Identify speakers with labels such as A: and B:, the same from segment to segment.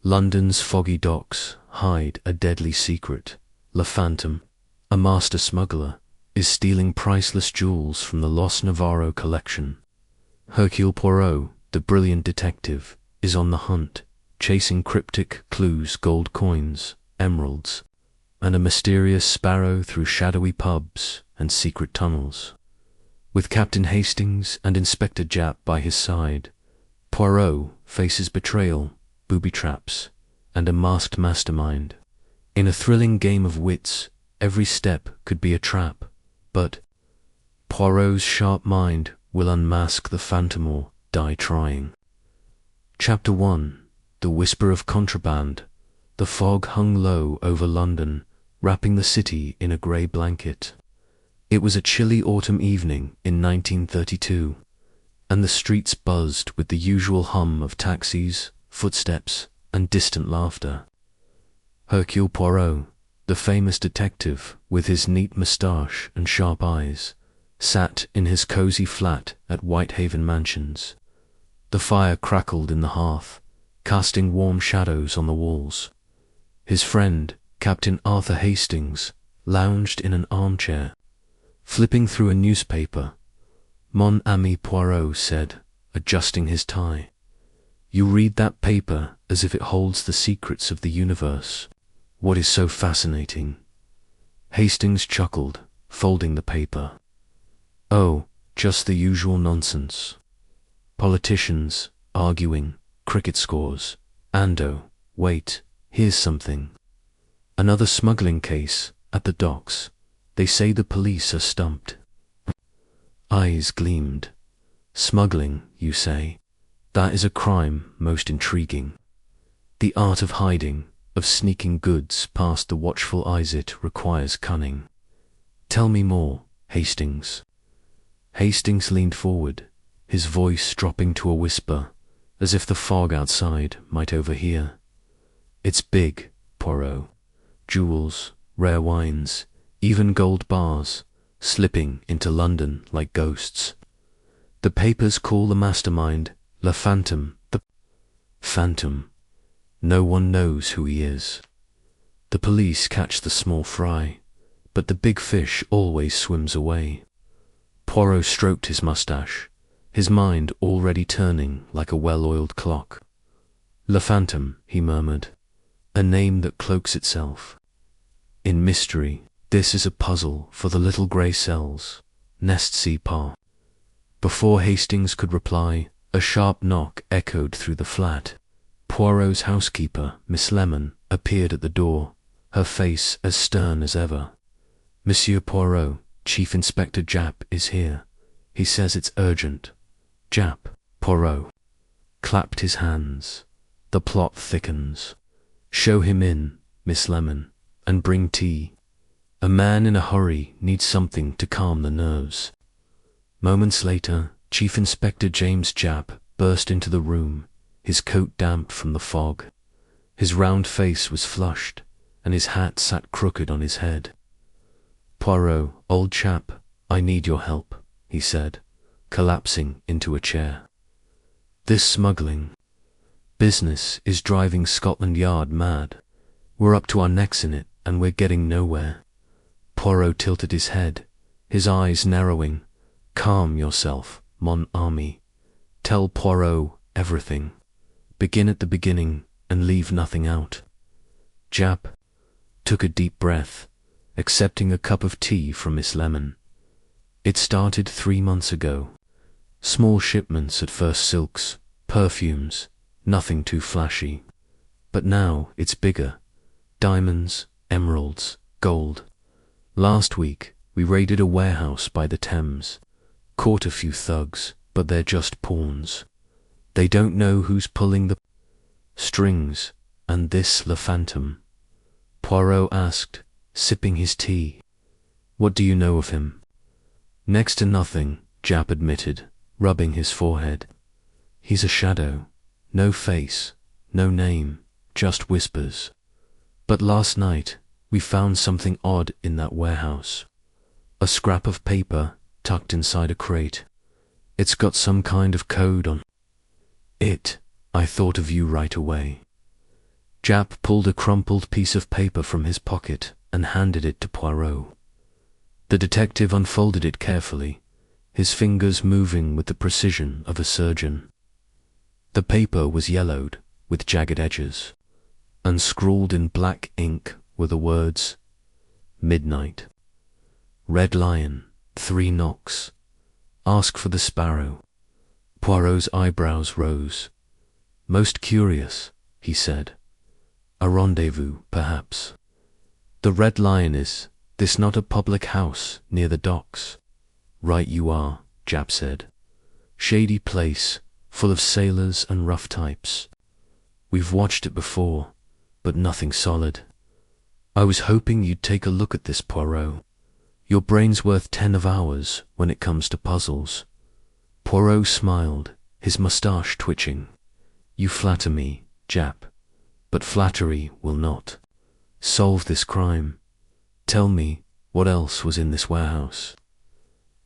A: London's foggy docks hide a deadly secret. Le Phantom, a master smuggler, is stealing priceless jewels from the lost Navarro collection. Hercule Poirot, the brilliant detective, is on the hunt, chasing cryptic clues, gold coins, emeralds, and a mysterious sparrow through shadowy pubs and secret tunnels. With Captain Hastings and Inspector Japp by his side, Poirot faces betrayal, booby traps, and a masked mastermind. In a thrilling game of wits, every step could be a trap, but Poirot's sharp mind will unmask the phantom or die trying. Chapter 1. The Whisper of Contraband. The fog hung low over London, wrapping the city in a grey blanket. It was a chilly autumn evening in 1932, and the streets buzzed with the usual hum of taxis, footsteps, and distant laughter. Hercule Poirot, the famous detective with his neat moustache and sharp eyes, sat in his cosy flat at Whitehaven Mansions. The fire crackled in the hearth, casting warm shadows on the walls. His friend, Captain Arthur Hastings, lounged in an armchair, flipping through a newspaper. Mon ami Poirot said, adjusting his tie. You read that paper as if it holds the secrets of the universe. What is so fascinating? Hastings chuckled, folding the paper. Oh, just the usual nonsense. Politicians arguing, cricket scores, and oh, wait, here's something. Another smuggling case at the docks. They say the police are stumped. Eyes gleamed. Smuggling, you say? That is a crime most intriguing. The art of hiding, of sneaking goods past the watchful eyes, it requires cunning. Tell me more, Hastings. Hastings leaned forward, his voice dropping to a whisper, as if the fog outside might overhear. It's big, Poirot. Jewels, rare wines, even gold bars, slipping into London like ghosts. The papers call the mastermind Le Phantom, the Phantom. No one knows who he is. The police catch the small fry, but the big fish always swims away. Poirot stroked his moustache, his mind already turning like a well-oiled clock. Le Phantom, he murmured, a name that cloaks itself in mystery. This is a puzzle for the little grey cells. Nest si pas. Before Hastings could reply, a sharp knock echoed through the flat. Poirot's housekeeper, Miss Lemon, appeared at the door, her face as stern as ever. Monsieur Poirot, Chief Inspector Japp is here. He says it's urgent. Japp. Poirot clapped his hands. The plot thickens. Show him in, Miss Lemon, and bring tea. A man in a hurry needs something to calm the nerves. Moments later, Chief Inspector James Japp burst into the room, his coat damp from the fog. His round face was flushed, and his hat sat crooked on his head. Poirot, old chap, I need your help, he said, collapsing into a chair. This smuggling business is driving Scotland Yard mad. We're up to our necks in it, and we're getting nowhere. Poirot tilted his head, his eyes narrowing. Calm yourself, mon ami. Tell Poirot everything. Begin at the beginning and leave nothing out. Japp took a deep breath, accepting a cup of tea from Miss Lemon. It started 3 months ago. Small shipments at first, silks, perfumes, nothing too flashy. But now it's bigger. Diamonds, emeralds, gold. Last week we raided a warehouse by the Thames. Caught a few thugs, but they're just pawns. They don't know who's pulling the strings, and this Le Phantom. Poirot asked, sipping his tea. What do you know of him? Next to nothing, Japp admitted, rubbing his forehead. He's a shadow. No face, no name, just whispers. But last night, we found something odd in that warehouse. A scrap of paper tucked inside a crate. It's got some kind of code on it. I thought of you right away. Japp pulled a crumpled piece of paper from his pocket and handed it to Poirot. The detective unfolded it carefully, his fingers moving with the precision of a surgeon. The paper was yellowed, with jagged edges, and scrawled in black ink were the words, "Midnight. Red Lion, 3 knocks. Ask for the sparrow." Poirot's eyebrows rose. "Most curious," he said. "A rendezvous, perhaps. The Red Lion, is this not a public house near the docks?" "Right you are," Japp said. "Shady place, full of sailors and rough types. We've watched it before, but nothing solid. I was hoping you'd take a look at this, Poirot. Your brain's worth 10 of ours when it comes to puzzles." Poirot smiled, his moustache twitching. "You flatter me, Japp, but flattery will not solve this crime. Tell me, what else was in this warehouse?"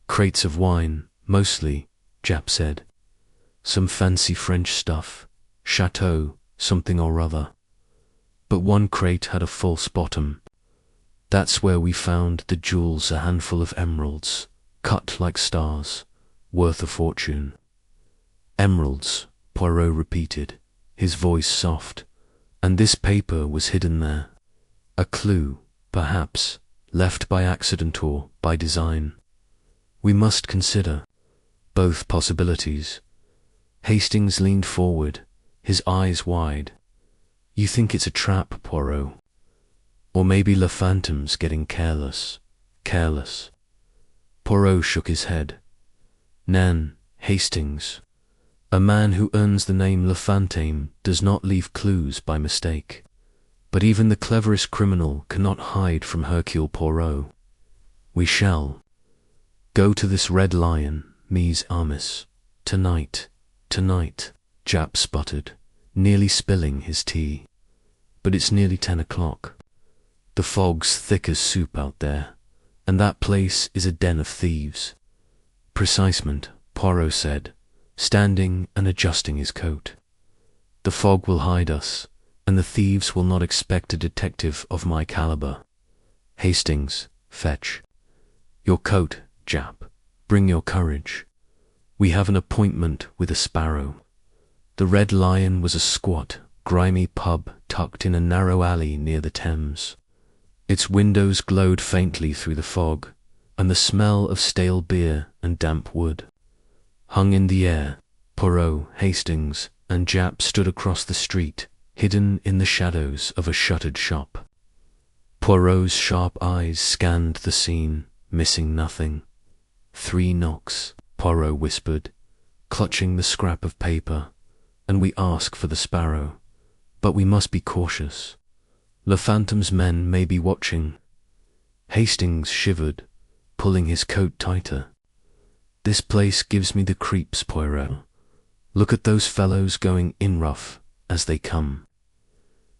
A: "Crates of wine, mostly," Japp said. "Some fancy French stuff, chateau something or other. But one crate had a false bottom. That's where we found the jewels, a handful of emeralds, cut like stars, worth a fortune." "Emeralds," Poirot repeated, his voice soft. "And this paper was hidden there. A clue, perhaps, left by accident or by design. We must consider both possibilities." Hastings leaned forward, his eyes wide. "You think it's a trap, Poirot? Or maybe Le Phantom's getting careless." Poirot shook his head. "Nan, Hastings. A man who earns the name Le Phantom does not leave clues by mistake. But even the cleverest criminal cannot hide from Hercule Poirot. We shall go to this Red Lion, mes amis. Tonight, Japp sputtered, nearly spilling his tea. "But it's nearly 10 o'clock. The fog's thick as soup out there, and that place is a den of thieves." "Precisement," Poirot said, standing and adjusting his coat. "The fog will hide us, and the thieves will not expect a detective of my caliber. Hastings, fetch your coat, Japp. Bring your courage. We have an appointment with a sparrow." The Red Lion was a squat, grimy pub tucked in a narrow alley near the Thames. Its windows glowed faintly through the fog, and the smell of stale beer and damp wood hung in the air. Poirot, Hastings, and Japp stood across the street, hidden in the shadows of a shuttered shop. Poirot's sharp eyes scanned the scene, missing nothing. 3 knocks, Poirot whispered, clutching the scrap of paper, "and we ask for the sparrow. But we must be cautious. Le Phantom's men may be watching." Hastings shivered, pulling his coat tighter. "This place gives me the creeps, Poirot. Look at those fellows going in rough as they come."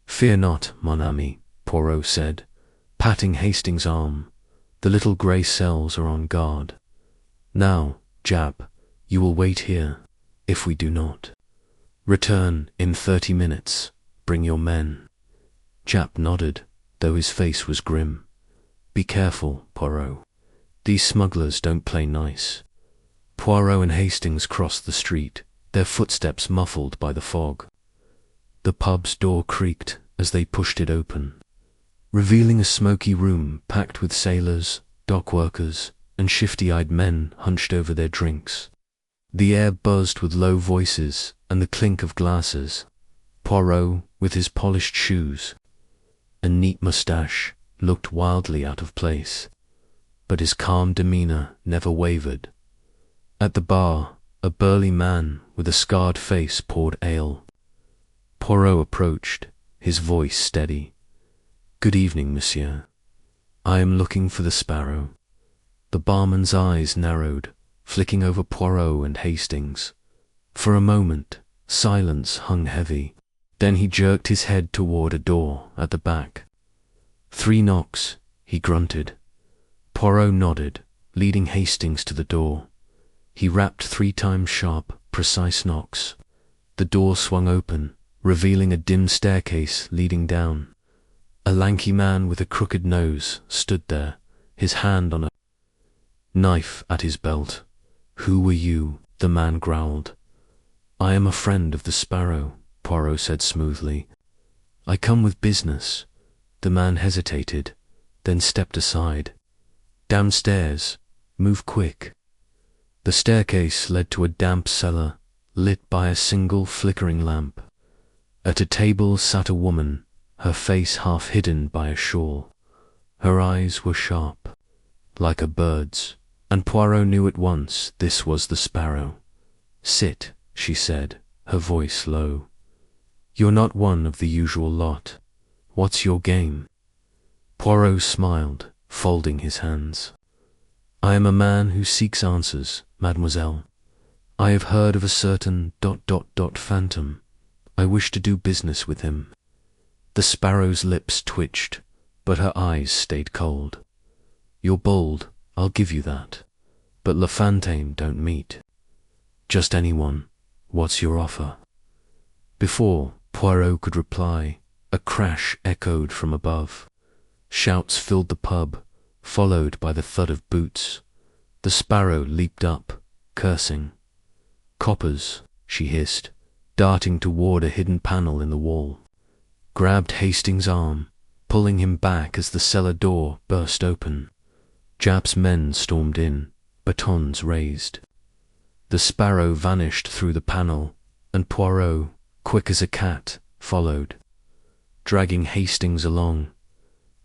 A: "Fear not, mon ami," Poirot said, patting Hastings' arm. "The little grey cells are on guard. Now, Japp, you will wait here. If we do not return in 30 minutes, bring your men." Japp nodded, though his face was grim. "Be careful, Poirot. These smugglers don't play nice." Poirot and Hastings crossed the street, their footsteps muffled by the fog. The pub's door creaked as they pushed it open, revealing a smoky room packed with sailors, dock workers, and shifty-eyed men hunched over their drinks. The air buzzed with low voices and the clink of glasses. Poirot, with his polished shoes and neat moustache, looked wildly out of place, but his calm demeanor never wavered. At the bar, a burly man with a scarred face poured ale. Poirot approached, his voice steady. "Good evening, monsieur. I am looking for the sparrow." The barman's eyes narrowed, flicking over Poirot and Hastings. For a moment, silence hung heavy. Then he jerked his head toward a door at the back. 3 knocks, he grunted. Poirot nodded, leading Hastings to the door. He rapped 3 times sharp, precise knocks. The door swung open, revealing a dim staircase leading down. A lanky man with a crooked nose stood there, his hand on a knife at his belt. "Who were you?" the man growled. "I am a friend of the Sparrow," Poirot said smoothly. "I come with business." The man hesitated, then stepped aside. "Downstairs. Move quick." The staircase led to a damp cellar, lit by a single flickering lamp. At a table sat a woman, her face half hidden by a shawl. Her eyes were sharp, like a bird's, and Poirot knew at once this was the Sparrow. "Sit," she said, her voice low. "You're not one of the usual lot. What's your game?" Poirot smiled, folding his hands. "I am a man who seeks answers, mademoiselle. I have heard of a certain ... phantom. I wish to do business with him." The Sparrow's lips twitched, but her eyes stayed cold. "You're bold, I'll give you that. But Le Fantôme don't meet. Just anyone. What's your offer?" Before Poirot could reply, a crash echoed from above. Shouts filled the pub, followed by the thud of boots. The Sparrow leaped up, cursing. "Coppers," she hissed, darting toward a hidden panel in the wall. Grabbed Hastings' arm, pulling him back as the cellar door burst open. Jap's men stormed in, batons raised. The Sparrow vanished through the panel, and Poirot, quick as a cat, followed, dragging Hastings along.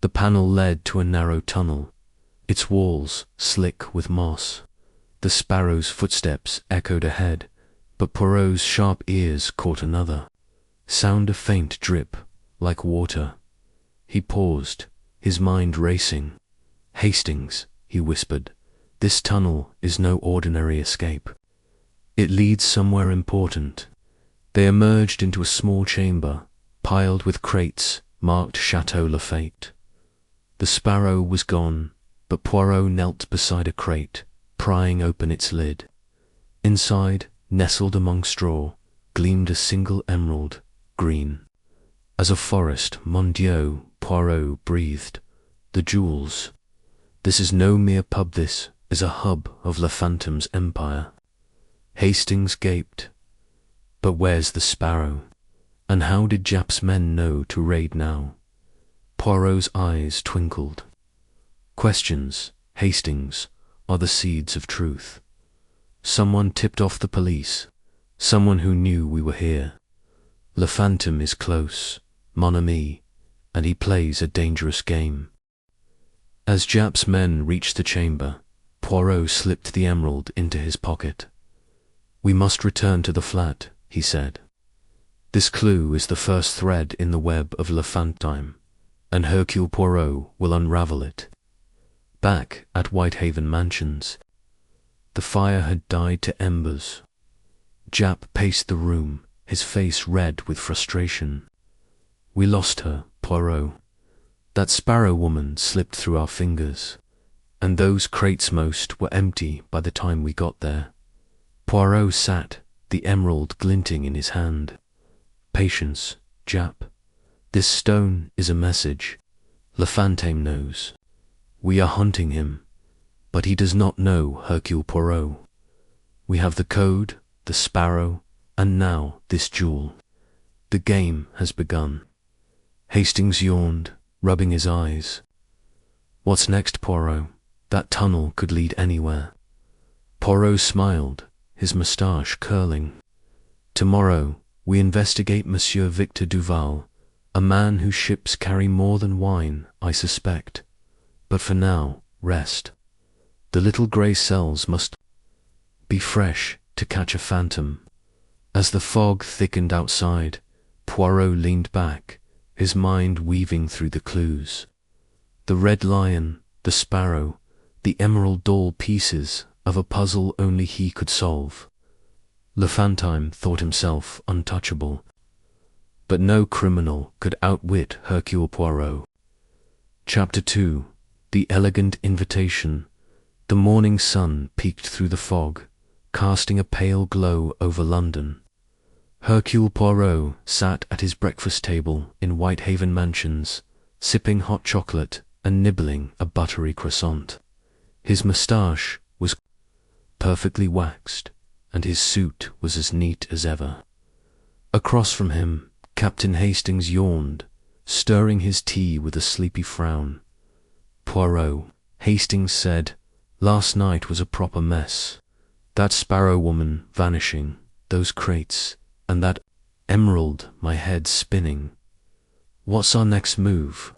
A: The panel led to a narrow tunnel, its walls slick with moss. The Sparrow's footsteps echoed ahead, but Poirot's sharp ears caught another sound, a faint drip, like water. He paused, his mind racing. "Hastings," he whispered, "this tunnel is no ordinary escape. It leads somewhere important." They emerged into a small chamber, piled with crates marked Chateau Lafayette. The Sparrow was gone, but Poirot knelt beside a crate, prying open its lid. Inside, nestled among straw, gleamed a single emerald, green as a forest. "Mon Dieu," Poirot breathed. "The jewels. This is no mere pub, this is a hub of Le Fantôme's empire." Hastings gaped. But where's the Sparrow? And how did Jap's men know to raid now? Poirot's eyes twinkled. "Questions, Hastings, are the seeds of truth. Someone tipped off the police, someone who knew we were here. Le Fantôme is close, mon ami, and he plays a dangerous game." As Jap's men reached the chamber, Poirot slipped the emerald into his pocket. "We must return to the flat," he said. "This clue is the first thread in the web of Le Fantôme, and Hercule Poirot will unravel it." Back at Whitehaven Mansions, the fire had died to embers. Jap paced the room, his face red with frustration. "We lost her, Poirot. That Sparrow woman slipped through our fingers, and those crates most were empty by the time we got there." Poirot sat, the emerald glinting in his hand. "Patience, Jap. This stone is a message. Le Fantôme knows. We are hunting him, but he does not know Hercule Poirot. We have the code, the Sparrow, and now this jewel. The game has begun." Hastings yawned, rubbing his eyes. "What's next, Poirot? That tunnel could lead anywhere." Poirot smiled, his moustache curling. "Tomorrow we investigate Monsieur Victor Duval, a man whose ships carry more than wine, I suspect. But for now, rest. The little grey cells must be fresh to catch a phantom." As the fog thickened outside, Poirot leaned back, his mind weaving through the clues. The red lion, the Sparrow, the emerald doll, pieces of a puzzle only he could solve. Le Fantôme thought himself untouchable, but no criminal could outwit Hercule Poirot. Chapter 2. The Elegant Invitation. The morning sun peeked through the fog, casting a pale glow over London. Hercule Poirot sat at his breakfast table in Whitehaven Mansions, sipping hot chocolate and nibbling a buttery croissant. His moustache was perfectly waxed, and his suit was as neat as ever. Across from him, Captain Hastings yawned, stirring his tea with a sleepy frown. "Poirot," Hastings said, "last night was a proper mess. That Sparrow woman vanishing, those crates, and that emerald, my head spinning. What's our next move?"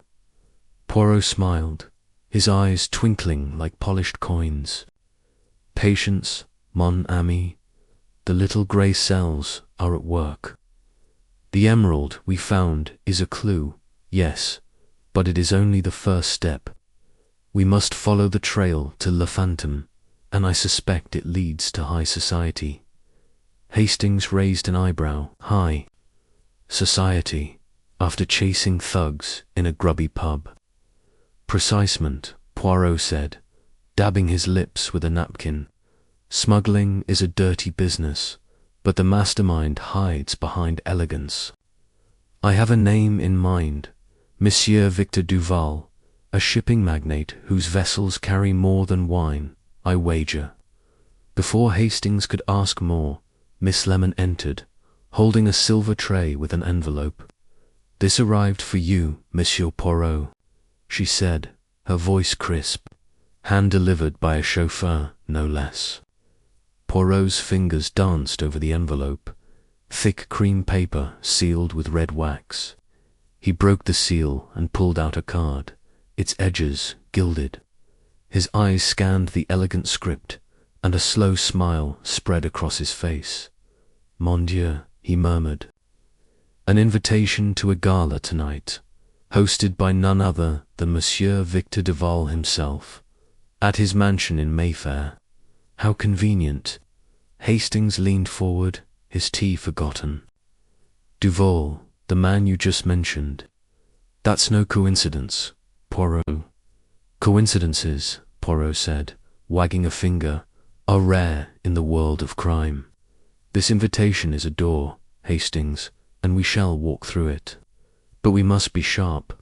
A: Poirot smiled, his eyes twinkling like polished coins. "Patience, mon ami. The little grey cells are at work. The emerald we found is a clue, yes, but it is only the first step. We must follow the trail to Le Phantom, and I suspect it leads to high society." Hastings raised an eyebrow. "High society, after chasing thugs in a grubby pub." "Precisement," Poirot said, dabbing his lips with a napkin. "Smuggling is a dirty business, but the mastermind hides behind elegance. I have a name in mind, Monsieur Victor Duval, a shipping magnate whose vessels carry more than wine, I wager." Before Hastings could ask more, Miss Lemon entered, holding a silver tray with an envelope. "This arrived for you, Monsieur Poirot," she said, her voice crisp, hand-delivered by a chauffeur, no less. Poirot's fingers danced over the envelope, thick cream paper sealed with red wax. He broke the seal and pulled out a card, its edges gilded. His eyes scanned the elegant script, and a slow smile spread across his face. "Mon Dieu," he murmured. "An invitation to a gala tonight, hosted by none other than Monsieur Victor Duval himself, at his mansion in Mayfair. How convenient." Hastings leaned forward, his tea forgotten. "Duval, the man you just mentioned. That's no coincidence, Poirot." "Coincidences," Poirot said, wagging a finger, "are rare in the world of crime. This invitation is a door, Hastings, and we shall walk through it. But we must be sharp.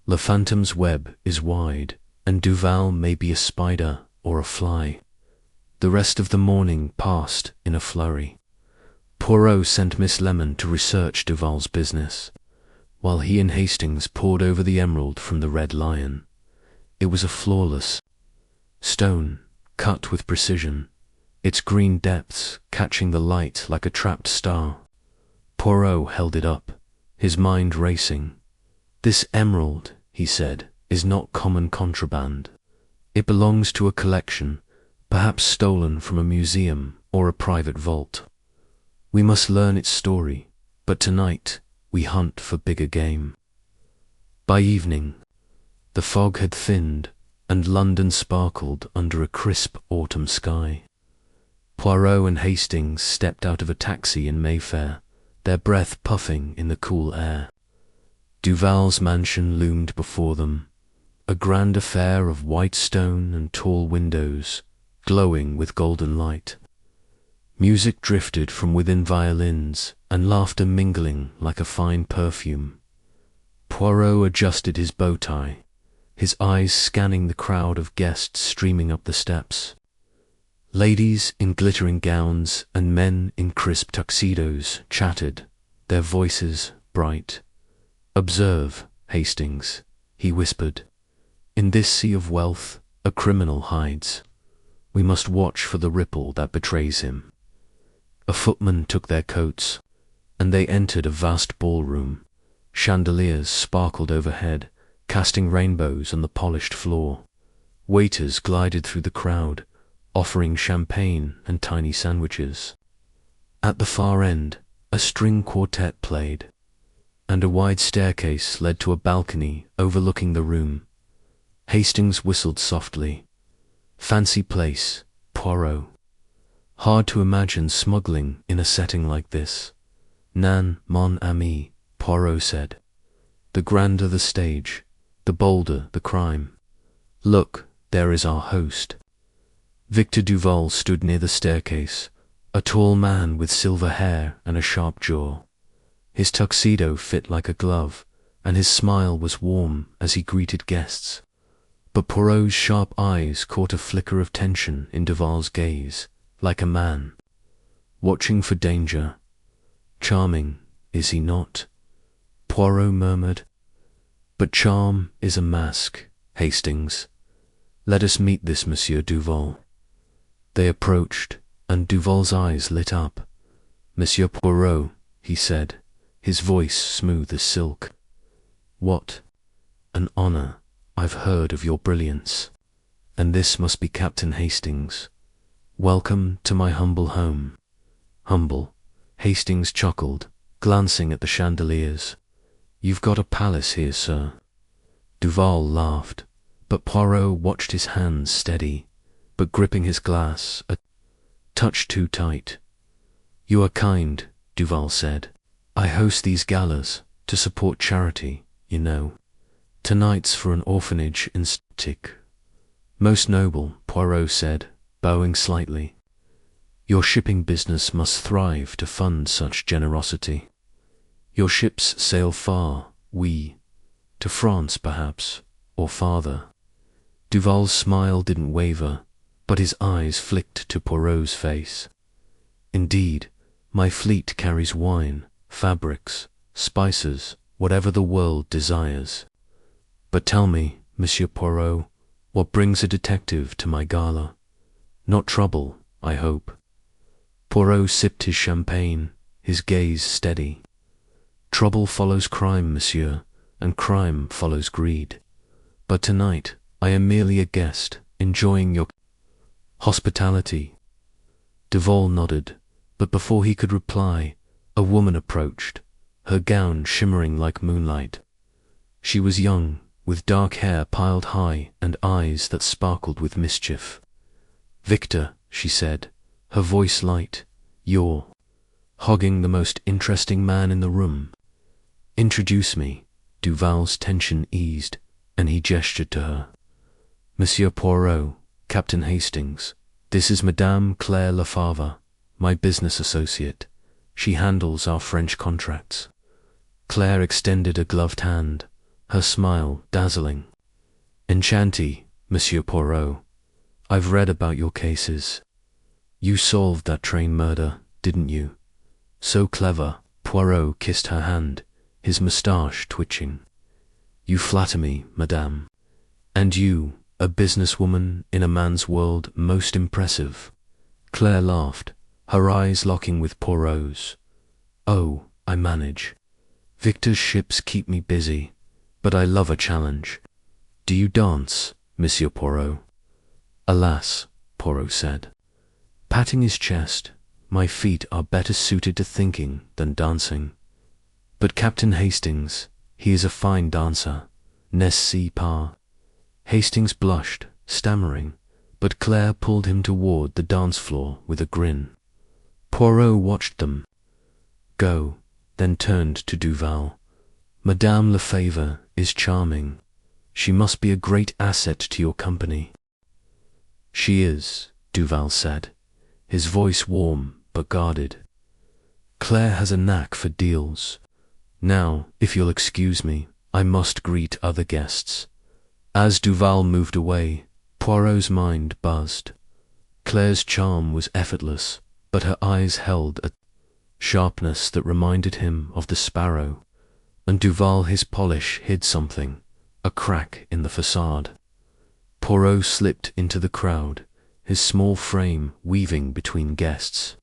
A: Le Phantom's web is wide, and Duval may be a spider or a fly." The rest of the morning passed in a flurry. Poirot sent Miss Lemon to research Duval's business, while he and Hastings pored over the emerald from the Red Lion. It was a flawless stone, cut with precision, its green depths catching the light like a trapped star. Poirot held it up, his mind racing. "This emerald," he said, "is not common contraband. It belongs to a collection, perhaps stolen from a museum or a private vault. We must learn its story, but tonight we hunt for bigger game." By evening, the fog had thinned and London sparkled under a crisp autumn sky. Poirot and Hastings stepped out of a taxi in Mayfair, their breath puffing in the cool air. Duval's mansion loomed before them, a grand affair of white stone and tall windows, glowing with golden light. Music drifted from within violins, and laughter mingling like a fine perfume. Poirot adjusted his bow tie, his eyes scanning the crowd of guests streaming up the steps. Ladies in glittering gowns and men in crisp tuxedos chatted, their voices bright. "Observe, Hastings," he whispered. "In this sea of wealth, a criminal hides. We must watch for the ripple that betrays him." A footman took their coats, and they entered a vast ballroom. Chandeliers sparkled overhead, casting rainbows on the polished floor. Waiters glided through the crowd, offering champagne and tiny sandwiches. At the far end, a string quartet played, and a wide staircase led to a balcony overlooking the room. Hastings whistled softly. Fancy place, Poirot. Hard to imagine smuggling in a setting like this. "Nan, mon ami," Poirot said. "The grander the stage, the bolder the crime. Look, there is our host." Victor Duval stood near the staircase, A tall man with silver hair and a sharp jaw. His tuxedo fit like a glove, and his smile was warm as he greeted guests. But Poirot's sharp eyes caught a flicker of tension in Duval's gaze, like a man watching for danger. Charming, is he not? Poirot murmured. But charm is a mask, Hastings. Let us meet this Monsieur Duval. They approached, and Duval's eyes lit up. Monsieur Poirot, he said, his voice smooth as silk. What an honor! I've heard of your brilliance. And this must be Captain Hastings. Welcome to my humble home. Humble, Hastings chuckled, glancing at the chandeliers. You've got a palace here, sir. Duval laughed, but Poirot watched his hands steady, but gripping his glass a touch too tight. You are kind, Duval said. I host these galas to support charity, you know. Tonight's for an orphanage in Stick. Most noble, Poirot said, bowing slightly. Your shipping business must thrive to fund such generosity. Your ships sail far, oui, to France perhaps, or farther. Duval's smile didn't waver, but his eyes flicked to Poirot's face. Indeed, my fleet carries wine, fabrics, spices, whatever the world desires. But tell me, Monsieur Poirot, what brings a detective to my gala? Not trouble, I hope. Poirot sipped his champagne, his gaze steady. Trouble follows crime, monsieur, and crime follows greed. But tonight I am merely a guest, enjoying your hospitality. Duval nodded, but before he could reply, a woman approached, her gown shimmering like moonlight. She was young, with dark hair piled high and eyes that sparkled with mischief. Victor, she said, her voice light, you're hogging the most interesting man in the room. Introduce me. Duval's tension eased, and he gestured to her. Monsieur Poirot, Captain Hastings, this is Madame Claire Lefava, my business associate. She handles our French contracts. Claire extended a gloved hand, her smile dazzling. Enchanté, Monsieur Poirot. I've read about your cases. You solved that train murder, didn't you? So clever. Poirot kissed her hand, his moustache twitching. You flatter me, madame. And you, a businesswoman in a man's world, most impressive. Claire laughed, her eyes locking with Poirot's. Oh, I manage. Victor's ships keep me busy, but I love a challenge. Do you dance, Monsieur Poirot? Alas, Poirot said, patting his chest, my feet are better suited to thinking than dancing. But Captain Hastings, he is a fine dancer, n'est-ce pas? Hastings blushed, stammering, but Claire pulled him toward the dance floor with a grin. Poirot watched them go, then turned to Duval. Madame Lefava is charming. She must be a great asset to your company. She is, Duval said, his voice warm but guarded. Claire has a knack for deals. Now, if you'll excuse me, I must greet other guests. As Duval moved away, Poirot's mind buzzed. Claire's charm was effortless, but her eyes held a sharpness that reminded him of the sparrow, and Duval his polish hid something, a crack in the facade. Poirot slipped into the crowd, his small frame weaving between guests,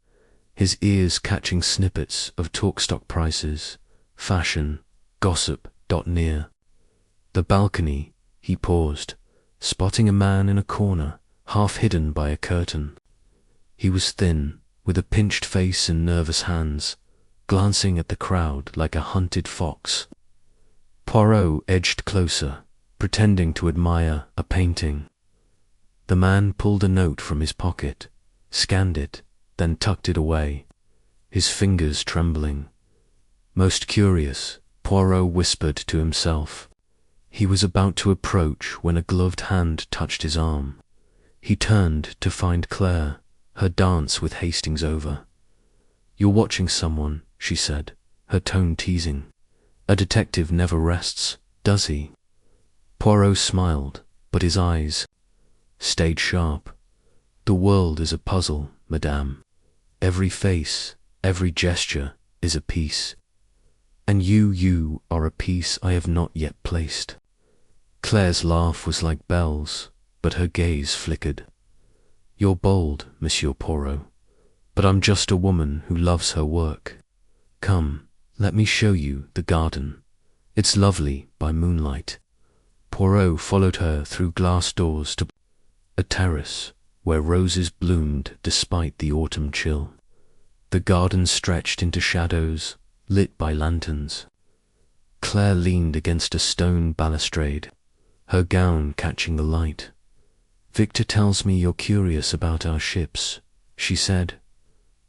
A: his ears catching snippets of talk-stock prices, fashion, gossip, near. The balcony, he paused, spotting a man in a corner, half hidden by a curtain. He was thin, with a pinched face and nervous hands, glancing at the crowd like a hunted fox. Poirot edged closer, pretending to admire a painting. The man pulled a note from his pocket, scanned it, then tucked it away, his fingers trembling. Most curious, Poirot whispered to himself. He was about to approach when a gloved hand touched his arm. He turned to find Claire, her dance with Hastings over. "You're watching someone," she said, her tone teasing. "A detective never rests, does he?" Poirot smiled, but his eyes stayed sharp. "The world is a puzzle, madame. Every face, every gesture is a piece. And you are a piece I have not yet placed." Claire's laugh was like bells, but her gaze flickered. "You're bold, Monsieur Poirot, but I'm just a woman who loves her work. Come, let me show you the garden. It's lovely by moonlight." Poirot followed her through glass doors to a terrace where roses bloomed despite the autumn chill. The garden stretched into shadows, lit by lanterns. Claire leaned against a stone balustrade, her gown catching the light. "Victor tells me you're curious about our ships," she said.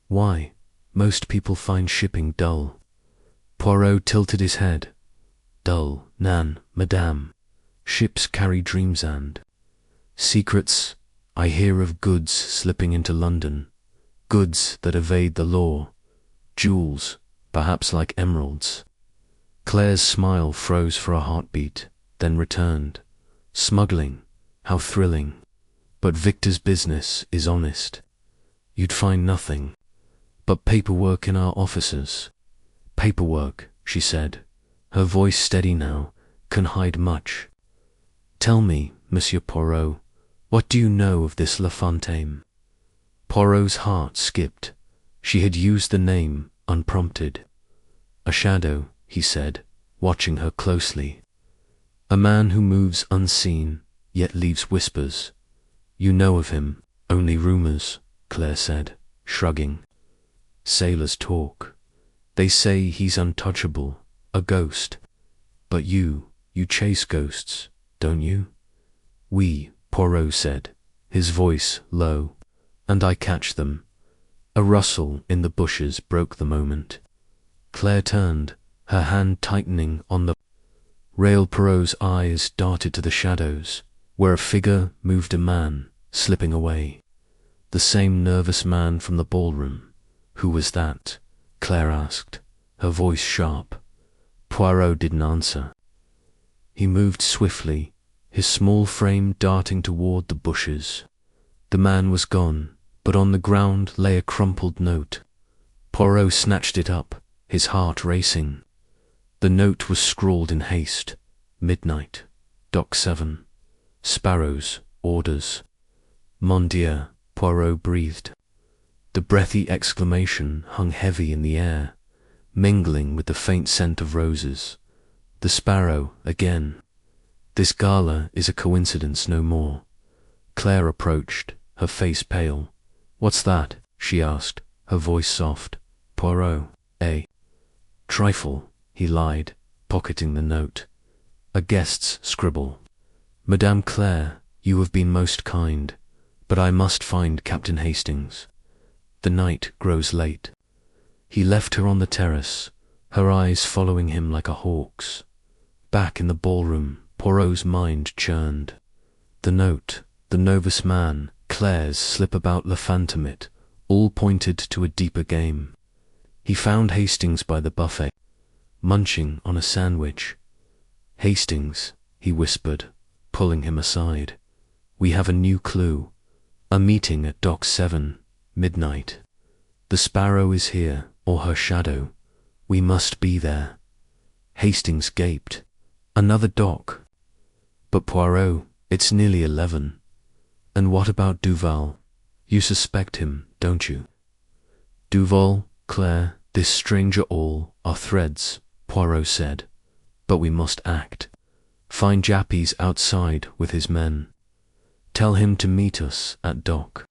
A: "Why? Most people find shipping dull." Poirot tilted his head. "Dull, nan, madame. Ships carry dreams and secrets. I hear of goods slipping into London, goods that evade the law, jewels, perhaps like emeralds." Claire's smile froze for a heartbeat, then returned. "Smuggling, how thrilling. But Victor's business is honest. You'd find nothing but paperwork in our offices." "Paperwork," she said, her voice steady now, "can hide much. Tell me, Monsieur Poirot, what do you know of this La Fontaine?" Poirot's heart skipped. She had used the name unprompted. "A shadow," he said, watching her closely. "A man who moves unseen, yet leaves whispers. You know of him, only rumors," Claire said, shrugging. "Sailors talk. They say he's untouchable, a ghost. But you chase ghosts, don't you?" "Oui," Poirot said, his voice low, "and I catch them." A rustle in the bushes broke the moment. Claire turned, her hand tightening on the rail. Poirot's eyes darted to the shadows, where a figure moved, a man, slipping away. The same nervous man from the ballroom. "Who was that?" Claire asked, her voice sharp. Poirot didn't answer. He moved swiftly, his small frame darting toward the bushes. The man was gone, but on the ground lay a crumpled note. Poirot snatched it up, his heart racing. The note was scrawled in haste. "Midnight, Dock 7. Sparrows, orders." "Mon Dieu," Poirot breathed. The breathy exclamation hung heavy in the air, mingling with the faint scent of roses. The sparrow again. This gala is a coincidence no more. Claire approached, her face pale. "What's that?" she asked, her voice soft. "Poirot, eh?" "Trifle," he lied, pocketing the note. "A guest's scribble. Madame Claire, you have been most kind, but I must find Captain Hastings. The night grows late." He left her on the terrace, her eyes following him like a hawk's. Back in the ballroom, Poirot's mind churned. The note, the nervous man, Claire's slip about La Fantomite, all pointed to a deeper game. He found Hastings by the buffet, munching on a sandwich. "Hastings," he whispered, pulling him aside. "We have a new clue. A meeting at Dock 7, midnight. The sparrow is here, or her shadow. We must be there." Hastings gaped. "Another dock?" "But Poirot, it's nearly 11. And what about Duval? You suspect him, don't you?" "Duval, Claire, this stranger, all are threads," Poirot said. "But we must act. Find Jappies outside with his men. Tell him to meet us at Dock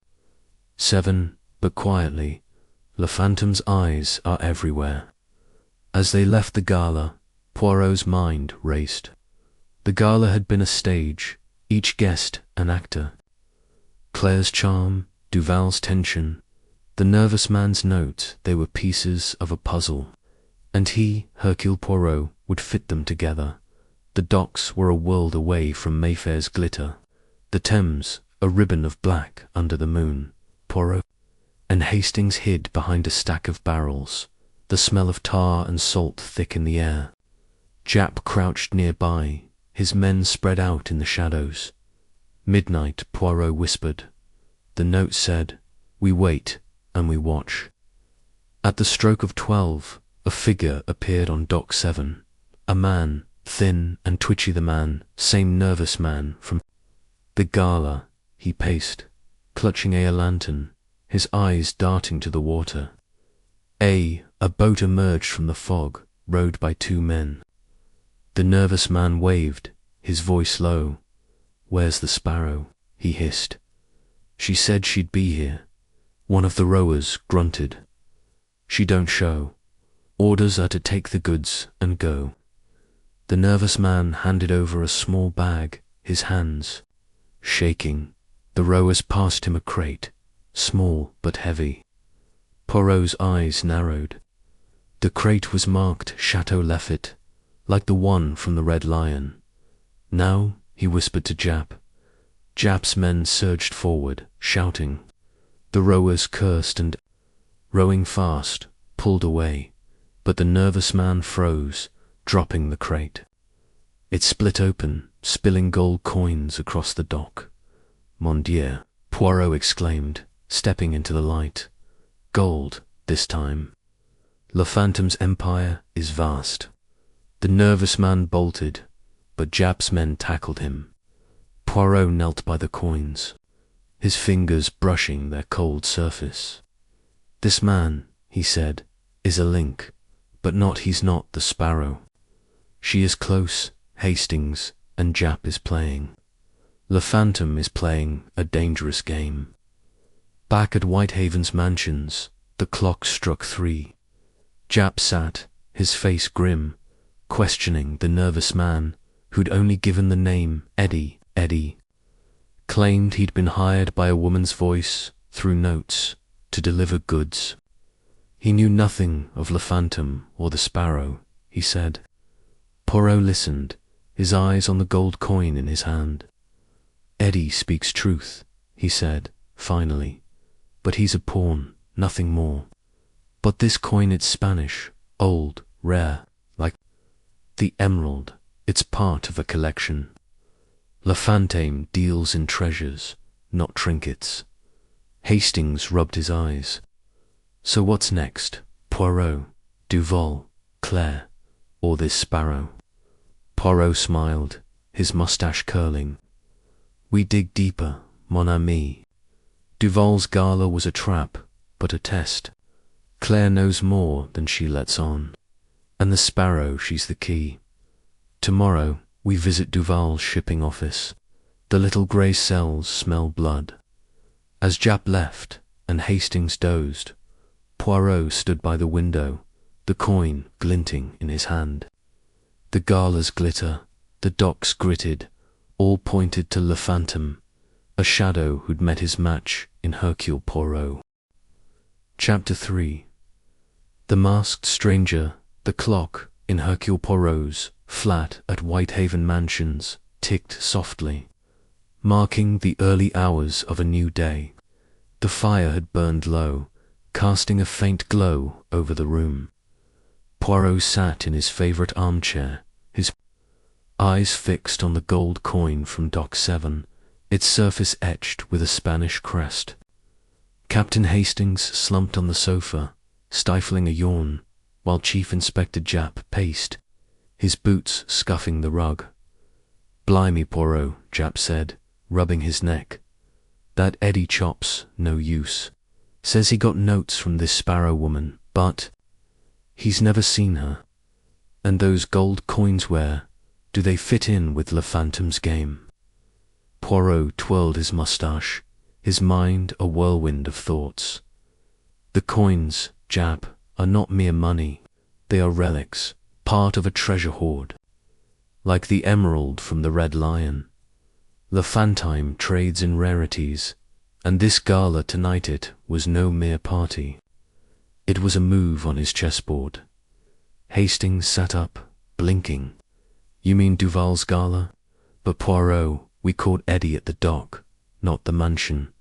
A: 7, but quietly. La Phantom's eyes are everywhere." As they left the gala, Poirot's mind raced. The gala had been a stage, each guest an actor. Claire's charm, Duval's tension, the nervous man's note, they were pieces of a puzzle. And he, Hercule Poirot, would fit them together. The docks were a world away from Mayfair's glitter. The Thames, a ribbon of black under the moon. Poirot and Hastings hid behind a stack of barrels, the smell of tar and salt thick in the air. Japp crouched nearby, his men spread out in the shadows. "Midnight," Poirot whispered. The note said, "We wait and we watch." At the stroke of 12, a figure appeared on Dock 7. A man, thin and twitchy, the man, same nervous man from the gala. He paced, clutching a lantern, his eyes darting to the water. A boat emerged from the fog, rowed by 2 men. The nervous man waved, his voice low. "Where's the Sparrow?" he hissed. "She said she'd be here." One of the rowers grunted. "She don't show. Orders are to take the goods and go." The nervous man handed over a small bag, his hands shaking. The rowers passed him a crate, small but heavy. Poirot's eyes narrowed. The crate was marked Chateau Lafite, like the one from the Red Lion. "Now," he whispered to Japp. Japp's men surged forward, shouting. The rowers cursed and, rowing fast, pulled away, but the nervous man froze, dropping the crate. It split open, spilling gold coins across the dock. "Mon Dieu," Poirot exclaimed, stepping into the light. "Gold, this time. Le Phantom's empire is vast." The nervous man bolted, but Japp's men tackled him. Poirot knelt by the coins, his fingers brushing their cold surface. "This man," he said, "is a link, but he's not the Sparrow. She is close, Hastings, and Japp is playing. Le Phantom is playing a dangerous game." Back at Whitehaven's mansions, the clock struck 3. Japp sat, his face grim, questioning the nervous man who'd only given the name Eddie. Claimed he'd been hired by a woman's voice, through notes, to deliver goods. He knew nothing of Le Phantom or the Sparrow, he said. Poirot listened, his eyes on the gold coin in his hand. "Eddie speaks truth," he said, finally, "but he's a pawn, nothing more. But this coin, it's Spanish, old, rare, like the emerald. It's part of a collection. Le Phantom deals in treasures, not trinkets." Hastings rubbed his eyes. "So what's next? Poirot, Duval, Claire, or this Sparrow?" Poirot smiled, his mustache curling. "We dig deeper, mon ami. Duval's gala was a trap, but a test. Claire knows more than she lets on. And the Sparrow, she's the key. Tomorrow we visit Duval's shipping office. The little grey cells smell blood." As Japp left and Hastings dozed, Poirot stood by the window, the coin glinting in his hand. The galas glitter, the docks gritted, all pointed to Le Phantom, a shadow who'd met his match in Hercule Poirot. Chapter 3. The masked stranger, the clock in Hercule Poirot's flat at Whitehaven Mansions ticked softly, marking the early hours of a new day. The fire had burned low, casting a faint glow over the room. Poirot sat in his favourite armchair, his eyes fixed on the gold coin from Dock 7, its surface etched with a Spanish crest. Captain Hastings slumped on the sofa, stifling a yawn, while Chief Inspector Japp paced, his boots scuffing the rug. "Blimey, Poirot," Japp said, rubbing his neck. "That Eddie chop's no use. Says he got notes from this Sparrow woman, but he's never seen her. And those gold coins, where do they fit in with Le Phantom's game?" Poirot twirled his moustache, his mind a whirlwind of thoughts. "The coins, Japp, are not mere money. They are relics, part of a treasure hoard. Like the emerald from the Red Lion. Le Phantom trades in rarities, and this gala tonight, it was no mere party. It was a move on his chessboard." Hastings sat up, blinking. "You mean Duval's gala? But Poirot, we caught Eddie at the dock, not the mansion.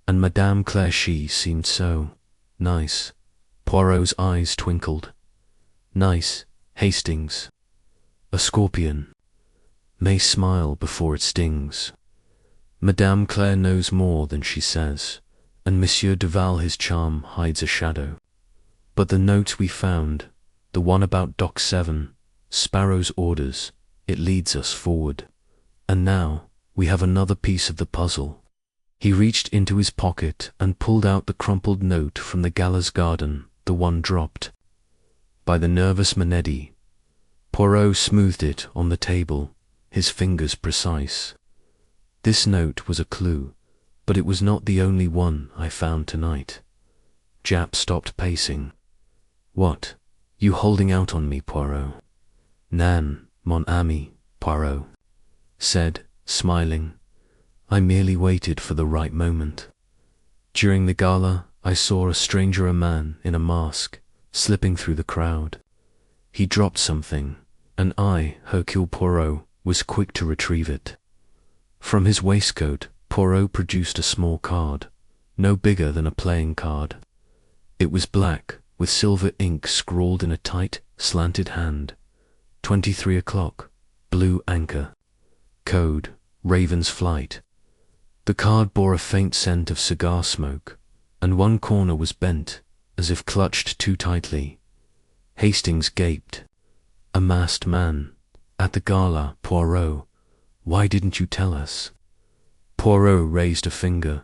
A: And Madame Claire, she seemed so nice. Poirot's eyes twinkled. Nice, Hastings. A scorpion may smile before it stings. Madame Claire knows more than she says, and Monsieur Duval, his charm hides a shadow. But the note we found, the one about Dock 7, Sparrow's orders, it leads us forward. And now we have another piece of the puzzle. He reached into his pocket and pulled out the crumpled note from the gallows garden, the one dropped by the nervous Manetti. Poirot smoothed it on the table, his fingers precise. This note was a clue, but it was not the only one I found tonight. Jap stopped pacing. What? You holding out on me, Poirot? Nan, mon ami, Poirot said, smiling. I merely waited for the right moment. During the gala, I saw a stranger, a man in a mask, slipping through the crowd. He dropped something, and I, Hercule Poirot, was quick to retrieve it. From his waistcoat, Poirot produced a small card, no bigger than a playing card. It was black, with silver ink scrawled in a tight, slanted hand. 23 o'clock, blue anchor. Code, Raven's Flight. The card bore a faint scent of cigar smoke, and one corner was bent, as if clutched too tightly. Hastings gaped. A masked man. At the gala, Poirot. Why didn't you tell us? Poirot raised a finger.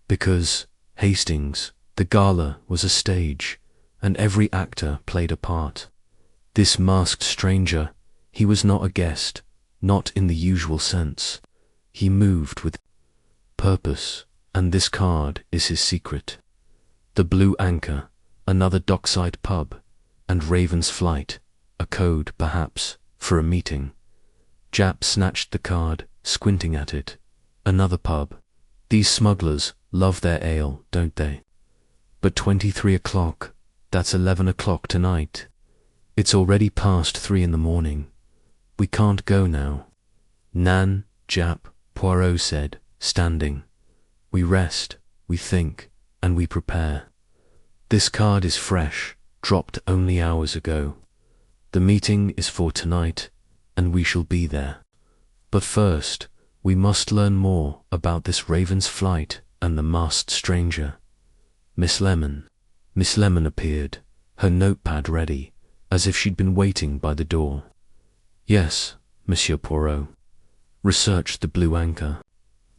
A: Because, Hastings, the gala was a stage, and every actor played a part. This masked stranger, he was not a guest, not in the usual sense. He moved with purpose, and this card is his secret. The Blue Anchor, another dockside pub, and Raven's Flight, a code, perhaps, for a meeting. Jap snatched the card, squinting at it. Another pub. These smugglers love their ale, don't they? But 23 o'clock, that's 11 o'clock tonight. It's already past 3 in the morning. We can't go now. Nan, Jap, Poirot said, standing. We rest, we think, and we prepare. This card is fresh, dropped only hours ago. The meeting is for tonight, and we shall be there. But first, we must learn more about this Raven's Flight and the masked stranger. Miss Lemon appeared, her notepad ready, as if she'd been waiting by the door. Yes, Monsieur Poirot. Research the Blue Anchor.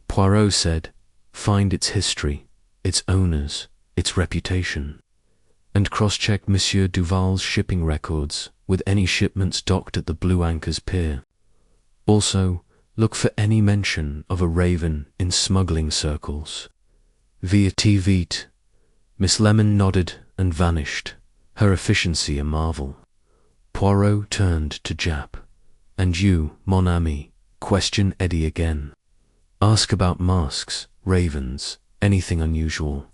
A: Poirot said, find its history, its owners, its reputation, and cross-check Monsieur Duval's shipping records with any shipments docked at the Blue Anchor's pier. Also, look for any mention of a raven in smuggling circles. Via TV. Miss Lemon nodded and vanished, her efficiency a marvel. Poirot turned to Jap. And you, mon ami, question Eddie again. Ask about masks, ravens, anything unusual.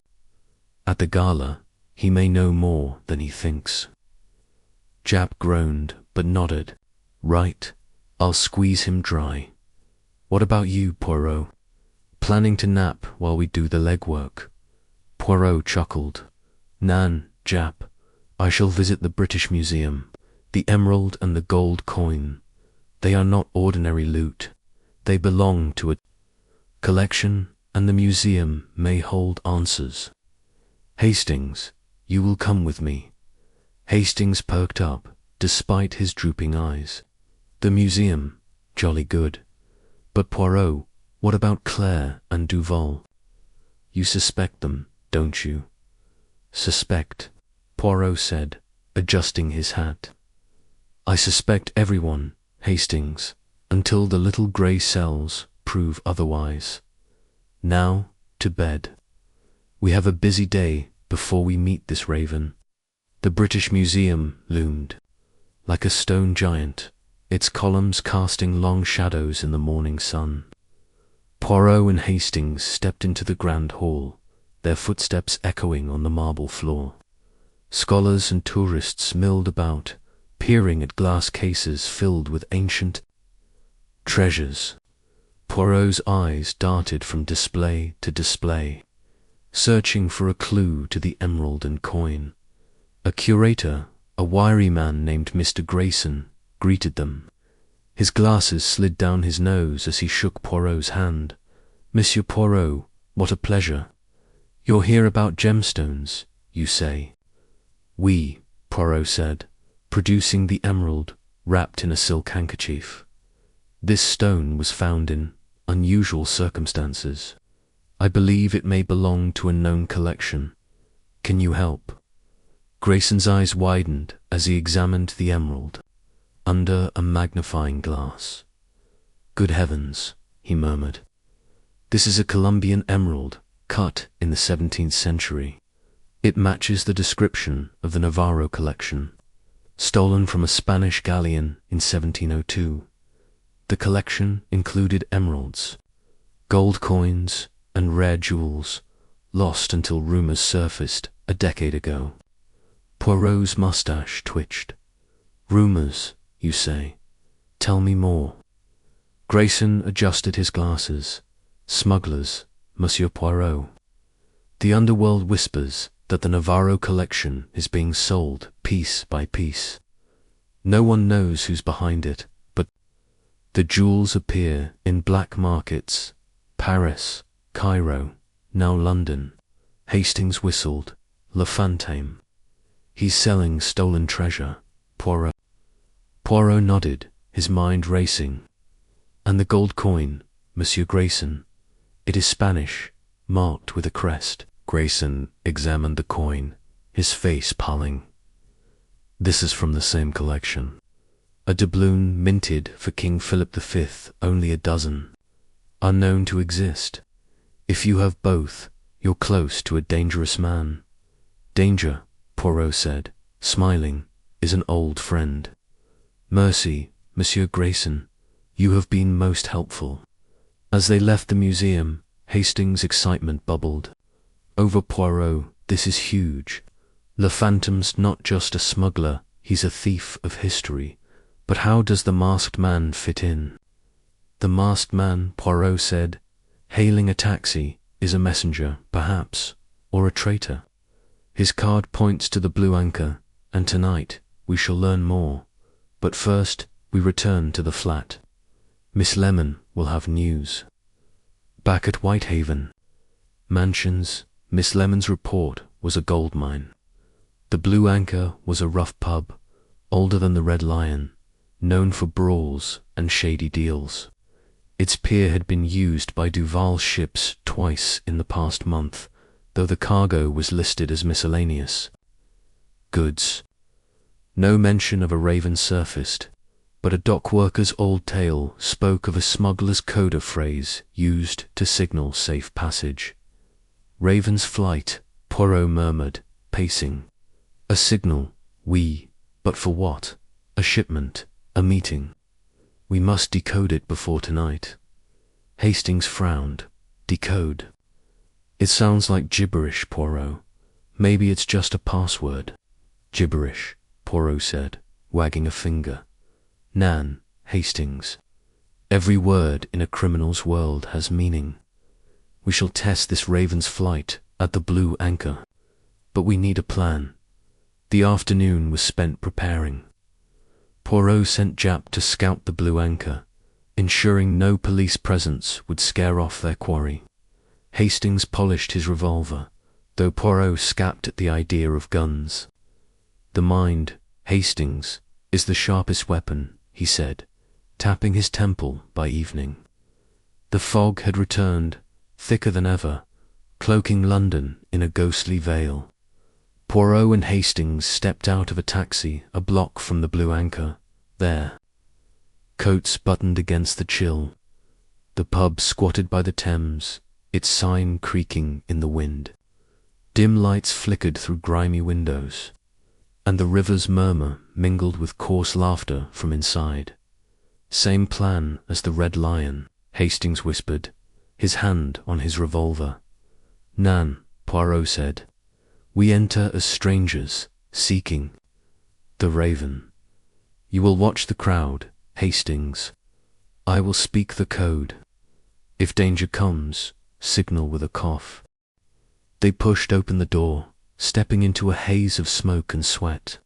A: At the gala, he may know more than he thinks. Jap groaned, but nodded. Right, I'll squeeze him dry. What about you, Poirot? Planning to nap while we do the legwork? Poirot chuckled. Nan, Jap, I shall visit the British Museum, the emerald and the gold coin. They are not ordinary loot. They belong to a collection, and the museum may hold answers. Hastings, you will come with me. Hastings perked up, despite his drooping eyes. The museum, jolly good. But Poirot, what about Claire and Duval? You suspect them, don't you? Suspect, Poirot said, adjusting his hat. I suspect everyone, Hastings, until the little grey cells prove otherwise. Now, to bed. We have a busy day before we meet this raven. The British Museum loomed, like a stone giant, its columns casting long shadows in the morning sun. Poirot and Hastings stepped into the grand hall, their footsteps echoing on the marble floor. Scholars and tourists milled about, peering at glass cases filled with ancient treasures. Poirot's eyes darted from display to display, searching for a clue to the emerald and coin. A curator, a wiry man named Mr. Grayson, greeted them. His glasses slid down his nose as he shook Poirot's hand. "Monsieur Poirot, what a pleasure. You're here about gemstones, you say?" "Oui," Poirot said, producing the emerald wrapped in a silk handkerchief. "This stone was found in unusual circumstances. I believe it may belong to a known collection. Can you help?" Grayson's eyes widened as he examined the emerald under a magnifying glass. "Good heavens," he murmured. "This is a Colombian emerald cut in the 17th century. It matches the description of the Navarro collection, stolen from a Spanish galleon in 1702. The collection included emeralds, gold coins, and rare jewels, lost until rumors surfaced a decade ago." Poirot's mustache twitched. "Rumors, you say? Tell me more." Grayson adjusted his glasses. "Smugglers, Monsieur Poirot. The underworld whispers that the Navarro collection is being sold piece by piece. No one knows who's behind it, but the jewels appear in black markets, Paris, Cairo, now London." Hastings whistled. "Le Fantôme. He's selling stolen treasure." Poirot nodded, his mind racing. "And the gold coin, Monsieur Grayson? It is Spanish, marked with a crest." Grayson examined the coin, his face pulling. "This is from the same collection. A doubloon minted for King Philip V, only a dozen. Unknown to exist. If you have both, you're close to a dangerous man." "Danger," Poirot said, smiling, "is an old friend. Mercy, Monsieur Grayson, you have been most helpful." As they left the museum, Hastings' excitement bubbled. "Over Poirot, this is huge. Le Phantom's not just a smuggler, he's a thief of history. But how does the masked man fit in?" "The masked man," Poirot said, "hailing a taxi, is a messenger, perhaps, or a traitor. His card points to the Blue Anchor, and tonight we shall learn more. But first we return to the flat. Miss Lemon will have news." Back at Whitehaven Mansions, Miss Lemon's report was a gold mine. The Blue Anchor was a rough pub, older than the Red Lion, known for brawls and shady deals. Its pier had been used by Duval's ships twice in the past month, though the cargo was listed as miscellaneous goods. No mention of a raven surfaced, but a dock worker's old tale spoke of a smuggler's coda phrase used to signal safe passage. "Raven's flight," Poirot murmured, pacing. "A signal, oui, but for what? A shipment, a meeting. We must decode it before tonight." Hastings frowned. "Decode? It sounds like gibberish, Poirot. Maybe it's just a password." "Gibberish," Poirot said, wagging a finger. "Nan, Hastings, every word in a criminal's world has meaning. We shall test this raven's flight at the Blue Anchor, but we need a plan." The afternoon was spent preparing. Poirot sent Japp to scout the Blue Anchor, ensuring no police presence would scare off their quarry. Hastings polished his revolver, though Poirot scapped at the idea of guns. "The mind, Hastings, is the sharpest weapon," he said, tapping his temple by evening. The fog had returned, thicker than ever, cloaking London in a ghostly veil. Poirot and Hastings stepped out of a taxi a block from the Blue Anchor. There, coats buttoned against the chill, the pub squatted by the Thames, its sign creaking in the wind. Dim lights flickered through grimy windows, and the river's murmur mingled with coarse laughter from inside. "Same plan as the Red Lion," Hastings whispered, his hand on his revolver. "Nan," Poirot said, "we enter as strangers, seeking the Raven. You will watch the crowd, Hastings. I will speak the code. If danger comes, signal with a cough." They pushed open the door, stepping into a haze of smoke and sweat.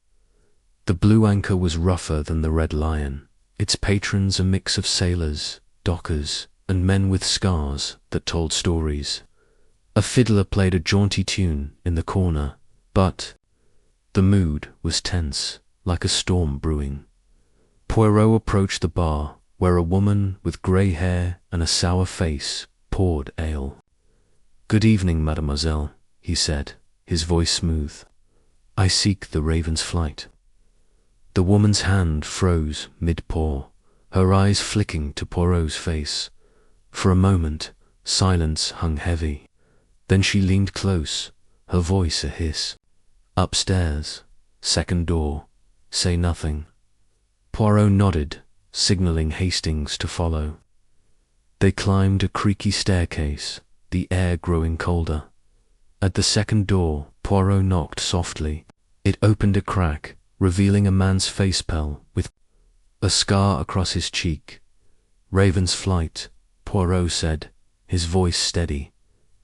A: The blue anchor was rougher than the Red Lion, its patrons a mix of sailors, dockers, and men with scars that told stories. A fiddler played a jaunty tune in the corner, but the mood was tense, like a storm brewing. Poirot approached the bar, where a woman with grey hair and a sour face poured ale. "Good evening, mademoiselle," he said, his voice smooth. "I seek the Raven's Flight." The woman's hand froze mid-pour, her eyes flicking to Poirot's face. For a moment, silence hung heavy. Then she leaned close, her voice a hiss. "Upstairs, second door, say nothing." Poirot nodded, signalling Hastings to follow. They climbed a creaky staircase, the air growing colder. At the second door, Poirot knocked softly. It opened a crack, revealing a man's face pal with a scar across his cheek. "Raven's Flight," Poirot said, his voice steady.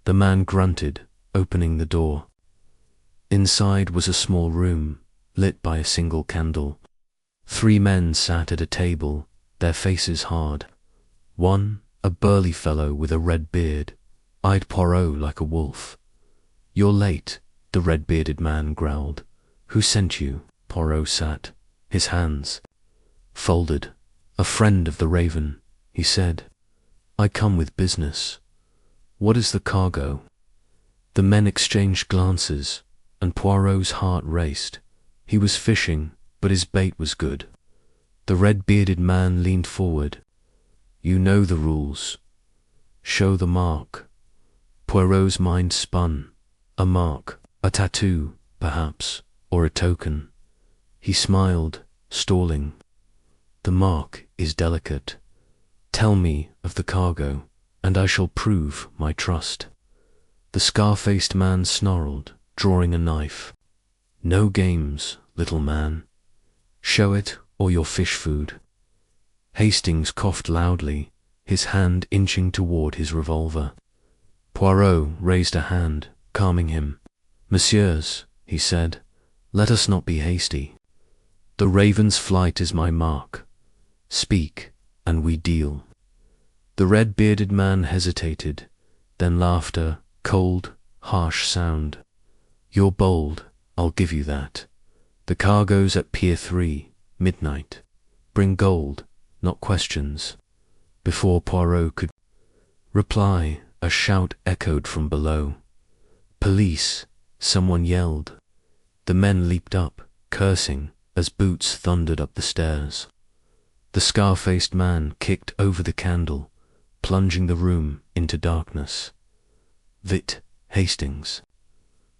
A: The man grunted, opening the door. Inside was a small room, lit by a single candle. 3 men sat at a table, their faces hard. One, a burly fellow with a red beard, eyed Poirot like a wolf. "You're late," the red-bearded man growled. "Who sent you?" Poirot sat, his hands folded. "A friend of the Raven," he said. "I come with business." "What is the cargo?" The men exchanged glances, and Poirot's heart raced. He was fishing, but his bait was good. The red-bearded man leaned forward. "You know the rules. Show the mark." Poirot's mind spun. A mark, a tattoo, perhaps, or a token. He smiled, stalling. "The mark is delicate. Tell me of the cargo, and I shall prove my trust." The scar-faced man snarled, drawing a knife. "No games, little man. Show it or your fish food." Hastings coughed loudly, his hand inching toward his revolver. Poirot raised a hand, calming him. "Messieurs," he said, "let us not be hasty. The Raven's Flight is my mark. Speak, and we deal." The red-bearded man hesitated, then laughter, cold, harsh sound. "You're bold, I'll give you that. The cargo's at Pier 3, midnight. Bring gold, not questions." Before Poirot could reply, a shout echoed from below. "Police!" someone yelled. The men leaped up, cursing, as boots thundered up the stairs. The scar-faced man kicked over the candle, plunging the room into darkness. "Vite, Hastings!"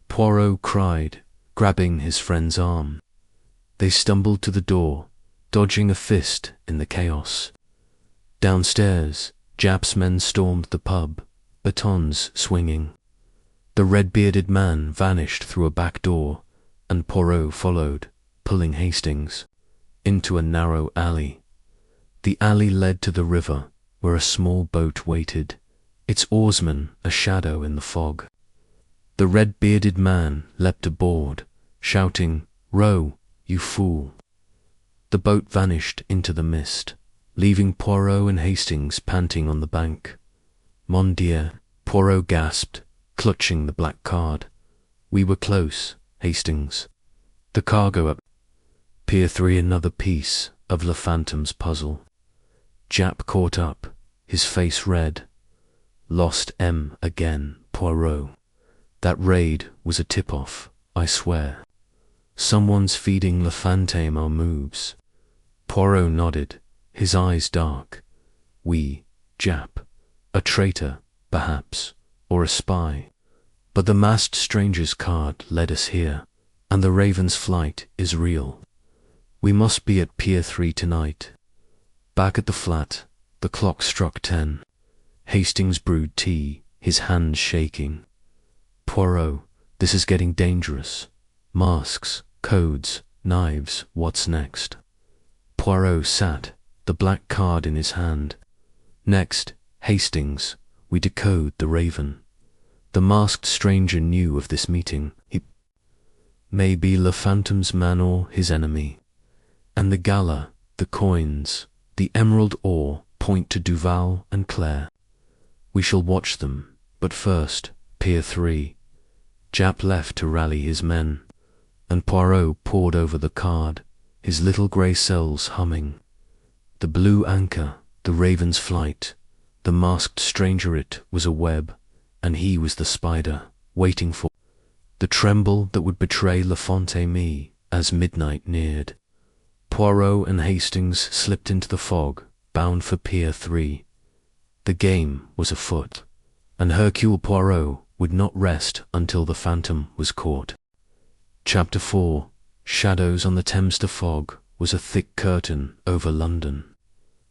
A: Poirot cried, grabbing his friend's arm. They stumbled to the door, dodging a fist in the chaos. Downstairs, Jap's men stormed the pub, batons swinging. The red-bearded man vanished through a back door, and Poirot followed, pulling Hastings, into a narrow alley. The alley led to the river, where a small boat waited, its oarsman a shadow in the fog. The red-bearded man leapt aboard, shouting, "Row, you fool!" The boat vanished into the mist, leaving Poirot and Hastings panting on the bank. "Mon Dieu," Poirot gasped, clutching the black card. "We were close, Hastings. The cargo up Pier 3, another piece of Le Phantom's puzzle." Jap caught up, his face red. "Lost M again, Poirot. That raid was a tip-off, I swear. Someone's feeding Le Phantom our moves." Poirot nodded, his eyes dark. "We, Jap. A traitor, perhaps, or a spy. But the masked stranger's card led us here, and the Raven's Flight is real. We must be at Pier 3 tonight." Back at the flat, the clock struck 10. Hastings brewed tea, his hands shaking. "Poirot, this is getting dangerous. Masks, codes, knives, what's next?" Poirot sat, the black card in his hand. "Next, Hastings, we decode the Raven. The masked stranger knew of this meeting. He may be Le Phantom's man or his enemy. And the gala, the coins, the emerald ore point to Duval and Claire. We shall watch them, but first, Pier 3. Japp left to rally his men, and Poirot pored over the card, his little grey cells humming. The blue anchor, the raven's flight, the masked stranger, it was a web, and he was the spider, waiting for the tremble that would betray La Fontaine as midnight neared. Poirot and Hastings slipped into the fog, bound for Pier 3. The game was afoot, and Hercule Poirot would not rest until the Phantom was caught. Chapter 4. Shadows on the Thames. The fog was a thick curtain over London,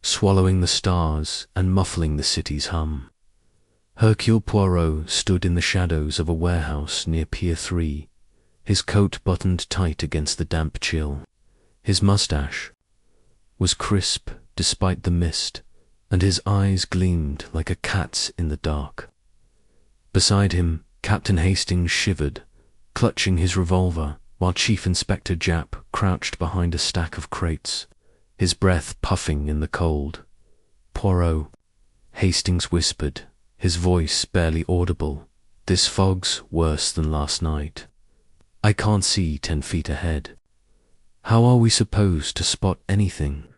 A: swallowing the stars and muffling the city's hum. Hercule Poirot stood in the shadows of a warehouse near Pier 3, his coat buttoned tight against the damp chill. His moustache was crisp despite the mist, and his eyes gleamed like a cat's in the dark. Beside him, Captain Hastings shivered, clutching his revolver, while Chief Inspector Japp crouched behind a stack of crates, his breath puffing in the cold. "Poirot," Hastings whispered, his voice barely audible, "this fog's worse than last night. I can't see 10 feet ahead. How are we supposed to spot anything?"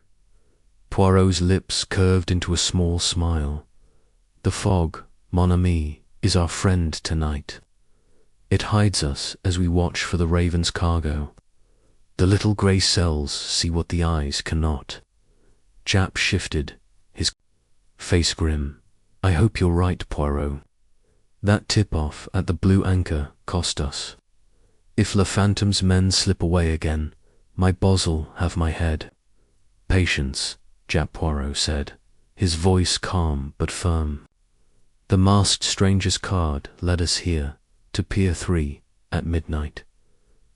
A: Poirot's lips curved into a small smile. "The fog, mon ami, is our friend tonight. It hides us as we watch for the Raven's cargo. The little grey cells see what the eyes cannot." Japp shifted, his face grim. "I hope you're right, Poirot. That tip-off at the Blue Anchor cost us. If Le Phantom's men slip away again, my bos'll have my head." "Patience," Japp Poirot said, his voice calm but firm. "The masked stranger's card led us here, to Pier 3, at midnight.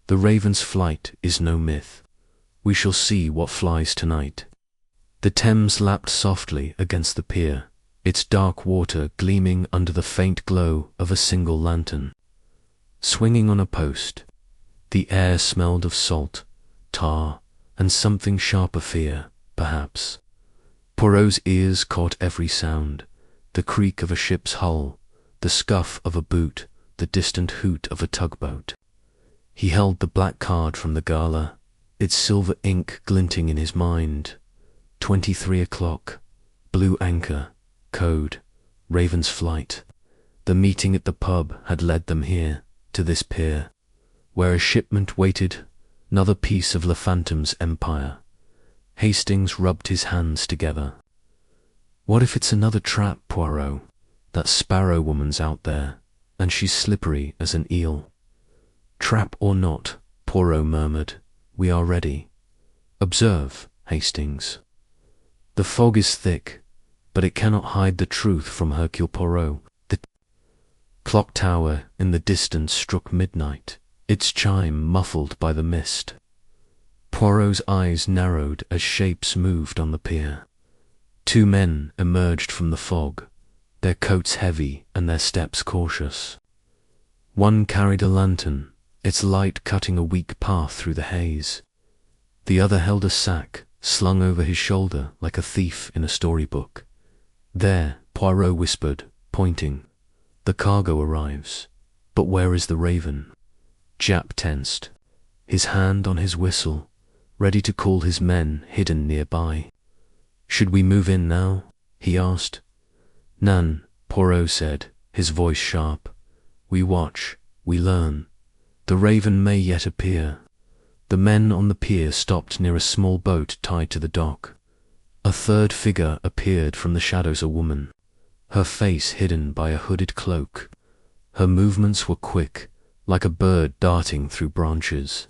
A: The Raven's flight is no myth. We shall see what flies tonight." The Thames lapped softly against the pier, its dark water gleaming under the faint glow of a single lantern. Swinging on a post, the air smelled of salt, tar, and something sharper fear, perhaps. Poirot's ears caught every sound, the creak of a ship's hull, the scuff of a boot, the distant hoot of a tugboat. He held the black card from the gala, its silver ink glinting in his mind. 23 o'clock, Blue Anchor, code, Raven's flight. The meeting at the pub had led them here, to this pier, where a shipment waited, another piece of Le Phantom's empire. Hastings rubbed his hands together. "What if it's another trap, Poirot? That Sparrow woman's out there, and she's slippery as an eel." "Trap or not," Poirot murmured, "we are ready. Observe, Hastings. The fog is thick, but it cannot hide the truth from Hercule Poirot. The clock tower in the distance struck midnight, its chime muffled by the mist." Poirot's eyes narrowed as shapes moved on the pier. 2 men emerged from the fog, their coats heavy and their steps cautious. One carried a lantern, its light cutting a weak path through the haze. The other held a sack, slung over his shoulder like a thief in a storybook. "There," Poirot whispered, pointing. "The cargo arrives. But where is the Raven?" Japp tensed, his hand on his whistle, ready to call his men hidden nearby. "Should we move in now?" he asked. "None," Poirot said, his voice sharp. "We watch, we learn. The Raven may yet appear." The men on the pier stopped near a small boat tied to the dock. A third figure appeared from the shadows, a woman, her face hidden by a hooded cloak. Her movements were quick, like a bird darting through branches.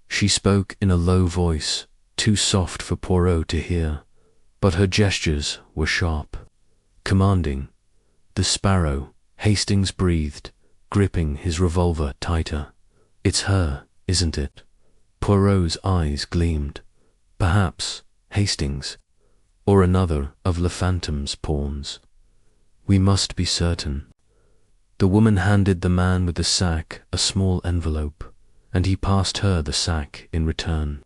A: She spoke in a low voice, too soft for Poirot to hear, but her gestures were sharp, commanding. "The Sparrow," Hastings breathed, gripping his revolver tighter. "It's her, isn't it?" Poirot's eyes gleamed. "Perhaps, Hastings, or another of Le Phantom's pawns. We must be certain." The woman handed the man with the sack a small envelope, and he passed her the sack in return.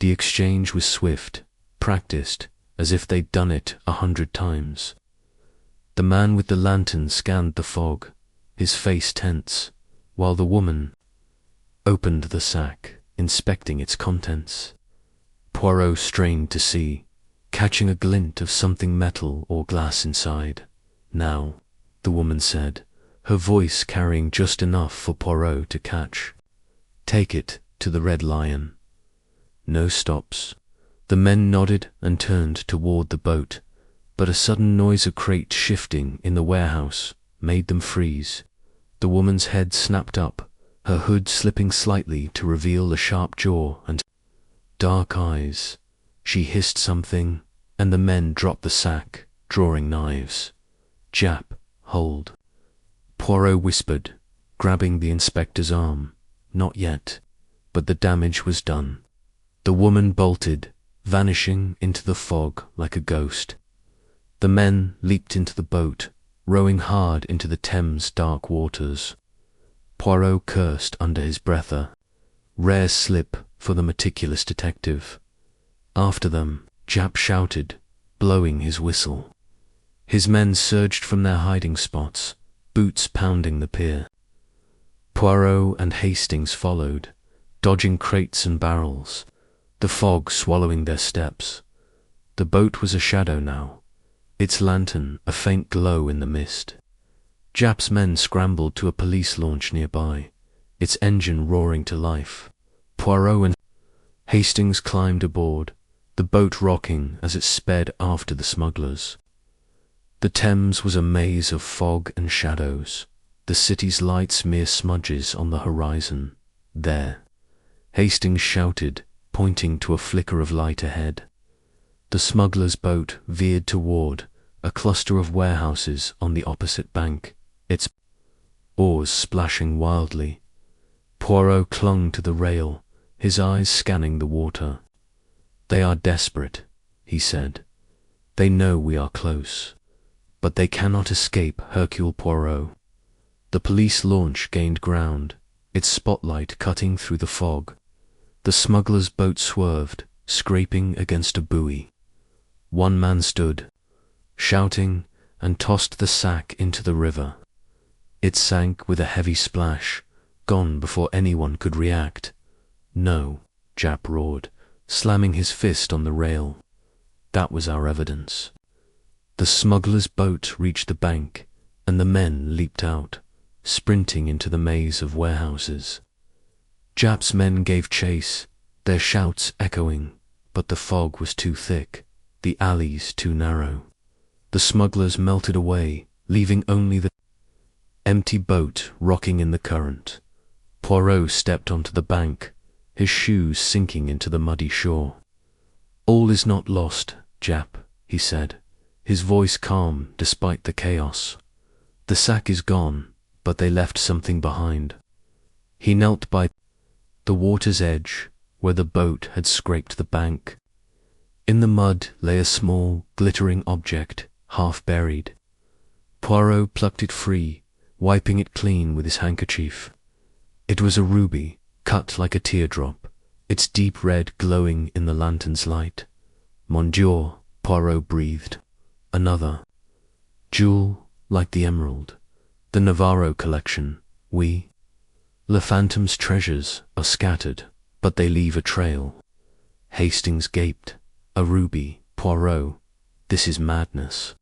A: The exchange was swift, practiced, as if they'd done it 100 times. The man with the lantern scanned the fog, his face tense, while the woman opened the sack, inspecting its contents. Poirot strained to see, catching a glint of something metal or glass inside. "Now," the woman said, her voice carrying just enough for Poirot to catch. "Take it to the Red Lion." No stops. The men nodded and turned toward the boat, but a sudden noise of crates shifting in the warehouse made them freeze. The woman's head snapped up, her hood slipping slightly to reveal a sharp jaw and dark eyes. She hissed something, and the men dropped the sack, drawing knives. "Jap, hold," Poirot whispered, grabbing the inspector's arm. Not yet, but the damage was done. The woman bolted, vanishing into the fog like a ghost. The men leaped into the boat, rowing hard into the Thames' dark waters. Poirot cursed under his breath, a rare slip for the meticulous detective. After them, Jap shouted, blowing his whistle. His men surged from their hiding spots, boots pounding the pier. Poirot and Hastings followed, dodging crates and barrels, the fog swallowing their steps. The boat was a shadow now, its lantern a faint glow in the mist. Jap's men scrambled to a police launch nearby, its engine roaring to life. Poirot and Hastings climbed aboard, the boat rocking as it sped after the smugglers. The Thames was a maze of fog and shadows, the city's lights mere smudges on the horizon. "There," Hastings shouted, pointing to a flicker of light ahead. The smuggler's boat veered toward a cluster of warehouses on the opposite bank, its oars splashing wildly. Poirot clung to the rail, his eyes scanning the water. "They are desperate," he said. "They know we are close, but they cannot escape Hercule Poirot." The police launch gained ground, its spotlight cutting through the fog. The smuggler's boat swerved, scraping against a buoy. One man stood, shouting, and tossed the sack into the river. It sank with a heavy splash, gone before anyone could react. "No," Jap roared, slamming his fist on the rail. "That was our evidence." The smuggler's boat reached the bank, and the men leaped out, sprinting into the maze of warehouses. Jap's men gave chase, their shouts echoing, but the fog was too thick, the alleys too narrow. The smugglers melted away, leaving only the empty boat rocking in the current. Poirot stepped onto the bank, his shoes sinking into the muddy shore. "All is not lost, Jap," he said, his voice calm despite the chaos. "The sack is gone, but they left something behind." He knelt by the water's edge, where the boat had scraped the bank. In the mud lay a small, glittering object, half buried. Poirot plucked it free, wiping it clean with his handkerchief. It was a ruby, cut like a teardrop, its deep red glowing in the lantern's light. "Mon Dieu," Poirot breathed. "Another jewel like the emerald. The Navarro collection. Le Phantom's treasures are scattered, but they leave a trail." Hastings gaped. "A ruby, Poirot. This is madness.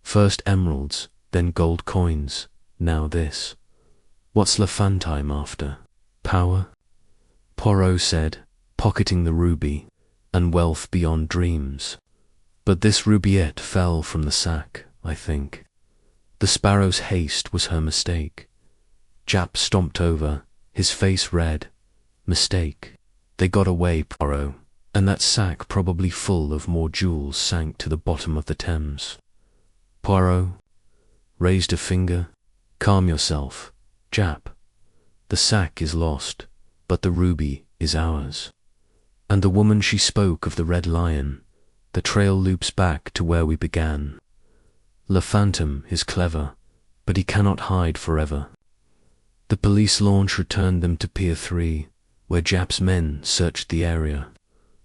A: First emeralds, then gold coins, now this. What's Le Phantom after? Power?" Poirot said, pocketing the ruby, "and wealth beyond dreams. But this rubiette fell from the sack, I think. The sparrow's haste was her mistake." Jap stomped over, his face red. "Mistake. They got away, Poirot, and that sack probably full of more jewels sank to the bottom of the Thames." Poirot raised a finger. "Calm yourself, Jap. The sack is lost, but the ruby is ours. And the woman she spoke of the Red Lion, the trail loops back to where we began. Le Phantom is clever, but he cannot hide forever. The police launch returned them to Pier 3, where Jap's men searched the area,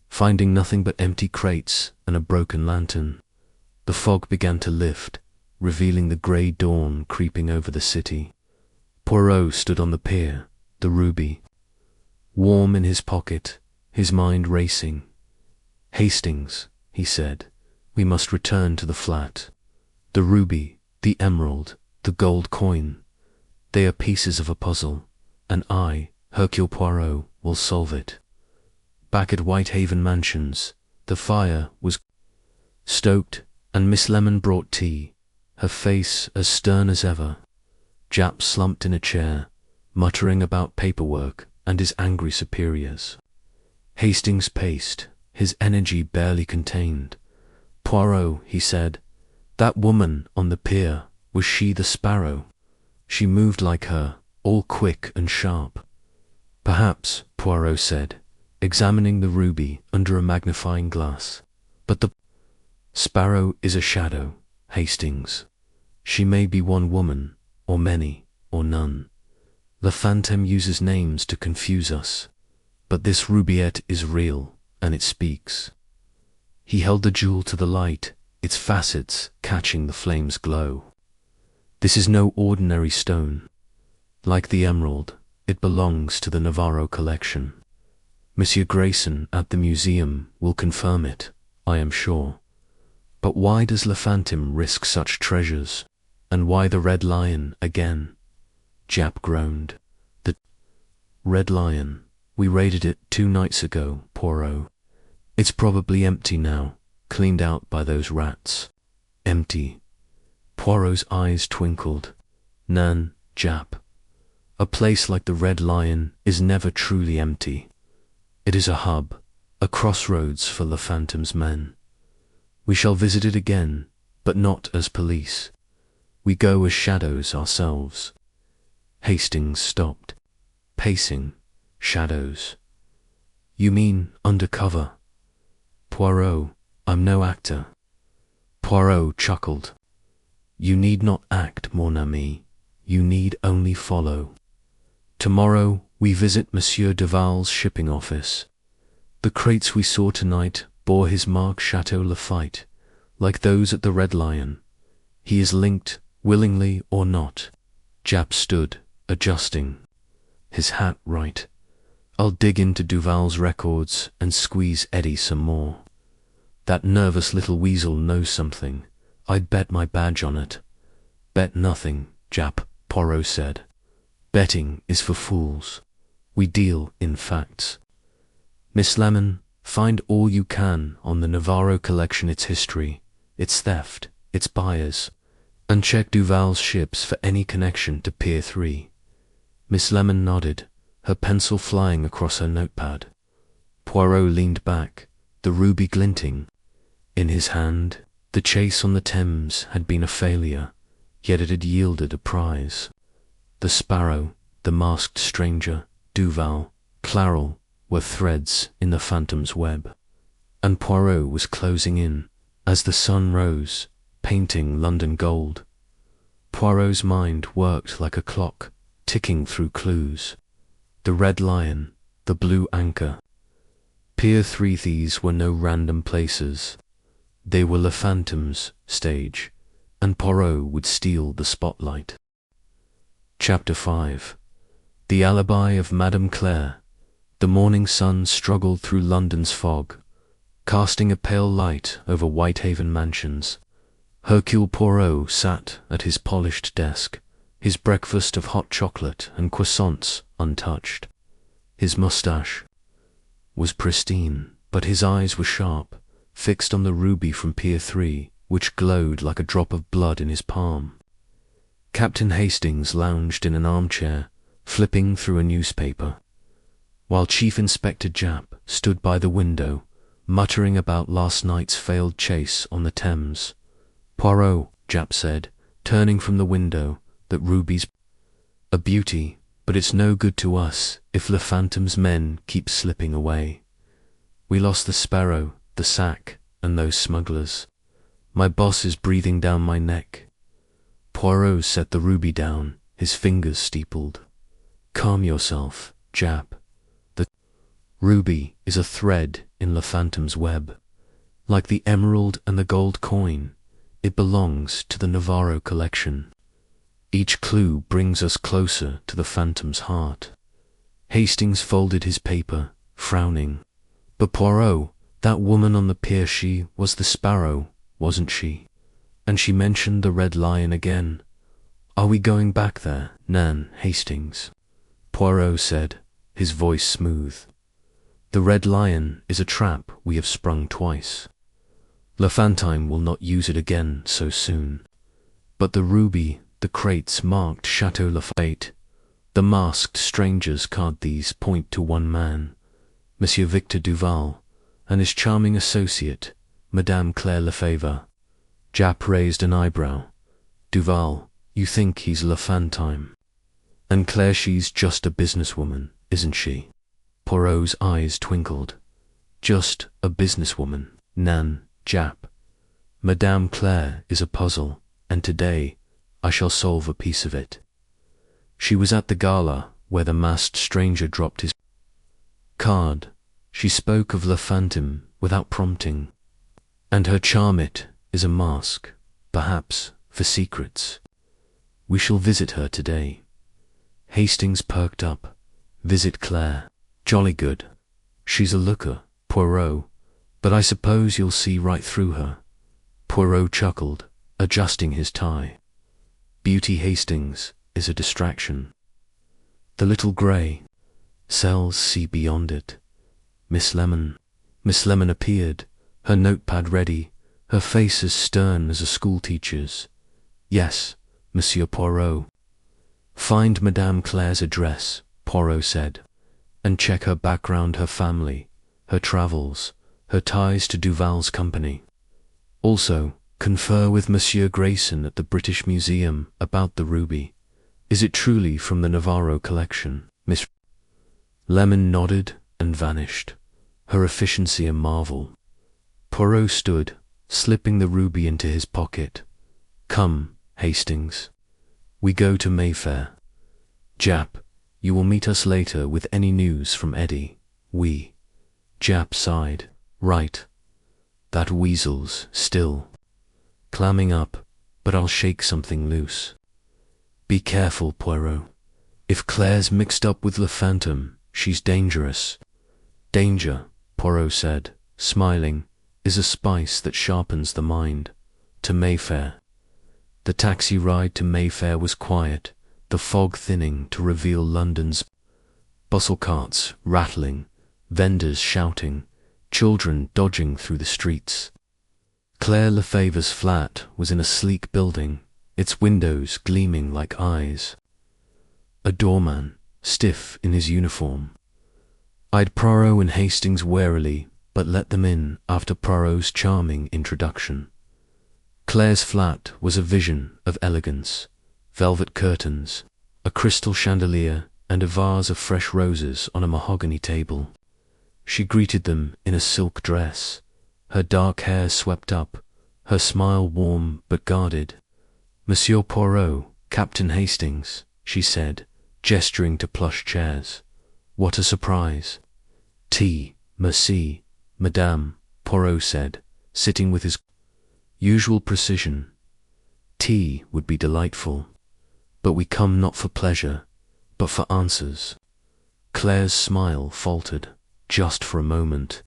A: finding nothing but empty crates and a broken lantern. The fog began to lift, revealing the grey dawn creeping over the city. Poirot stood on the pier, the ruby, warm in his pocket, his mind racing. "Hastings," he said, "we must return to the flat. The ruby, the emerald, the gold coin, they are pieces of a puzzle, and I, Hercule Poirot, will solve it." Back at Whitehaven Mansions, the fire was stoked, and Miss Lemon brought tea, her face as stern as ever. Jap slumped in a chair, muttering about paperwork and his angry superiors. Hastings paced, his energy barely contained. "Poirot," he said, "that woman on the pier, was she the Sparrow? She moved like her, all quick and sharp." "Perhaps," Poirot said, examining the ruby under a magnifying glass. "But the Sparrow is a shadow, Hastings. She may be one woman, or many, or none. Le Fantôme uses names to confuse us, but this rubiette is real, and it speaks." He held the jewel to the light, its facets catching the flame's glow. "This is no ordinary stone. Like the emerald, it belongs to the Navarro collection. Monsieur Grayson at the museum will confirm it, I am sure. But why does Le Fantôme risk such treasures? And why the Red Lion again?" Jap groaned. "The Red Lion. We raided it 2 nights ago, Poirot. It's probably empty now, cleaned out by those rats." "Empty?" Poirot's eyes twinkled. "Nan, Jap. A place like the Red Lion is never truly empty. It is a hub, a crossroads for Le Fantôme's men. We shall visit it again, but not as police. We go as shadows ourselves." Hastings stopped, pacing. "Shadows? You mean undercover?" "Poirot, I'm no actor." Poirot chuckled. "You need not act, mon ami. You need only follow. Tomorrow we visit Monsieur Duval's shipping office. The crates we saw tonight bore his mark Chateau Lafite, like those at the Red Lion. He is linked, willingly or not." Jap stood, adjusting his hat right. "I'll dig into Duval's records and squeeze Eddie some more. That nervous little weasel knows something. I'd bet my badge on it." "Bet nothing, Jap," Poirot said. "Betting is for fools. We deal in facts. Miss Lemon, find all you can on the Navarro collection, its history, its theft, its buyers, and check Duval's ships for any connection to Pier 3. Miss Lemon nodded, her pencil flying across her notepad. Poirot leaned back, the ruby glinting. In his hand, the chase on the Thames had been a failure, yet it had yielded a prize. The Sparrow, the masked stranger, Duval, Clarel were threads in the Phantom's web. And Poirot was closing in, as the sun rose, painting London gold. Poirot's mind worked like a clock, ticking through clues. The Red Lion, the Blue Anchor. Pier 3. These were no random places. They were Le Fantôme's stage, and Poirot would steal the spotlight. Chapter 5. The Alibi of Madame Claire. The morning sun struggled through London's fog, casting a pale light over Whitehaven Mansions. Hercule Poirot sat at his polished desk, his breakfast of hot chocolate and croissants untouched. His moustache was pristine, but his eyes were sharp, fixed on the ruby from Pier 3, which glowed like a drop of blood in his palm. Captain Hastings lounged in an armchair, flipping through a newspaper, while Chief Inspector Jap stood by the window, muttering about last night's failed chase on the Thames. "Poirot," Jap said, turning from the window, "that ruby's a beauty, but it's no good to us if Le Fantôme's men keep slipping away. We lost the Sparrow, the sack, and those smugglers. My boss is breathing down my neck." Poirot set the ruby down, his fingers steepled. Calm yourself, Jap. The ruby is a thread in Le Phantom's web. Like the emerald and the gold coin, it belongs to the Navarro collection. Each clue brings us closer to the Phantom's heart. Hastings folded his paper, frowning. But Poirot, that woman on the pier, she was the Sparrow, wasn't she? And she mentioned the Red Lion again. Are we going back there, Nan Hastings? Poirot said, his voice smooth. The Red Lion is a trap we have sprung twice. Le Phantom will not use it again so soon. But the ruby, the crates marked Chateau Lafayette, the masked stranger's card, these point to one man, Monsieur Victor Duval, and his charming associate, Madame Claire Lefebvre. Jap raised an eyebrow. Duval, you think he's Le Phantom? And Claire, she's just a businesswoman, isn't she? Poirot's eyes twinkled. Just a businesswoman, Nan, Jap. Madame Claire is a puzzle, and today I shall solve a piece of it. She was at the gala where the masked stranger dropped his card. She spoke of Le Phantom without prompting. And her charm, it is a mask, perhaps, for secrets. We shall visit her today. Hastings perked up. Visit Claire. Jolly good. She's a looker, Poirot, but I suppose you'll see right through her. Poirot chuckled, adjusting his tie. Beauty Hastings is a distraction. The little grey cells see beyond it. Miss Lemon appeared, her notepad ready, her face as stern as a schoolteacher's. Yes, Monsieur Poirot. Find Madame Claire's address, Poirot said, and check her background, her family, her travels, her ties to Duval's company. Also, confer with Monsieur Grayson at the British Museum about the ruby. Is it truly from the Navarro collection? Miss Lemon nodded and vanished, her efficiency a marvel. Poirot stood, slipping the ruby into his pocket. Come, Hastings. We go to Mayfair. Jap, you will meet us later with any news from Eddie. We. Jap sighed. Right. That weasel's still clamming up, but I'll shake something loose. Be careful, Poirot. If Claire's mixed up with Le Phantom, she's dangerous. Danger, Poirot said, smiling, is a spice that sharpens the mind. To Mayfair. The taxi ride to Mayfair was quiet, the fog thinning to reveal London's bustle, carts rattling, vendors shouting, children dodging through the streets. Claire Lefebvre's flat was in a sleek building, its windows gleaming like eyes. A doorman, stiff in his uniform, eyed Poirot and Hastings warily, but let them in after Poirot's charming introduction. Claire's flat was a vision of elegance, velvet curtains, a crystal chandelier, and a vase of fresh roses on a mahogany table. She greeted them in a silk dress, her dark hair swept up, her smile warm but guarded. Monsieur Poirot, Captain Hastings, she said, gesturing to plush chairs. What a surprise. Tea, merci, Madame, Poirot said, sitting with his usual precision. Tea would be delightful, but we come not for pleasure, but for answers. Claire's smile faltered, just for a moment.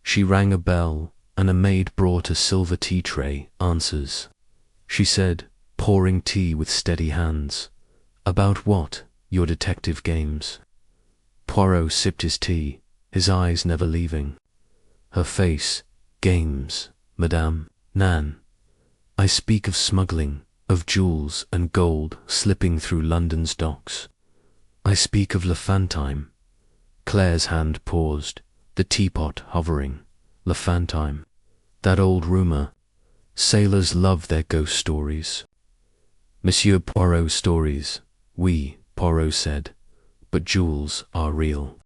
A: She rang a bell, and a maid brought a silver tea tray. Answers, she said, pouring tea with steady hands. About what? Your detective games? Poirot sipped his tea, his eyes never leaving. Her face, games, Madame. Nan. I speak of smuggling, of jewels and gold slipping through London's docks. I speak of Le Phantom. Claire's hand paused, the teapot hovering. Le Phantom. That old rumour. Sailors love their ghost stories. Monsieur Poirot's stories, oui, Poirot said, but jewels are real.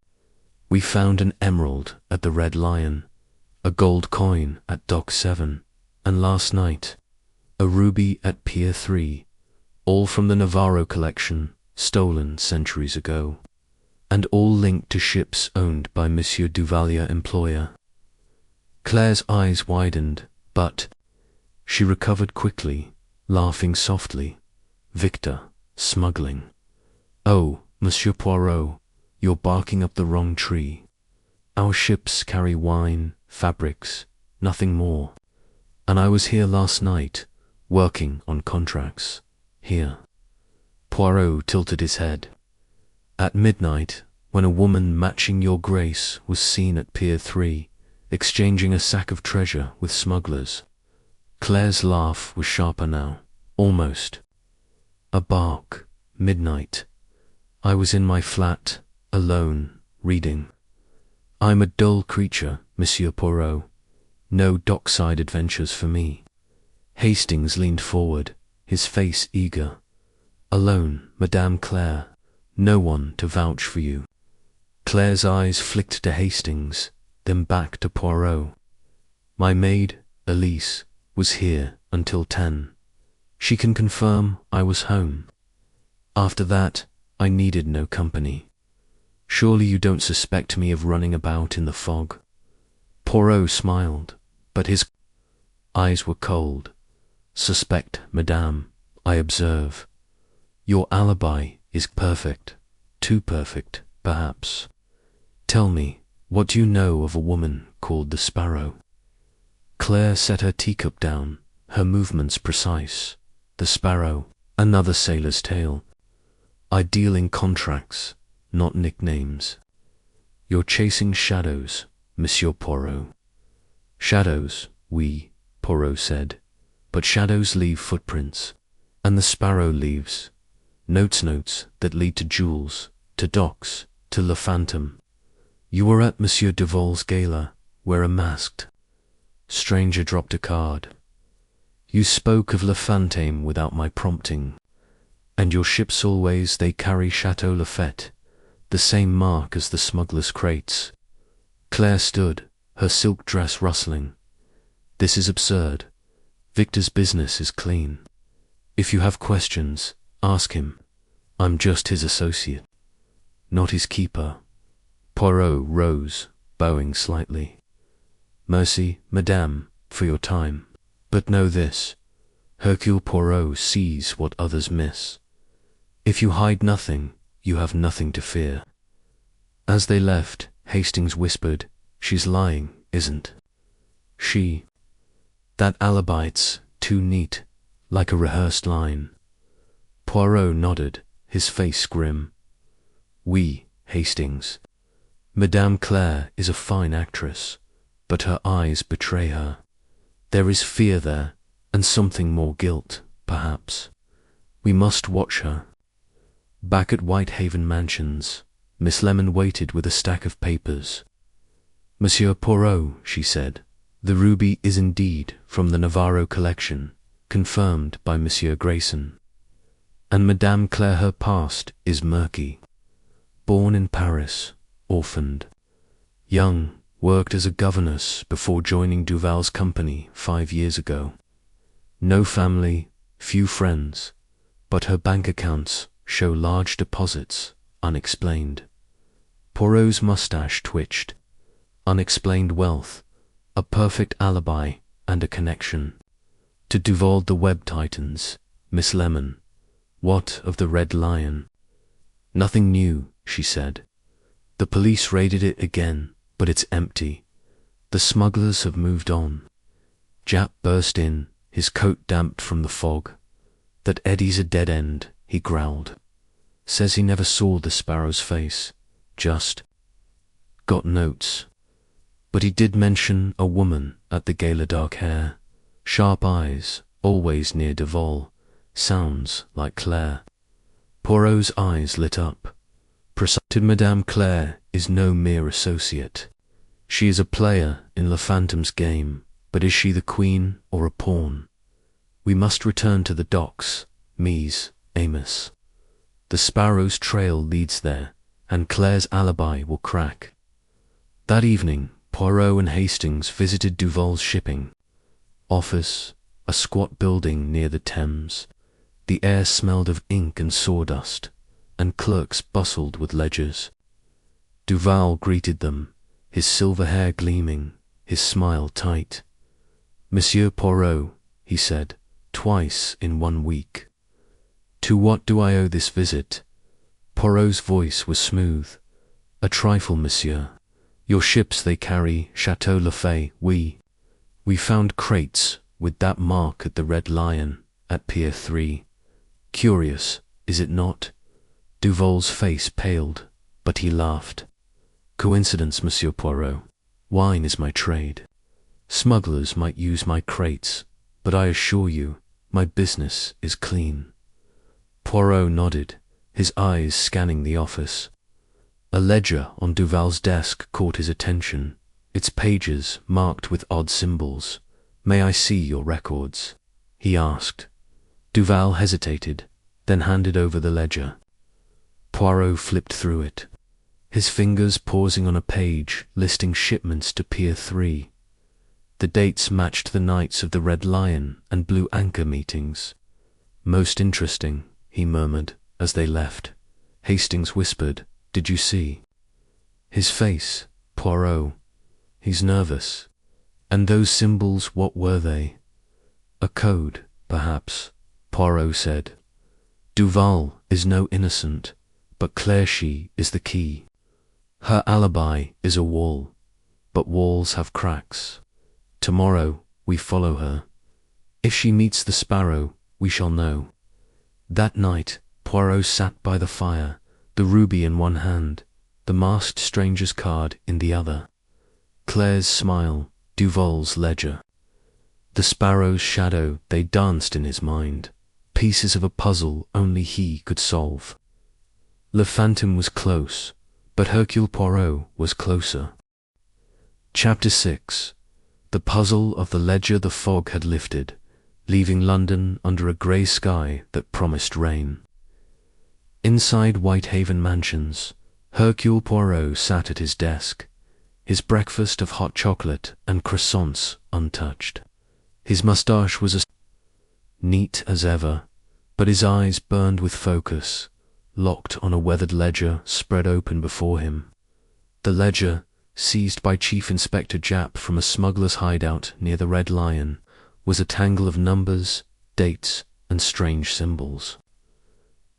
A: We found an emerald at the Red Lion, a gold coin at Dock 7, and last night, a ruby at Pier 3. all from the Navarro collection, stolen centuries ago, and all linked to ships owned by Monsieur Duvalier employer. Claire's eyes widened, but she recovered quickly, laughing softly. Victor, smuggling. Oh, Monsieur Poirot, you're barking up the wrong tree. Our ships carry wine, fabrics, nothing more. And I was here last night, working on contracts. Here. Poirot tilted his head. At midnight, when a woman matching your grace was seen at Pier 3, exchanging a sack of treasure with smugglers. Claire's laugh was sharper now, almost. A bark, midnight. I was in my flat, alone, reading. I'm a dull creature, Monsieur Poirot. No dockside adventures for me. Hastings leaned forward, his face eager. Alone, Madame Claire. No one to vouch for you. Claire's eyes flicked to Hastings, then back to Poirot. My maid, Elise, was here until 10. She can confirm I was home. After that, I needed no company. Surely you don't suspect me of running about in the fog? Poirot smiled, but his eyes were cold. Suspect, madame, I observe. Your alibi is perfect, too perfect, perhaps. Tell me, what do you know of a woman called the Sparrow? Claire set her teacup down, her movements precise. The Sparrow, another sailor's tale. I deal in contracts, not nicknames. You're chasing shadows, Monsieur Poirot. Shadows, oui, Poirot said, but shadows leave footprints, and the Sparrow leaves. Notes that lead to jewels, to docks, to Le Phantom. You were at Monsieur Duval's gala, where a masked stranger dropped a card. You spoke of Le Phantom without my prompting, and your ships always they carry Chateau Lafette, the same mark as the smuggler's crates. Claire stood, her silk dress rustling. This is absurd. Victor's business is clean. If you have questions, ask him. I'm just his associate, not his keeper. Poirot rose, bowing slightly. Merci, madame, for your time. But know this, Hercule Poirot sees what others miss. If you hide nothing, you have nothing to fear. As they left, Hastings whispered, she's lying, isn't she? That alibi's too neat, like a rehearsed line. Poirot nodded, his face grim. Oui, Hastings. Madame Claire is a fine actress, but her eyes betray her. There is fear there, and something more guilt, perhaps. We must watch her. Back at Whitehaven Mansions, Miss Lemon waited with a stack of papers. Monsieur Poirot, she said, the ruby is indeed from the Navarro collection, confirmed by Monsieur Grayson. And Madame Claire, her past is murky. Born in Paris, orphaned. Young, worked as a governess before joining Duval's company 5 years ago. No family, few friends, but her bank accounts show large deposits, unexplained. Poirot's mustache twitched. Unexplained wealth, a perfect alibi and a connection. To Duval the Web Titans, Miss Lemon. What of the Red Lion? Nothing new, she said. The police raided it again, but it's empty. The smugglers have moved on. Jap burst in, his coat damped from the fog. That Eddie's a dead end, he growled. Says he never saw the Sparrow's face, just got notes. But he did mention a woman at the gala, dark hair, sharp eyes, always near Duval. Sounds like Claire. Poirot's eyes lit up. Precisely, Madame Claire is no mere associate. She is a player in Le Phantom's game, but is she the queen or a pawn? We must return to the docks, Mies, Amos. The Sparrow's trail leads there, and Claire's alibi will crack. That evening, Poirot and Hastings visited Duval's shipping office, a squat building near the Thames. The air smelled of ink and sawdust, and clerks bustled with ledgers. Duval greeted them, his silver hair gleaming, his smile tight. "Monsieur Poirot," he said, "twice in 1 week. To what do I owe this visit?" Poirot's voice was smooth. "A trifle, monsieur. Your ships they carry Chateau Lafay. We found crates with that mark at the Red Lion, at Pier 3. Curious, is it not?" Duval's face paled, but he laughed. "Coincidence, Monsieur Poirot. Wine is my trade. Smugglers might use my crates, but I assure you, my business is clean." Poirot nodded, his eyes scanning the office. A ledger on Duval's desk caught his attention, its pages marked with odd symbols. "May I see your records?" he asked. Duval hesitated, then handed over the ledger. Poirot flipped through it, his fingers pausing on a page listing shipments to Pier 3. The dates matched the nights of the Red Lion and Blue Anchor meetings. "Most interesting," he murmured as they left. Hastings whispered, "Did you see?" His face, Poirot. "He's nervous." "And those symbols, what were they?" "A code, perhaps," Poirot said. "Duval is no innocent, but Clerchy is the key. Her alibi is a wall, but walls have cracks. Tomorrow we follow her. If she meets the Sparrow, we shall know." That night, Poirot sat by the fire, the ruby in one hand, the masked stranger's card in the other. Claire's smile, Duval's ledger. The Sparrow's shadow, they danced in his mind, pieces of a puzzle only he could solve. Le Phantom was close, but Hercule Poirot was closer. Chapter 6. The puzzle of the ledger. The fog had lifted, leaving London under a grey sky that promised rain. Inside Whitehaven Mansions, Hercule Poirot sat at his desk, his breakfast of hot chocolate and croissants untouched. His moustache was as neat as ever, but his eyes burned with focus, locked on a weathered ledger spread open before him. The ledger, seized by Chief Inspector Japp from a smuggler's hideout near the Red Lion, was a tangle of numbers, dates, and strange symbols.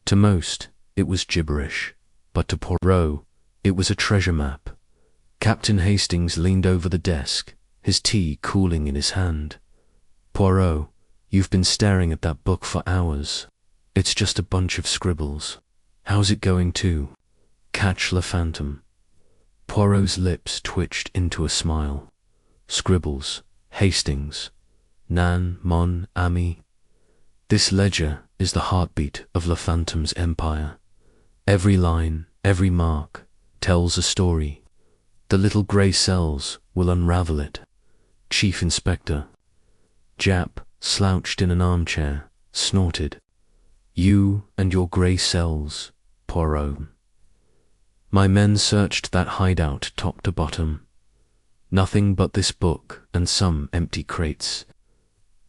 A: To most, it was gibberish, but to Poirot, it was a treasure map. Captain Hastings leaned over the desk, his tea cooling in his hand. "Poirot, you've been staring at that book for hours. It's just a bunch of scribbles. How's it going to catch Le Phantom?" Poirot's lips twitched into a smile. "Scribbles, Hastings, Nan, mon ami. This ledger is the heartbeat of Le Phantom's empire. Every line, every mark, tells a story. The little grey cells will unravel it." Chief Inspector Japp, slouched in an armchair, snorted. "You and your grey cells, Poirot." "My men searched that hideout top to bottom. Nothing but this book and some empty crates.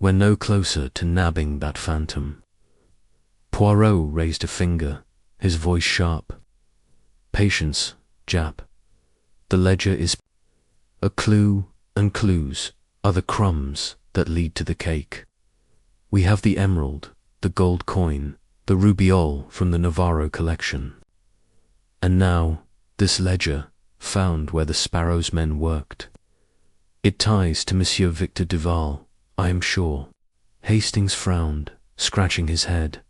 A: We're no closer to nabbing that phantom." Poirot raised a finger, his voice sharp. "Patience, Japp. The ledger is a clue, and clues are the crumbs that lead to the cake. We have the emerald, the gold coin, the rubiole from the Navarro collection. And now, this ledger, found where the Sparrow's men worked. It ties to Monsieur Victor Duval, I am sure." Hastings frowned, scratching his head.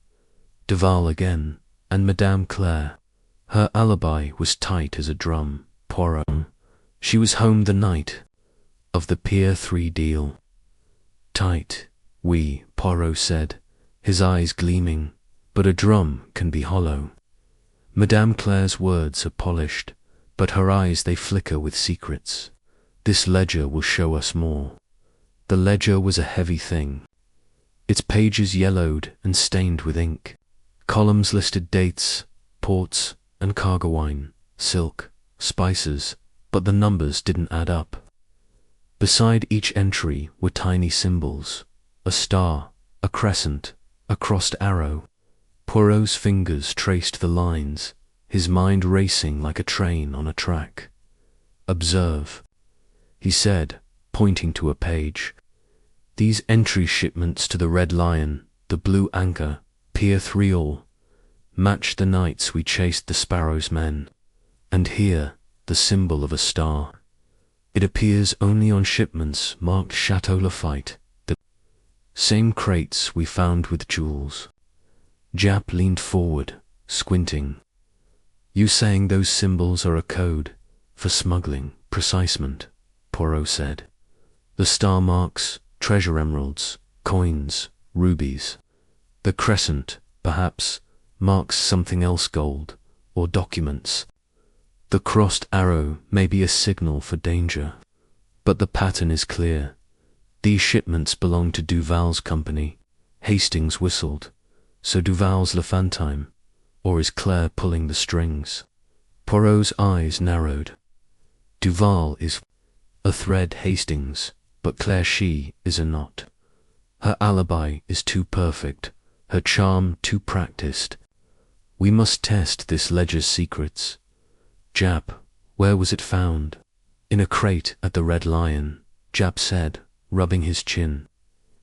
A: Duval again, and Madame Claire. Her alibi was tight as a drum, Poirot. She was home the night of the Pier 3 deal. "Tight, oui," Poirot said, his eyes gleaming, "but a drum can be hollow." Madame Claire's words are polished, but her eyes they flicker with secrets. This ledger will show us more. The ledger was a heavy thing. Its pages yellowed and stained with ink. Columns listed dates, ports, and cargo wine, silk, spices, but the numbers didn't add up. Beside each entry were tiny symbols, a star, a crescent, A crossed arrow. Poirot's fingers traced the lines, his mind racing like a train on a track. Observe, he said, pointing to a page. These entry shipments to the Red Lion, the Blue Anchor, Pier 3 all, match the nights we chased the Sparrow's men. And here, the symbol of a star. It appears only on shipments marked Chateau Lafite, the same crates we found with jewels. Jap leaned forward, squinting. You saying those symbols are a code for smuggling, precisement, Poirot said. The star marks treasure emeralds, coins, rubies. The crescent, perhaps, marks something else, gold, or documents. The crossed arrow may be a signal for danger. But the pattern is clear. These shipments belong to Duval's company. Hastings whistled. So Duval's Lafantime, or is Claire pulling the strings? Poirot's eyes narrowed. Duval is a thread, Hastings, but Claire, she is a knot. Her alibi is too perfect, her charm too practiced. We must test this ledger's secrets. Jap, where was it found? In a crate at the Red Lion, Jap said, rubbing his chin.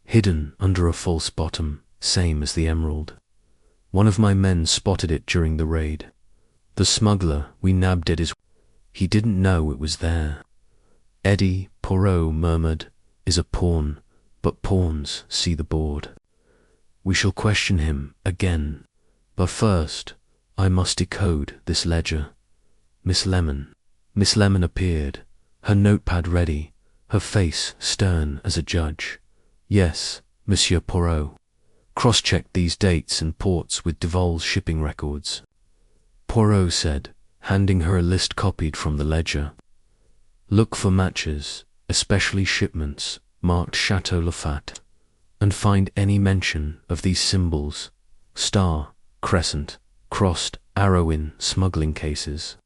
A: Hidden under a false bottom, same as the emerald. One of my men spotted it during the raid. The smuggler we nabbed it is... He didn't know it was there. Eddie, Poirot murmured, is a pawn, but pawns see the board. We shall question him again, but first I must decode this ledger. Miss Lemon appeared, her notepad ready, her face stern as a judge. Yes, Monsieur Poirot. Cross-check these dates and ports with Duval's shipping records. Poirot said, handing her a list copied from the ledger. Look for matches, especially shipments marked Chateau Lafite, and find any mention of these symbols, star, crescent, crossed arrow in smuggling cases.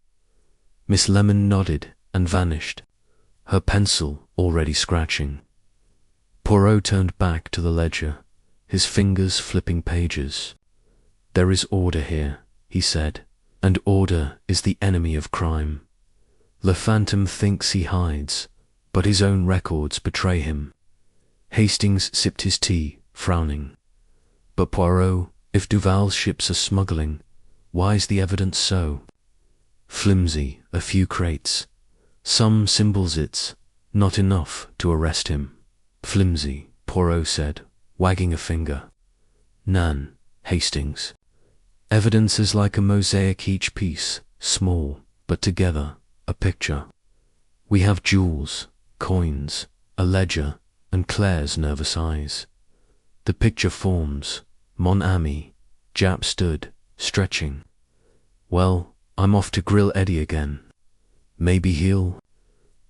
A: Miss Lemon nodded and vanished, her pencil already scratching. Poirot turned back to the ledger, his fingers flipping pages. There is order here, he said, and order is the enemy of crime. Le Phantom thinks he hides, but his own records betray him. Hastings sipped his tea, frowning. But Poirot, if Duval's ships are smuggling, why's the evidence so flimsy? A few crates. Some symbols, it's not enough to arrest him. Flimsy, Poirot said, wagging a finger. Nan, Hastings. Evidence is like a mosaic, each piece, small, but together, a picture. We have jewels, coins, a ledger, and Claire's nervous eyes. The picture forms. Mon ami. Jap stood, stretching. Well, I'm off to grill Eddie again. Maybe he'll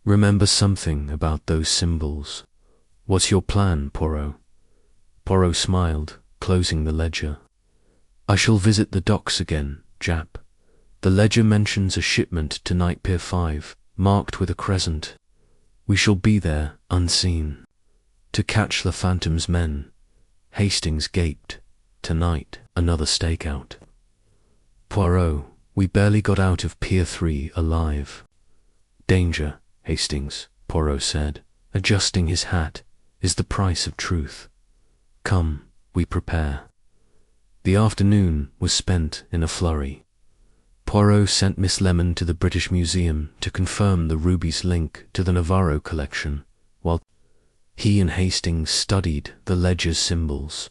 A: remember something about those symbols. What's your plan, Poirot? Poirot smiled, closing the ledger. I shall visit the docks again, Jap. The ledger mentions a shipment to Night Pier 5, marked with a crescent. We shall be there, unseen. To catch the Phantom's men. Hastings gaped. Tonight, another stakeout. Poirot, we barely got out of Pier 3 alive. Danger, Hastings, Poirot said, adjusting his hat, is the price of truth. Come, we prepare. The afternoon was spent in a flurry. Poirot sent Miss Lemon to the British Museum to confirm the ruby's link to the Navarro collection, while he and Hastings studied the ledger's symbols.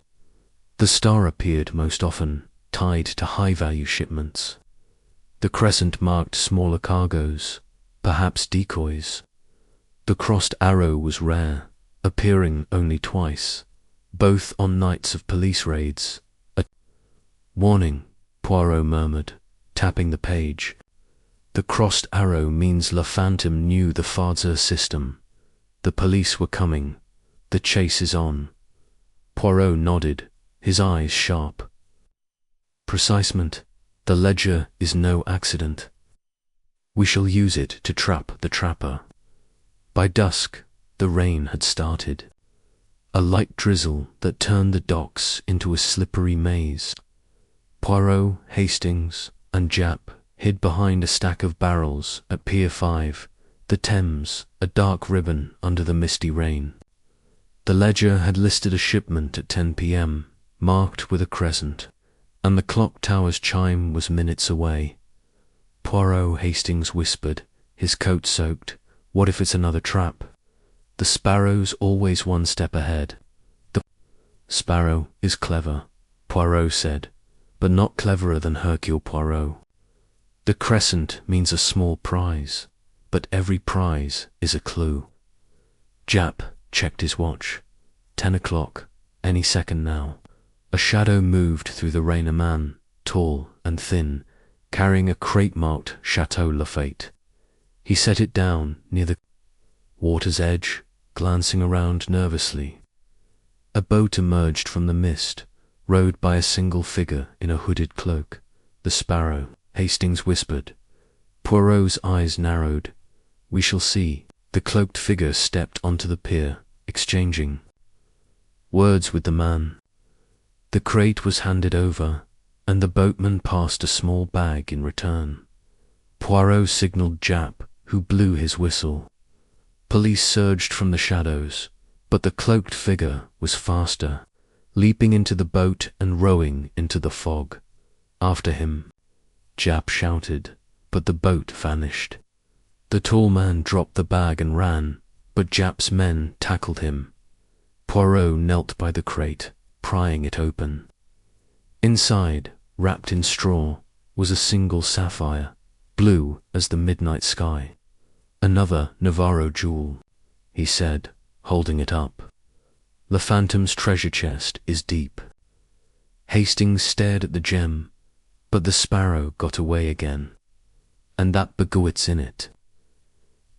A: The star appeared most often, tied to high-value shipments. The crescent marked smaller cargoes, perhaps decoys. The crossed arrow was rare, appearing only twice, both on nights of police raids. A warning, Poirot murmured, tapping the page. The crossed arrow means Le Phantom knew the Farzer system. The police were coming. The chase is on. Poirot nodded, his eyes sharp. Precisement. The ledger is no accident. We shall use it to trap the trapper. By dusk, the rain had started. a light drizzle that turned the docks into a slippery maze. Poirot, Hastings, and Japp hid behind a stack of barrels at Pier 5, the Thames a dark ribbon under the misty rain. The ledger had listed a shipment at 10 p.m., marked with a crescent, and the clock tower's chime was minutes away. Poirot, Hastings whispered, his coat soaked, "What if it's another trap? The Sparrow's always one step ahead." "The Sparrow is clever," Poirot said, "but not cleverer than Hercule Poirot. The crescent means a small prize, but every prize is a clue." Japp checked his watch. 10 o'clock, any second now. A shadow moved through the rain, a man, tall and thin, carrying a crate marked Chateau Lafayette. He set it down near the water's edge, glancing around nervously. A boat emerged from the mist, rowed by a single figure in a hooded cloak. "The Sparrow," Hastings whispered. Poirot's eyes narrowed. "We shall see." The cloaked figure stepped onto the pier, exchanging words with the man. The crate was handed over, and the boatman passed a small bag in return. Poirot signalled Japp, who blew his whistle. Police surged from the shadows, but the cloaked figure was faster, leaping into the boat and rowing into the fog. After him, Japp shouted, but the boat vanished. The tall man dropped the bag and ran, but Japp's men tackled him. Poirot knelt by the crate, prying it open. Inside, wrapped in straw, was a single sapphire, blue as the midnight sky. "Another Navarro jewel," he said, holding it up. "Le Phantom's treasure chest is deep." Hastings stared at the gem, but the Sparrow got away again. "And that begowit's in it."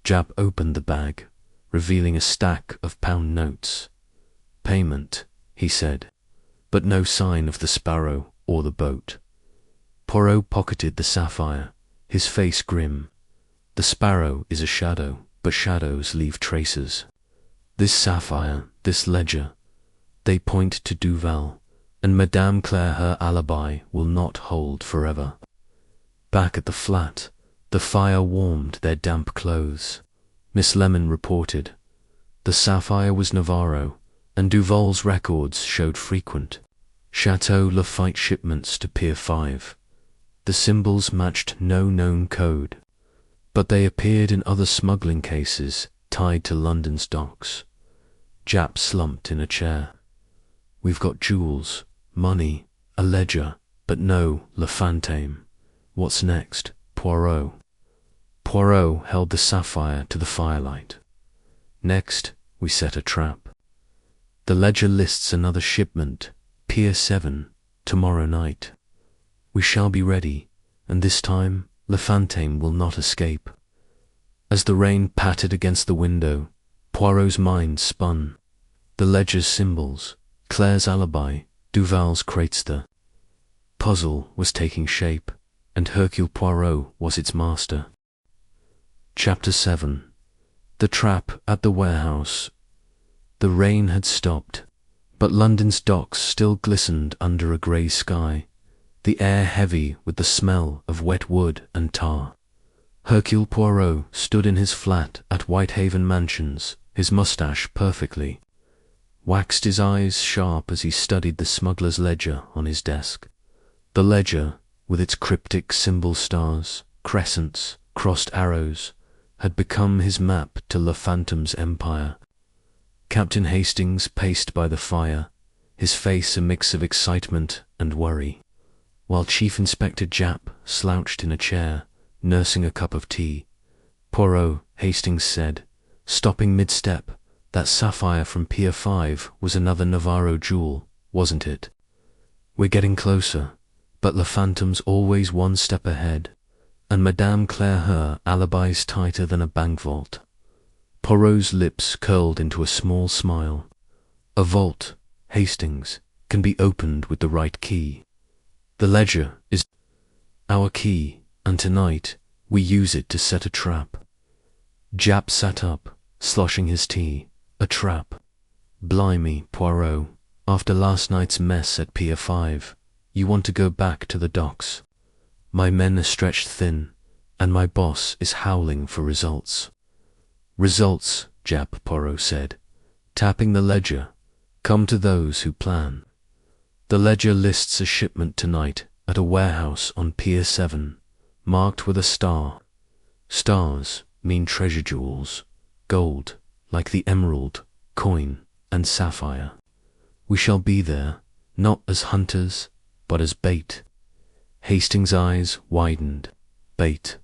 A: Japp opened the bag, revealing a stack of pound notes. "Payment," he said, but no sign of the Sparrow or the boat. Poirot pocketed the sapphire, his face grim. The Sparrow is a shadow, but shadows leave traces. This sapphire, this ledger, they point to Duval, and Madame Claire, her alibi will not hold forever. Back at the flat, the fire warmed their damp clothes. Miss Lemon reported. The sapphire was Navarro, and Duval's records showed frequent Chateau Lafayette shipments to Pier 5. The symbols matched no known code, but they appeared in other smuggling cases tied to London's docks. Japp slumped in a chair. "We've got jewels, money, a ledger, but no Le Fantôme. What's next, Poirot?" Poirot held the sapphire to the firelight. "Next, we set a trap. The ledger lists another shipment, Pier 7, tomorrow night. We shall be ready, and this time Le Fantôme will not escape." As the rain pattered against the window, Poirot's mind spun. The ledger's symbols, Claire's alibi, Duval's cratester. Puzzle was taking shape, and Hercule Poirot was its master. Chapter 7. The Trap at the Warehouse. The rain had stopped, but London's docks still glistened under a grey sky, the air heavy with the smell of wet wood and tar. Hercule Poirot stood in his flat at Whitehaven Mansions, his moustache perfectly, waxed his eyes sharp as he studied the smuggler's ledger on his desk. The ledger, with its cryptic symbol stars, crescents, crossed arrows, had become his map to Le Phantom's empire. Captain Hastings paced by the fire, his face a mix of excitement and worry, while Chief Inspector Japp slouched in a chair, nursing a cup of tea. "Poirot," Hastings said, stopping mid-step, "that sapphire from Pier 5 was another Navarro jewel, wasn't it? We're getting closer, but Le Phantom's always one step ahead, and Madame Claire, her alibi's tighter than a bank vault." Poirot's lips curled into a small smile. "A vault, Hastings, can be opened with the right key. The ledger is our key, and tonight we use it to set a trap." Japp sat up, sloshing his tea. "A trap? Blimey, Poirot, after last night's mess at Pier 5, you want to go back to the docks. My men are stretched thin, and my boss is howling for results. Results, Jap, Poirot said, tapping the ledger, come to those who plan. The ledger lists a shipment tonight at a warehouse on Pier 7, marked with a star. Stars mean treasure jewels, gold, like the emerald, coin, and sapphire. We shall be there, not as hunters, but as bait. Hastings' eyes widened. Bait.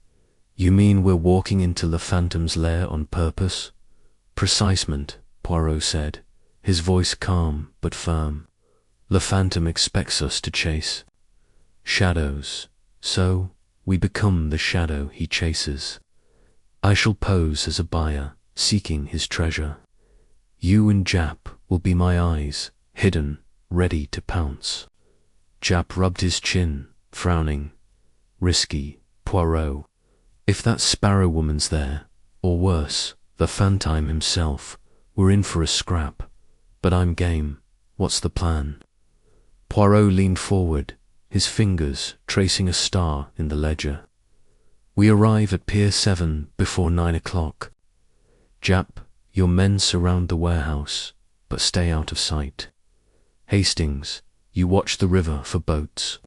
A: You mean we're walking into the Phantom's lair on purpose? Precisement, Poirot said, his voice calm but firm. The Phantom expects us to chase shadows, so we become the shadow he chases. I shall pose as a buyer, seeking his treasure. You and Jap will be my eyes, hidden, ready to pounce. Jap rubbed his chin, frowning. Risky, Poirot. If that sparrow woman's there, or worse, the Phantom himself, we're in for a scrap. But I'm game. What's the plan? Poirot leaned forward, his fingers tracing a star in the ledger. We arrive at Pier 7 before 9 o'clock. Jap, your men surround the warehouse, but stay out of sight. Hastings, you watch the river for boats.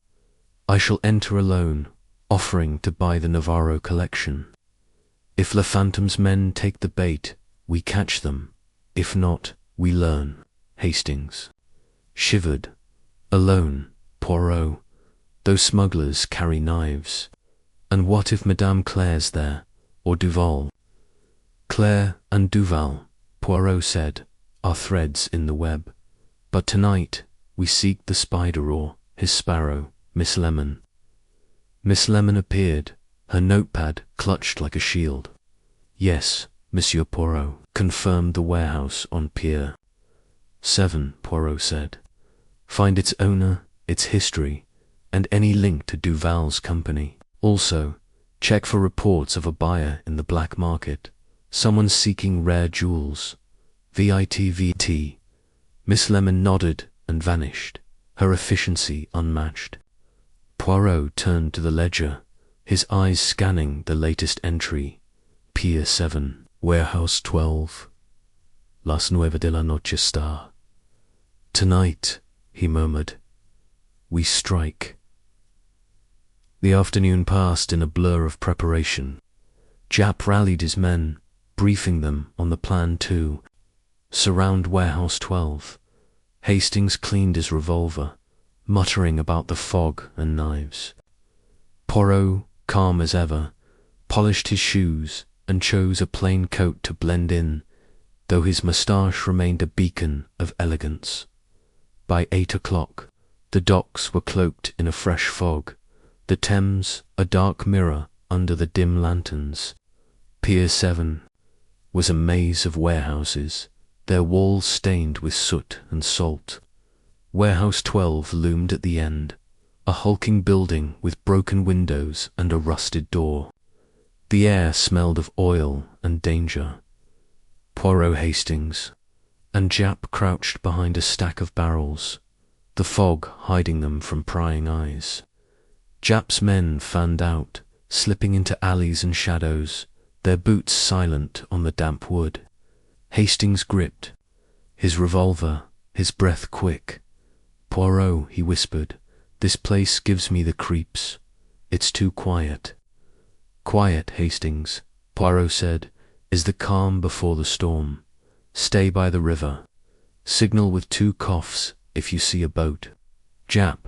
A: I shall enter alone, offering to buy the Navarro collection. If Le Phantom's men take the bait, we catch them. If not, we learn. Hastings shivered. Alone, Poirot. Those smugglers carry knives. And what if Madame Claire's there, or Duval? Claire and Duval, Poirot said, are threads in the web. But tonight we seek the spider or his sparrow, Miss Lemon. Miss Lemon appeared, her notepad clutched like a shield. Yes, Monsieur Poirot, confirmed the warehouse on Pier 7, Poirot said. Find its owner, its history, and any link to Duval's company. Also, check for reports of a buyer in the black market, someone seeking rare jewels. VITVT. Miss Lemon nodded and vanished, her efficiency unmatched. Poirot turned to the ledger, his eyes scanning the latest entry. Pier 7, Warehouse 12. Las 9 de la noche está. Tonight, he murmured, we strike. The afternoon passed in a blur of preparation. Jap rallied his men, briefing them on the plan to surround Warehouse 12. Hastings cleaned his revolver, muttering about the fog and knives. Poirot, calm as ever, polished his shoes and chose a plain coat to blend in, though his moustache remained a beacon of elegance. By 8 o'clock, the docks were cloaked in a fresh fog, the Thames a dark mirror under the dim lanterns. Pier 7 was a maze of warehouses, their walls stained with soot and salt. Warehouse 12 loomed at the end, a hulking building with broken windows and a rusted door. The air smelled of oil and danger. Poirot, Hastings, and Jap crouched behind a stack of barrels, the fog hiding them from prying eyes. Jap's men fanned out, slipping into alleys and shadows, their boots silent on the damp wood. Hastings gripped, his revolver, his breath quick. Poirot, he whispered, this place gives me the creeps. It's too quiet. Quiet, Hastings, Poirot said, is the calm before the storm. Stay by the river. Signal with 2 coughs if you see a boat. Jap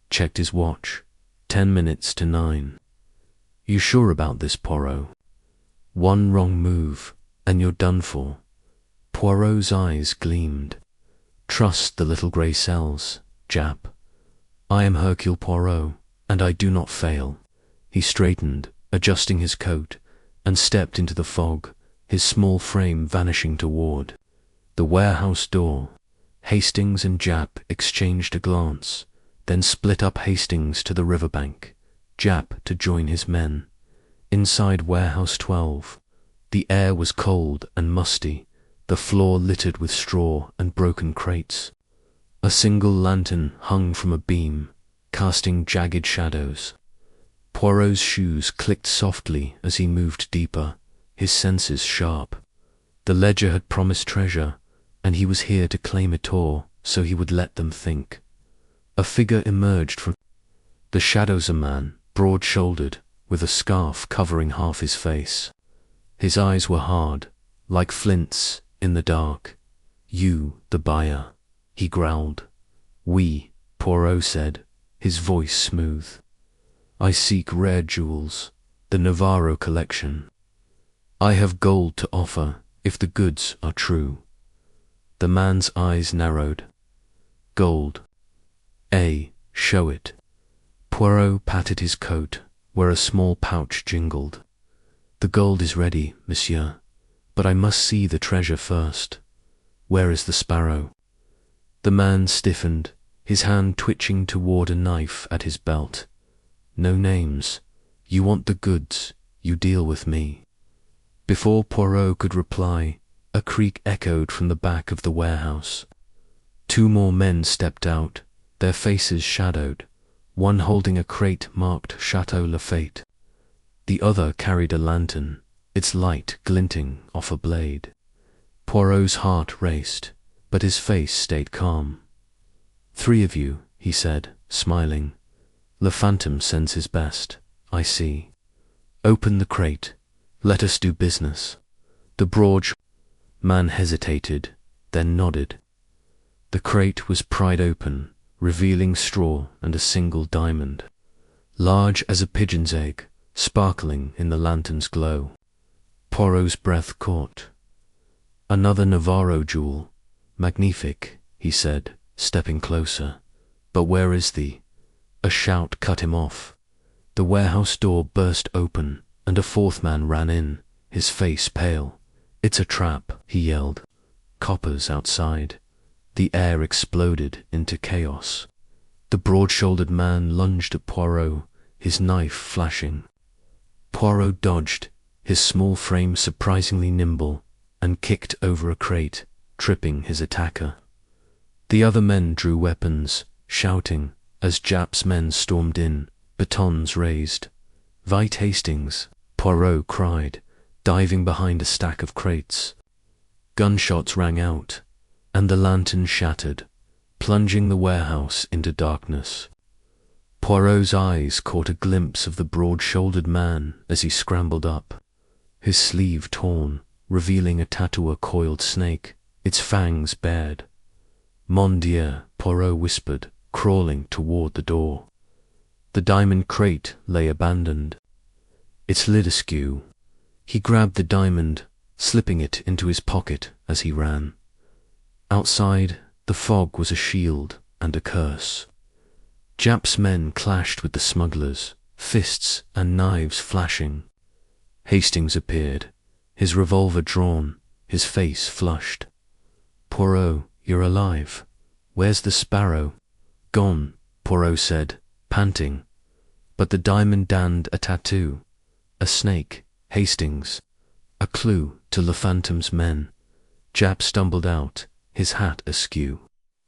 A: checked his watch. 10 minutes to 9. You sure about this, Poirot? One wrong move, and you're done for. Poirot's eyes gleamed. Trust the little grey cells, Jap. I am Hercule Poirot, and I do not fail. He straightened, adjusting his coat, and stepped into the fog, his small frame vanishing toward the warehouse door. Hastings and Jap exchanged a glance, then split up. Hastings to the riverbank, Jap to join his men. Inside Warehouse 12, the air was cold and musty, the floor littered with straw and broken crates. A single lantern hung from a beam, casting jagged shadows. Poirot's shoes clicked softly as he moved deeper, his senses sharp. The ledger had promised treasure, and he was here to claim it all, so he would let them think. A figure emerged from the shadows, a man, broad-shouldered, with a scarf covering half his face. His eyes were hard, like flints in the dark. "You, the buyer," he growled. "We," Poirot said, his voice smooth. "I seek rare jewels, the Navarro collection. I have gold to offer if the goods are true." The man's eyes narrowed. "Gold. Show it." Poirot patted his coat, where a small pouch jingled. "The gold is ready, monsieur, but I must see the treasure first. Where is the sparrow?" The man stiffened, his hand twitching toward a knife at his belt. "No names. You want the goods, you deal with me." Before Poirot could reply, a creak echoed from the back of the warehouse. Two more men stepped out, their faces shadowed, one holding a crate marked Chateau Lafayette. The other carried a lantern, its light glinting off a blade. Poirot's heart raced, but his face stayed calm. "Three of you," he said, smiling. "Le Phantom sends his best, I see. Open the crate. Let us do business." The broad man hesitated, then nodded. The crate was pried open, revealing straw and a single diamond, large as a pigeon's egg, sparkling in the lantern's glow. Poirot's breath caught. "Another Navarro jewel. Magnifique," he said, stepping closer. "But where is the—" A shout cut him off. The warehouse door burst open, and a fourth man ran in, his face pale. "It's a trap," he yelled. "Coppers outside." The air exploded into chaos. The broad-shouldered man lunged at Poirot, his knife flashing. Poirot dodged, his small frame surprisingly nimble, and kicked over a crate, tripping his attacker. The other men drew weapons, shouting, as Japp's men stormed in, batons raised. "Vite Hastings," Poirot cried, diving behind a stack of crates. Gunshots rang out, and the lantern shattered, plunging the warehouse into darkness. Poirot's eyes caught a glimpse of the broad-shouldered man as he scrambled up, his sleeve torn, revealing a tattoo, a coiled snake, its fangs bared. "Mon Dieu," Poirot whispered, crawling toward the door. The diamond crate lay abandoned, its lid askew. He grabbed the diamond, slipping it into his pocket as he ran. Outside, the fog was a shield and a curse. Japp's men clashed with the smugglers, fists and knives flashing. Hastings appeared, his revolver drawn, his face flushed. "Poirot, you're alive. Where's the sparrow?" "Gone," Poirot said, panting. But the diamond danned a tattoo, a snake, Hastings, a clue to Le Phantom's men. Japp stumbled out, his hat askew.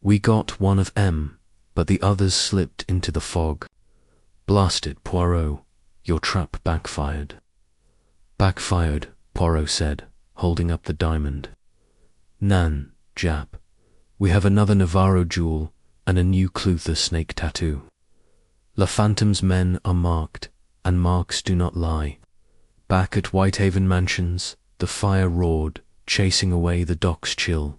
A: "We got one of 'em, but the others slipped into the fog." "Blasted, Poirot, your trap backfired." "Backfired," Poirot said, holding up the diamond. "Nan, Japp, we have another Navarro jewel and a new Clutha snake tattoo. Le Phantom's men are marked, and marks do not lie." Back at Whitehaven Mansions, the fire roared, chasing away the dock's chill.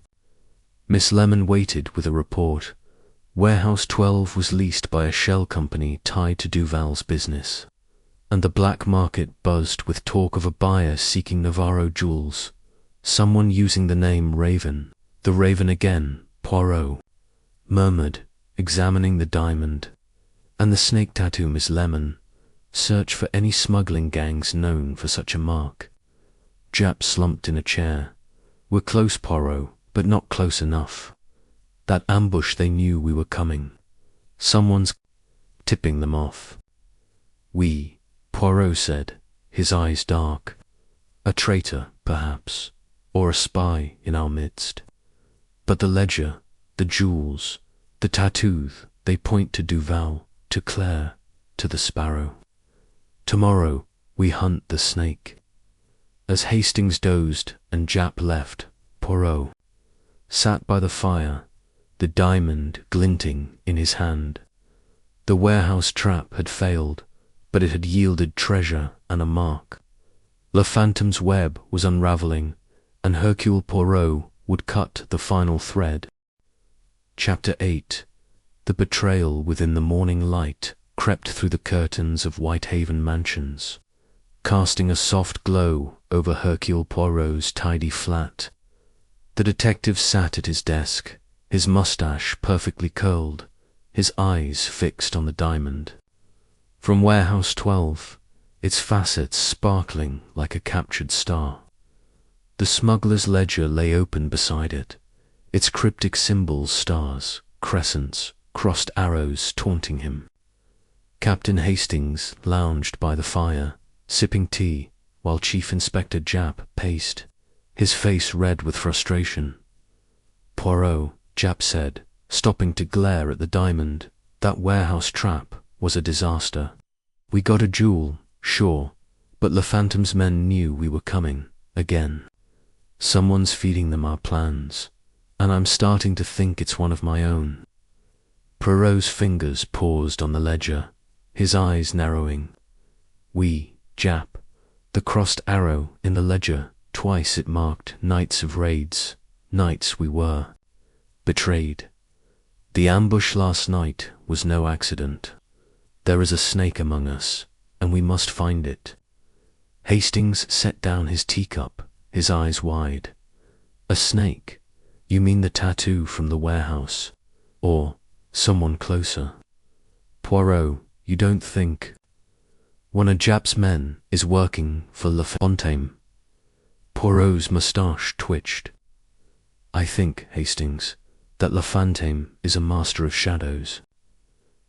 A: Miss Lemon waited with a report. Warehouse 12 was leased by a shell company tied to Duval's business, and the black market buzzed with talk of a buyer seeking Navarro jewels, someone using the name Raven. "The Raven again," Poirot murmured, examining the diamond. "And the snake tattoo, Miss Lemon. Search for any smuggling gangs known for such a mark." Japp slumped in a chair. "We're close, Poirot, but not close enough. That ambush, they knew we were coming. Someone's tipping them off." Poirot said, his eyes dark. "A traitor, perhaps. or a spy in our midst. But the ledger, the jewels, the tattoos, they point to Duval, to Claire, to the sparrow. Tomorrow we hunt the snake. As Hastings dozed and Jap left, Poirot sat by the fire, the diamond glinting in his hand. The warehouse trap had failed, but it had yielded treasure and a mark. Le Phantom's web was unraveling, and Hercule Poirot would cut the final thread. Chapter 8. The betrayal within the morning light crept through the curtains of Whitehaven mansions, casting a soft glow over Hercule Poirot's tidy flat. The detective sat at his desk, his mustache perfectly curled, his eyes fixed on the diamond. From Warehouse 12, its facets sparkling like a captured star. The smuggler's ledger lay open beside it, its cryptic symbols stars, crescents, crossed arrows taunting him. Captain Hastings lounged by the fire, sipping tea, while Chief Inspector Jap paced, his face red with frustration. "Poirot," Jap said, stopping to glare at the diamond, "that warehouse trap was a disaster. We got a jewel, sure, but Le Phantom's men knew we were coming, again. Someone's feeding them our plans, and I'm starting to think it's one of my own." Poirot's fingers paused on the ledger, his eyes narrowing. "We, Jap," the crossed arrow in the ledger, twice it marked nights of raids, nights we were betrayed. The ambush last night was no accident. There is a snake among us, and we must find it. Hastings set down his teacup, his eyes wide. "A snake? You mean the tattoo from the warehouse? Or someone closer?" "Poirot, you don't think—" "One of Jap's men is working for Le Phantom." Poirot's moustache twitched. "I think, Hastings, that Le Phantom is a master of shadows.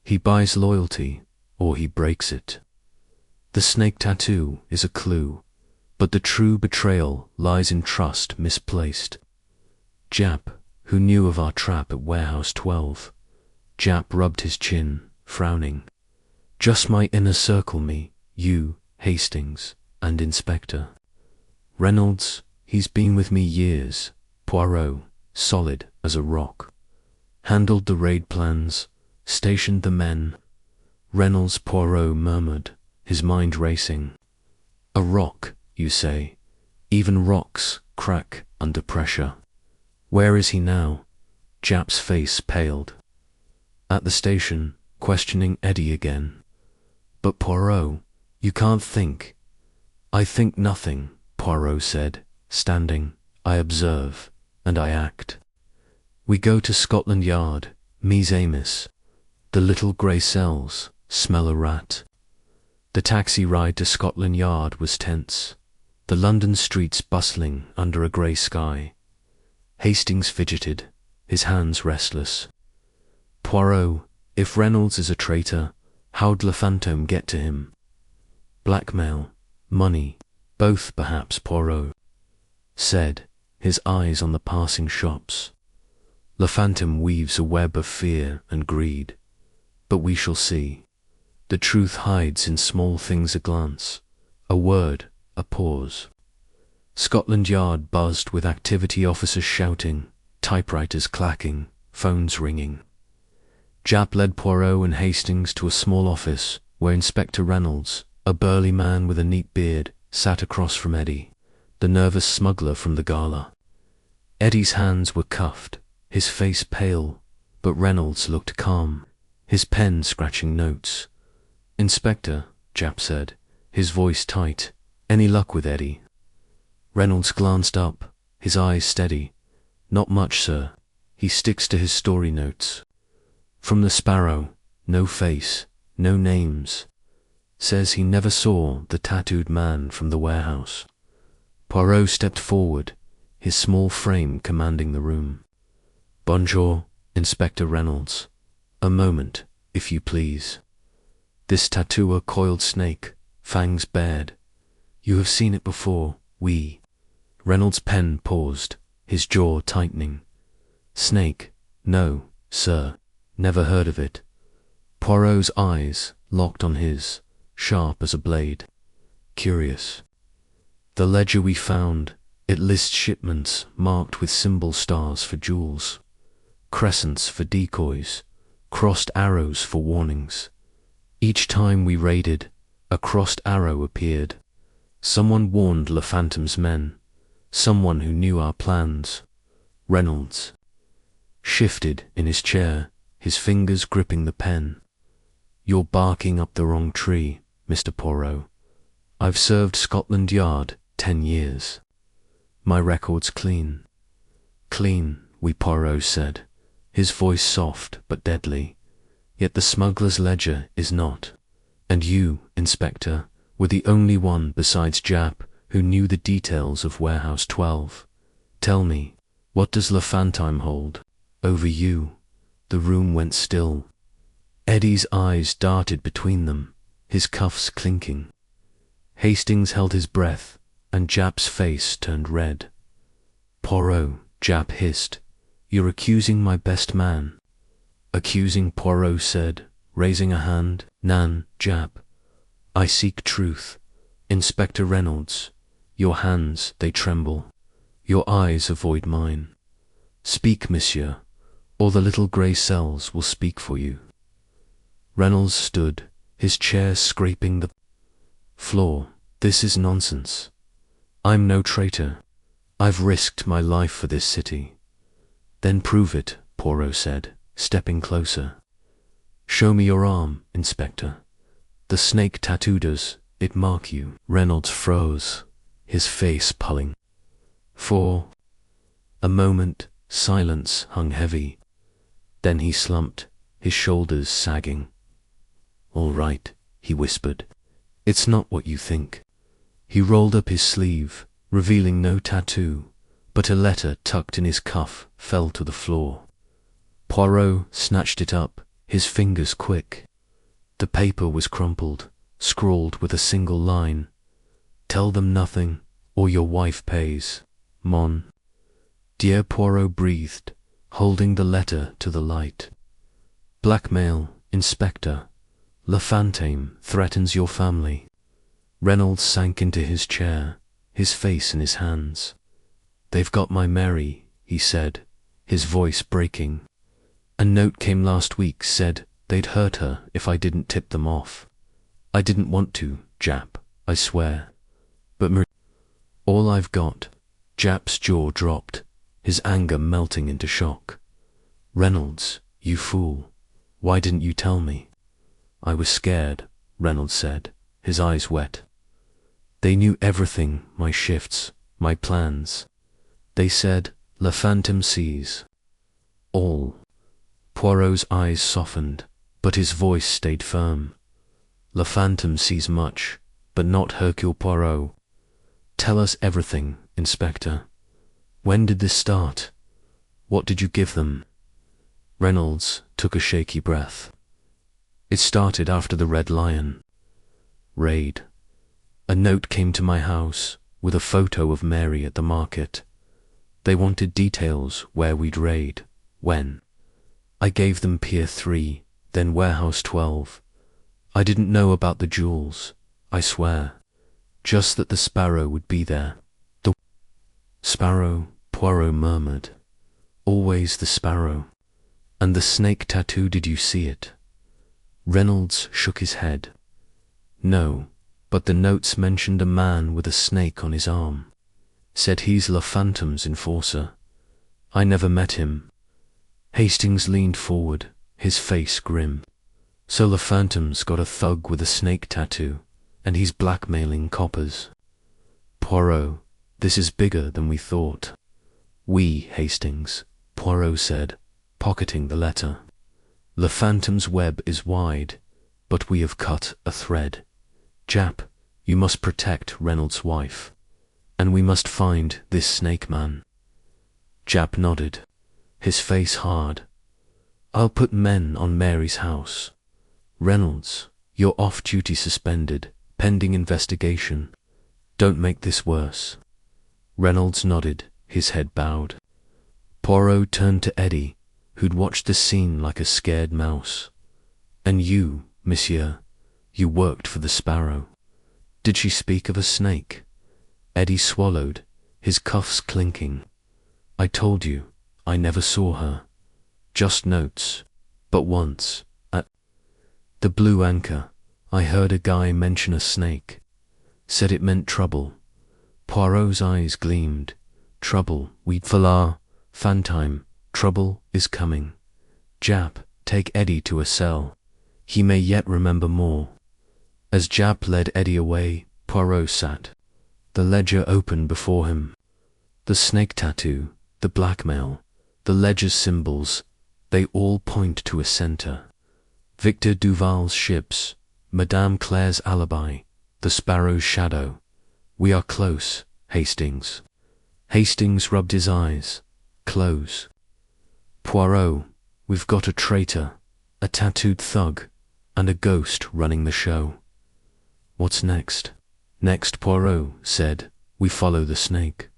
A: He buys loyalty, or he breaks it. The snake tattoo is a clue, but the true betrayal lies in trust misplaced. Jap, who knew of our trap at Warehouse 12, Jap rubbed his chin, frowning. Just my inner circle me, you, Hastings, and Inspector. Reynolds, he's been with me years. Poirot, solid as a rock. Handled the raid plans, stationed the men. Reynolds, Poirot murmured, his mind racing. A rock, you say? Even rocks crack under pressure. Where is he now? Jap's face paled. At the station, questioning Eddie again. But Poirot, you can't think. I think nothing, Poirot said, standing. I observe, and I act. We go to Scotland Yard, Mies Amos. The little grey cells smell a rat. The taxi ride to Scotland Yard was tense, the London streets bustling under a grey sky. Hastings fidgeted, his hands restless. Poirot, if Reynolds is a traitor, how'd Le Phantom get to him? Blackmail, money, both perhaps, Poirot said, his eyes on the passing shops. Le Phantom weaves a web of fear and greed, but we shall see. The truth hides in small things, a glance, a word, a pause. Scotland Yard buzzed with activity, officers shouting, typewriters clacking, phones ringing. Jap led Poirot and Hastings to a small office where Inspector Reynolds, a burly man with a neat beard, sat across from Eddie, the nervous smuggler from the gala. Eddie's hands were cuffed, his face pale, but Reynolds looked calm, his pen scratching notes. Inspector, Jap said, his voice tight, any luck with Eddie? Reynolds glanced up, his eyes steady. Not much, sir. He sticks to his story notes. From the Sparrow, no face, no names. Says he never saw the tattooed man from the warehouse. Poirot stepped forward, his small frame commanding the room. Bonjour, Inspector Reynolds. A moment, if you please. This tattoo, a coiled snake, fangs bared. You have seen it before, oui. Reynolds' pen paused, his jaw tightening. Snake? No, sir. Never heard of it. Poirot's eyes locked on his, sharp as a blade. Curious. The ledger we found, it lists shipments marked with symbol stars for jewels, crescents for decoys, crossed arrows for warnings. Each time we raided, a crossed arrow appeared. Someone warned Le Phantom's men, someone who knew our plans. Reynolds shifted in his chair, his fingers gripping the pen. You're barking up the wrong tree, Mr. Poirot. I've served Scotland Yard 10 years. My record's clean. Clean, we Poirot said, his voice soft but deadly. Yet the smuggler's ledger is not. And you, Inspector, were the only one besides Jap who knew the details of Warehouse 12. Tell me, what does Le Phantom hold over you? The room went still. Eddie's eyes darted between them, his cuffs clinking. Hastings held his breath, and Jap's face turned red. Poirot, Jap hissed, you're accusing my best man. Accusing, Poirot said, raising a hand. Nan, Jap. I seek truth. Inspector Reynolds, your hands, they tremble. Your eyes avoid mine. Speak, monsieur, or the little grey cells will speak for you. Reynolds stood, his chair scraping the floor. This is nonsense. I'm no traitor. I've risked my life for this city. Then prove it, Poirot said, stepping closer. Show me your arm, Inspector. The snake tattoo, does it mark you? Reynolds froze, his face pulling. For a moment, silence hung heavy. Then he slumped, his shoulders sagging. All right, he whispered. It's not what you think. He rolled up his sleeve, revealing no tattoo, but a letter tucked in his cuff fell to the floor. Poirot snatched it up, his fingers quick. The paper was crumpled, scrawled with a single line. Tell them nothing, or your wife pays. Mon. Dear Poirot breathed, holding the letter to the light. Blackmail, Inspector. Le Phantom threatens your family. Reynolds sank into his chair, his face in his hands. They've got my Mary, he said, his voice breaking. A note came last week, said they'd hurt her if I didn't tip them off. I didn't want to, Jap, I swear. But all I've got. Jap's jaw dropped, his anger melting into shock. Reynolds, you fool. Why didn't you tell me? I was scared, Reynolds said, his eyes wet. They knew everything, my shifts, my plans. They said, Le Phantom sees. All. Poirot's eyes softened, but his voice stayed firm. Le Phantom sees much, but not Hercule Poirot. Tell us everything, Inspector. When did this start? What did you give them? Reynolds took a shaky breath. It started after the Red Lion raid. A note came to my house with a photo of Mary at the market. They wanted details where we'd raid, when. I gave them Pier 3, then Warehouse 12. I didn't know about the jewels, I swear. Just that the Sparrow would be there. The Sparrow, Poirot murmured. Always the Sparrow. And the snake tattoo, did you see it? Reynolds shook his head. No, but the notes mentioned a man with a snake on his arm. Said he's Le Phantom's enforcer. I never met him. Hastings leaned forward, his face grim. So Le Phantom's got a thug with a snake tattoo, and he's blackmailing coppers. Poirot, this is bigger than we thought. We, Hastings, Poirot said, pocketing the letter. Le Phantom's web is wide, but we have cut a thread. Jap, you must protect Reynolds' wife, and we must find this snake man. Jap nodded, his face hard. I'll put men on Mary's house. Reynolds, you're off-duty suspended, pending investigation. Don't make this worse. Reynolds nodded, his head bowed. Poirot turned to Eddie, who'd watched the scene like a scared mouse. And you, monsieur, you worked for the Sparrow. Did she speak of a snake? Eddie swallowed, his cuffs clinking. I told you, I never saw her. Just notes. But once, at the Blue Anchor, I heard a guy mention a snake. Said it meant trouble. Poirot's eyes gleamed. Trouble, we'd falar, Fantime, trouble is coming. Jap, take Eddie to a cell. He may yet remember more. As Jap led Eddie away, Poirot sat. The ledger opened before him. The snake tattoo, the blackmail, the ledger's symbols, they all point to a center. Victor Duval's ships, Madame Claire's alibi, the Sparrow's shadow. We are close, Hastings. Hastings rubbed his eyes. Close. Poirot, we've got a traitor, a tattooed thug, and a ghost running the show. What's next? Next, Poirot said, we follow the snake.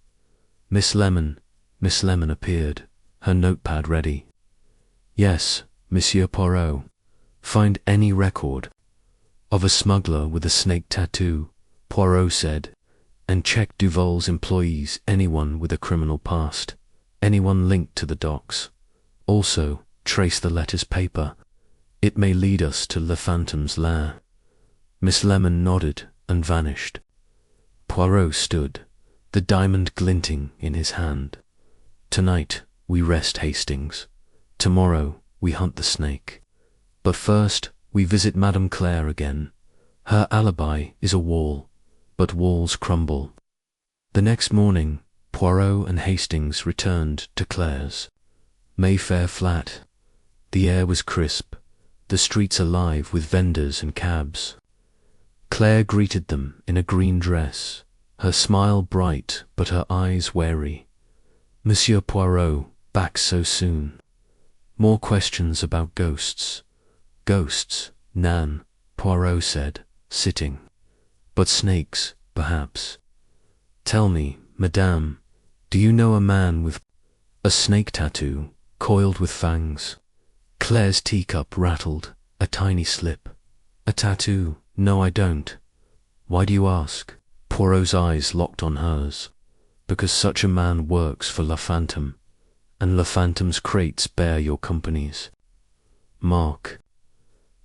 A: Miss Lemon appeared, her notepad ready. Yes, Monsieur Poirot. Find any record of a smuggler with a snake tattoo, Poirot said, and check Duval's employees, anyone with a criminal past, anyone linked to the docks. Also, trace the letter's paper. It may lead us to Le Phantom's lair. Miss Lemon nodded and vanished. Poirot stood, the diamond glinting in his hand. Tonight we rest Hastings. Tomorrow we hunt the snake. But first we visit Madame Claire again. Her alibi is a wall, but walls crumble. The next morning, Poirot and Hastings returned to Claire's. Mayfair flat. The air was crisp, the streets alive with vendors and cabs. Claire greeted them in a green dress, her smile bright but her eyes wary. Monsieur Poirot, back so soon. More questions about ghosts. Ghosts, Nan, Poirot said, sitting. But snakes, perhaps. Tell me, madame, do you know a man with a snake tattoo, coiled with fangs? Claire's teacup rattled, a tiny slip. A tattoo? No, I don't. Why do you ask? Poirot's eyes locked on hers. Because such a man works for La Phantom, and La Phantom's crates bear your companies. Mark.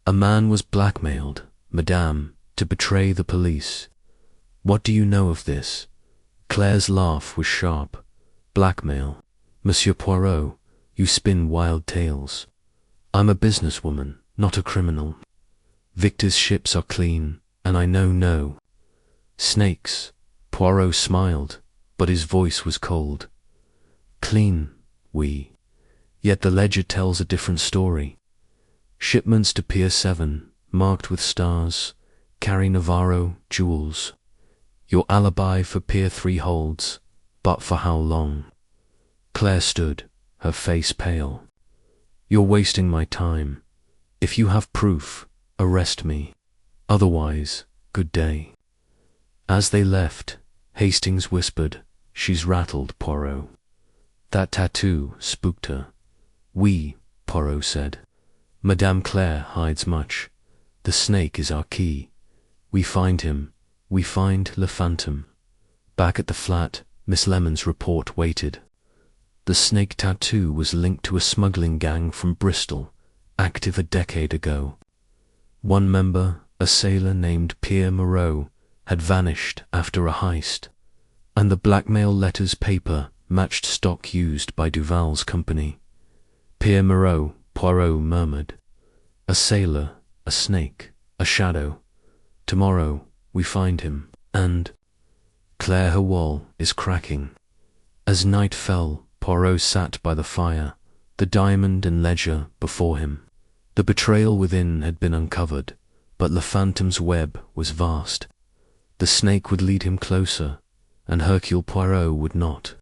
A: A man was blackmailed, madame, to betray the police. What do you know of this? Claire's laugh was sharp. Blackmail. Monsieur Poirot, you spin wild tales. I'm a businesswoman, not a criminal. Victor's ships are clean, and I know no. Snakes. Poirot smiled, but his voice was cold. Clean, oui. Yet the ledger tells a different story. Shipments to Pier 7, marked with stars, carry Navarro jewels. Your alibi for Pier 3 holds, but for how long? Claire stood, her face pale. You're wasting my time. If you have proof, arrest me. Otherwise, good day. As they left, Hastings whispered, she's rattled, Poirot. That tattoo spooked her. Oui, Poirot said. Madame Claire hides much. The snake is our key. We find him. We find Le Phantom. Back at the flat, Miss Lemon's report waited. The snake tattoo was linked to a smuggling gang from Bristol, active a decade ago. One member, a sailor named Pierre Moreau, had vanished after a heist, and the blackmail letter's paper matched stock used by Duval's company. Pierre Moreau, Poirot murmured. A sailor, a snake, a shadow. Tomorrow we find him, and Claire her wall is cracking. As night fell, Poirot sat by the fire, the diamond and ledger before him. The betrayal within had been uncovered, but Le Phantom's web was vast. The snake would lead him closer, and Hercule Poirot would not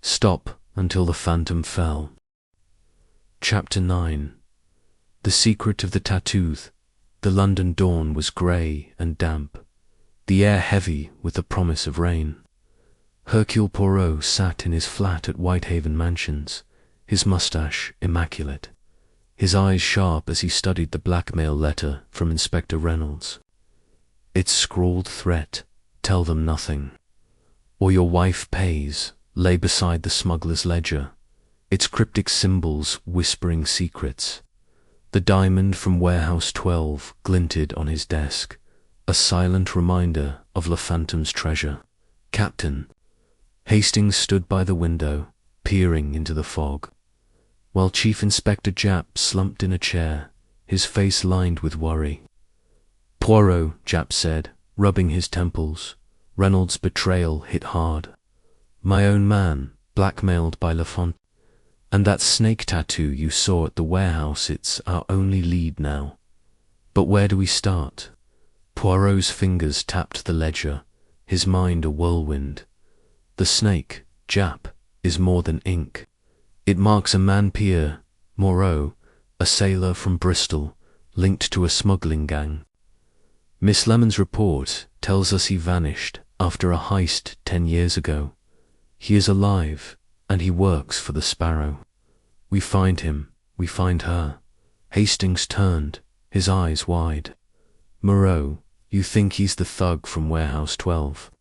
A: stop until the Phantom fell. Chapter 9. The Secret of the Tattoos. The London dawn was grey and damp, the air heavy with the promise of rain. Hercule Poirot sat in his flat at Whitehaven Mansions, his moustache immaculate, his eyes sharp as he studied the blackmail letter from Inspector Reynolds. Its scrawled threat, "Tell them nothing, or your wife pays," lay beside the smuggler's ledger, its cryptic symbols whispering secrets. The diamond from Warehouse 12 glinted on his desk, a silent reminder of Le Phantom's treasure. "Captain." Hastings stood by the window, peering into the fog, while Chief Inspector Japp slumped in a chair, his face lined with worry. "Poirot," Japp said, rubbing his temples. "Reynolds' betrayal hit hard. My own man, blackmailed by Le Phantom. And that snake tattoo you saw at the warehouse, it's our only lead now. But where do we start?" Poirot's fingers tapped the ledger, his mind a whirlwind. "The snake, Japp, is more than ink. It marks a man Pierre Moreau, a sailor from Bristol, linked to a smuggling gang. Miss Lemon's report tells us he vanished after a heist 10 years ago. He is alive, and he works for the Sparrow. We find him, we find her." Hastings turned, his eyes wide. "Moreau, you think he's the thug from Warehouse 12.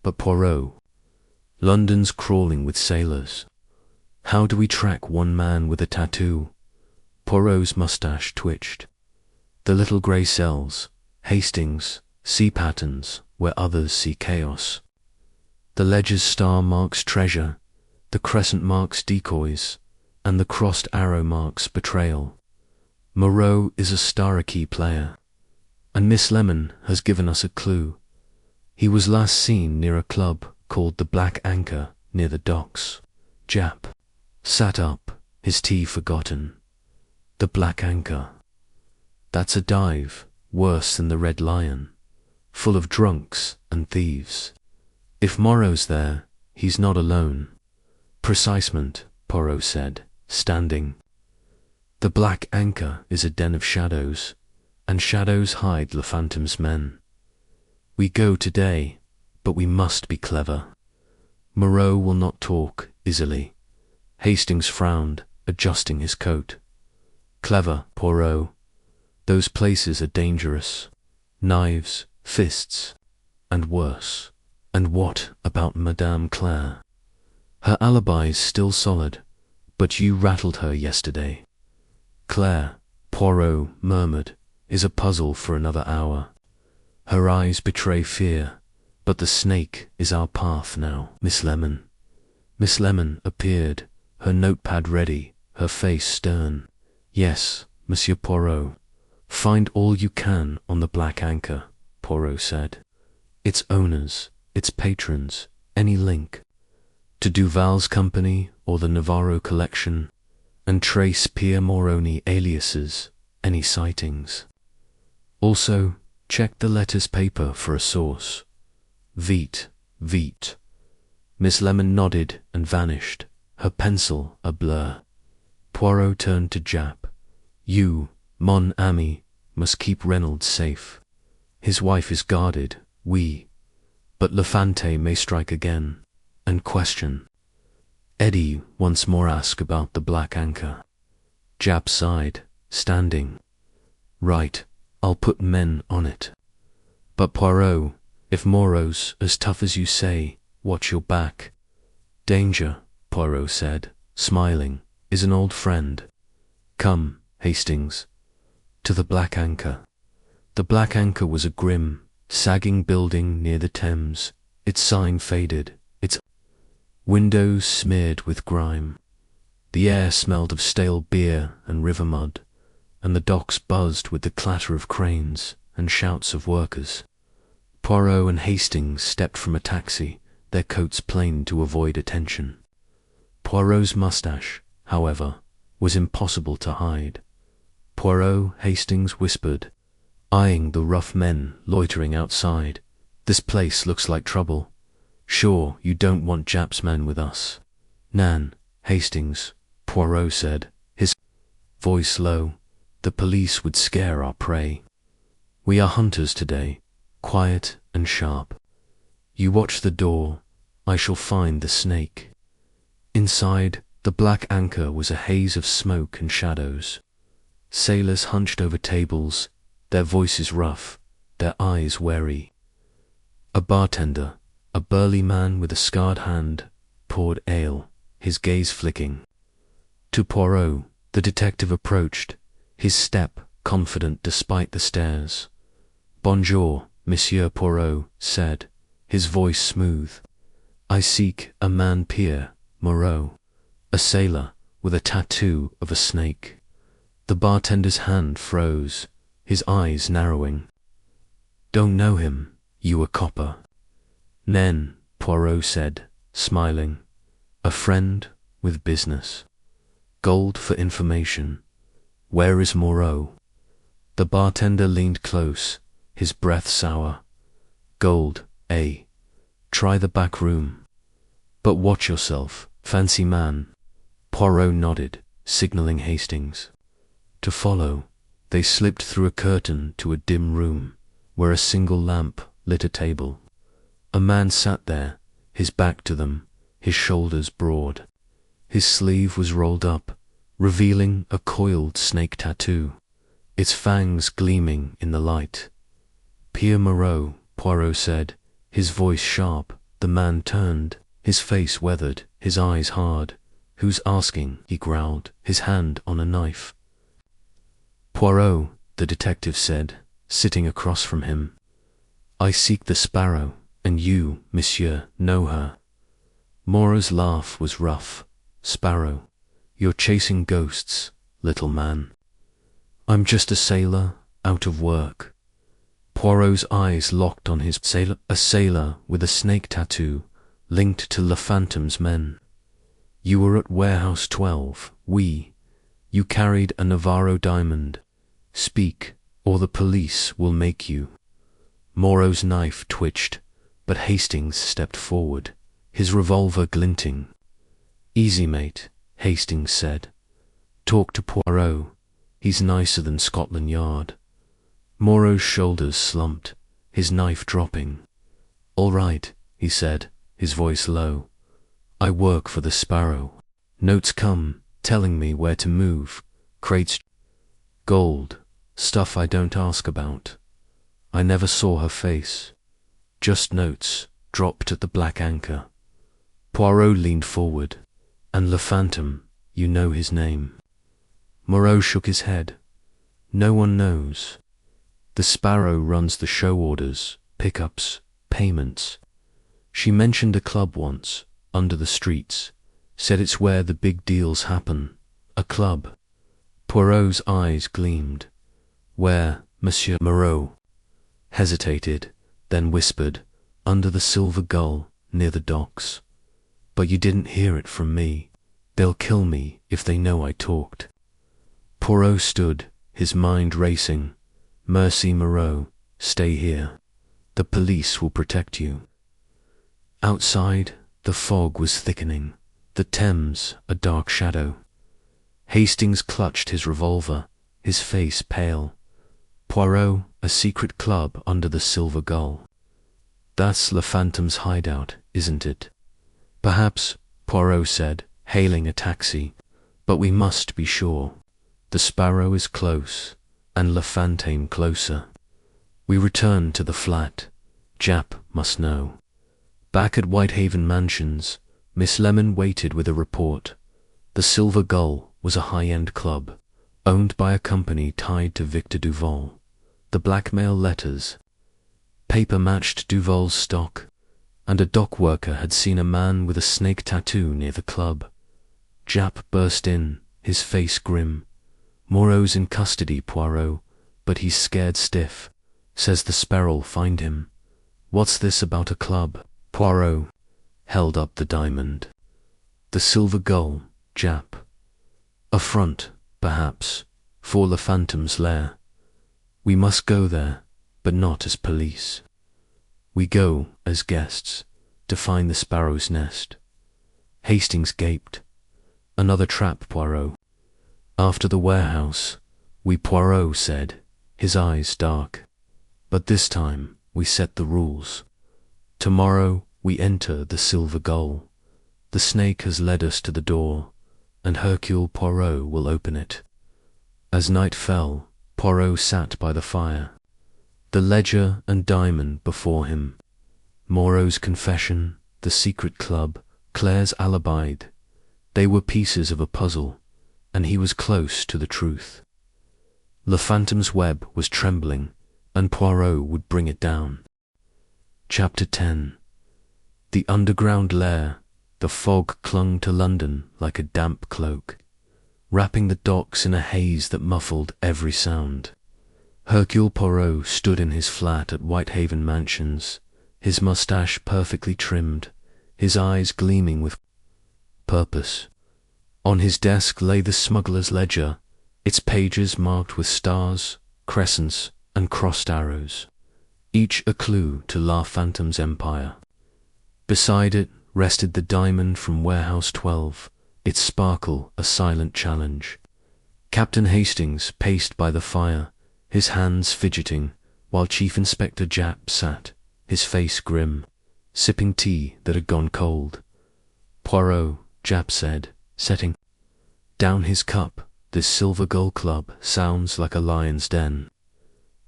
A: But Poirot, London's crawling with sailors. How do we track one man with a tattoo?" Poirot's mustache twitched. "The little grey cells, Hastings, see patterns where others see chaos. The ledger's star marks treasure, the crescent marks decoys, and the crossed arrow marks betrayal. Moreau is a star-a-key player, and Miss Lemon has given us a clue. He was last seen near a club called the Black Anchor near the docks." Japp sat up, his tea forgotten. "The Black Anchor. That's a dive, worse than the Red Lion, full of drunks and thieves. If Moreau's there, he's not alone." "Precisement," Poirot said, standing. "The Black Anchor is a den of shadows, and shadows hide Le Phantom's men. We go today, but we must be clever. Moreau will not talk easily." Hastings frowned, adjusting his coat. "Clever, Poirot. Those places are dangerous. Knives, fists, and worse. And what about Madame Claire? Her alibi's still solid, but you rattled her yesterday." "Claire," Poirot murmured, "is a puzzle for another hour. Her eyes betray fear, but the snake is our path now." Miss Lemon." Miss Lemon appeared, her notepad ready, her face stern. "Yes, Monsieur Poirot. Find all you can on the Black Anchor," Poirot said. "Its owners, its patrons, any link to Duval's company or the Navarro collection, and trace Pierre Moroni aliases, any sightings. Also, check the letter's paper for a source. Vite, vite." Miss Lemon nodded and vanished, her pencil a blur. Poirot turned to Japp. "You, mon ami, must keep Reynolds safe. His wife is guarded, but Le Fante may strike again, and question. Eddie once more asked about the Black Anchor." Japp sighed, standing. "Right, I'll put men on it. But Poirot, if Moreau's as tough as you say, watch your back." "Danger," Poirot said, smiling, "is an old friend. Come, Hastings, to the Black Anchor." The Black Anchor was a grim, sagging building near the Thames, its sign faded, its windows smeared with grime. The air smelled of stale beer and river mud, and the docks buzzed with the clatter of cranes and shouts of workers. Poirot and Hastings stepped from a taxi, their coats plain to avoid attention. Poirot's mustache, however, was impossible to hide. "Poirot," Hastings whispered, eyeing the rough men loitering outside, "this place looks like trouble. Sure you don't want Japp's men with us?" "Nan, Hastings," Poirot said, his voice low, "the police would scare our prey. We are hunters today, quiet and sharp. You watch the door, I shall find the snake. Inside, the black anchor was a haze of smoke and shadows. Sailors hunched over tables, their voices rough, their eyes wary. A bartender, a burly man with a scarred hand, poured ale, his gaze flicking. To Poirot, the detective approached, his step confident despite the stares. "Bonjour, Monsieur Poirot," said, his voice smooth. "I seek a man Pierre Moreau, a sailor with a tattoo of a snake." The bartender's hand froze, his eyes narrowing. "Don't know him, you a copper?" "Nen," Poirot said, smiling. "A friend with business. Gold for information. Where is Moreau?" The bartender leaned close, his breath sour. "Gold, eh? Try the back room. But watch yourself, fancy man." Poirot nodded, signaling Hastings to follow. They slipped through a curtain to a dim room, where a single lamp lit a table. A man sat there, his back to them, his shoulders broad. His sleeve was rolled up, revealing a coiled snake tattoo, its fangs gleaming in the light. "Pierre Moreau," Poirot said, his voice sharp. The man turned, his face weathered, his eyes hard. "Who's asking?" he growled, his hand on a knife. "Poirot," the detective said, sitting across from him. "I seek the Sparrow, and you, monsieur, know her." Moreau's laugh was rough. "Sparrow, you're chasing ghosts, little man. I'm just a sailor, out of work." Poirot's eyes locked on his sailor, a sailor with a snake tattoo, linked to Le Phantom's men. "You were at Warehouse 12, you carried a Navarro diamond. Speak, or the police will make you." Moreau's knife twitched, but Hastings stepped forward, his revolver glinting. "Easy, mate," Hastings said. "Talk to Poirot. He's nicer than Scotland Yard." Moreau's shoulders slumped, his knife dropping. "All right," he said, his voice low. "I work for the Sparrow. Notes come, telling me where to move. Crates, gold, stuff I don't ask about. I never saw her face. Just notes, dropped at the black anchor." Poirot leaned forward. "And Le Phantom, you know his name?" Moreau shook his head. "No one knows. The Sparrow runs the show orders, pickups, payments. She mentioned a club once, under the streets, said it's where the big deals happen. A club." Poirot's eyes gleamed. "Where, Monsieur Moreau?" Hesitated, then whispered, "Under the Silver Gull, near the docks. But you didn't hear it from me. They'll kill me if they know I talked." Poirot stood, his mind racing. "Merci, Moreau. Stay here. The police will protect you." Outside, the fog was thickening, the Thames a dark shadow. Hastings clutched his revolver, his face pale. "Poirot, a secret club under the Silver Gull. That's Le Phantom's hideout, isn't it?" "Perhaps," Poirot said, hailing a taxi. "But we must be sure. The Sparrow is close, and Le Phantom closer." We returned to the flat. Jap must know. Back at Whitehaven Mansions, Miss Lemon waited with a report. The Silver Gull was a high-end club, owned by a company tied to Victor Duval. The blackmail letters. Paper matched Duval's stock, and a dock worker had seen a man with a snake tattoo near the club. Jap burst in, his face grim. "Moreau's in custody, Poirot, but he's scared stiff. Says the Sparrow'll find him." "What's this about a club?" Poirot held up the diamond. "The Silver Gull, Jap. A front, perhaps, for Le Phantom's lair. We must go there, but not as police. We go as guests, to find the Sparrow's nest." Hastings gaped. "Another trap, Poirot." "After the warehouse, Poirot said, his eyes dark. "But this time we set the rules. Tomorrow we enter the Silver Gull. The snake has led us to the door, and Hercule Poirot will open it. As night fell, Poirot sat by the fire, the ledger and diamond before him. Moreau's confession, the secret club, Claire's alibi, they were pieces of a puzzle, and he was close to the truth. Le Phantom's web was trembling, and Poirot would bring it down. Chapter 10. The underground lair. The fog clung to London like a damp cloak, wrapping the docks in a haze that muffled every sound. Hercule Poirot stood in his flat at Whitehaven Mansions, his moustache perfectly trimmed, his eyes gleaming with purpose. On his desk lay the smuggler's ledger, its pages marked with stars, crescents, and crossed arrows, each a clue to La Phantom's empire. Beside it rested the diamond from Warehouse 12, its sparkle a silent challenge. Captain Hastings paced by the fire, his hands fidgeting, while Chief Inspector Japp sat, his face grim, sipping tea that had gone cold. "Poirot," Japp said, setting down his cup, "this Silver Gull Club sounds like a lion's den."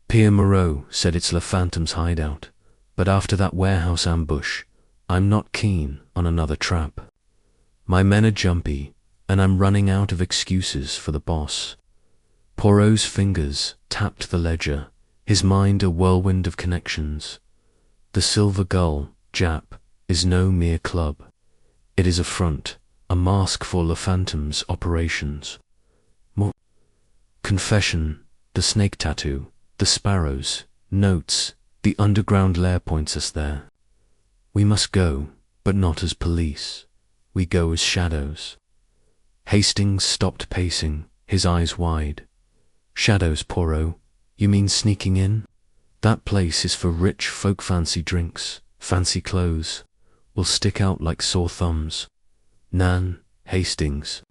A: Pierre Moreau said it's La Phantom's hideout, but after that warehouse ambush, I'm not keen on another trap. My men are jumpy, and I'm running out of excuses for the boss. Poirot's fingers tapped the ledger, his mind a whirlwind of connections. The Silver Gull, Japp, is no mere club. It is a front, a mask for La Phantom's operations. More confession, the snake tattoo, the sparrows, notes, the underground lair points us there. We must go, but not as police. We go as shadows. Hastings stopped pacing, his eyes wide. Shadows, Poirot? You mean sneaking in? That place is for rich folk. Fancy drinks, fancy clothes, will stick out like sore thumbs. Nan, Hastings.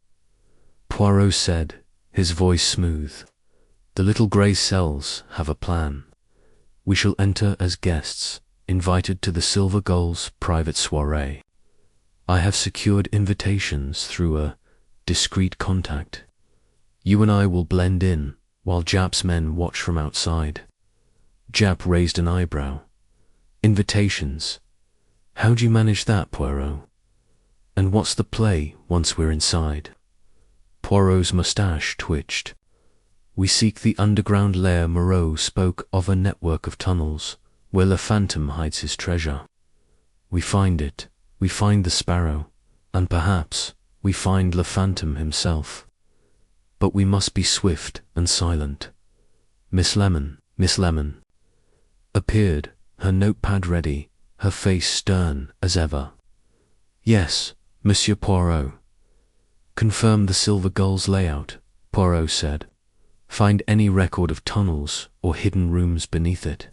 A: Poirot said, his voice smooth. The little grey cells have a plan. We shall enter as guests, invited to the Silver Gull's private soiree. I have secured invitations through a discreet contact. You and I will blend in, while Japp's men watch from outside. Japp raised an eyebrow. Invitations? How'd you manage that, Poirot? And what's the play once we're inside? Poirot's moustache twitched. We seek the underground lair. Moreau spoke of a network of tunnels, where Le Phantom hides his treasure. We find it, we find the sparrow, and perhaps we find Le Phantom himself. But we must be swift and silent. Miss Lemon appeared, her notepad ready, her face stern as ever. Yes, Monsieur Poirot. Confirm the Silver Gull's layout, Poirot said. Find any record of tunnels or hidden rooms beneath it.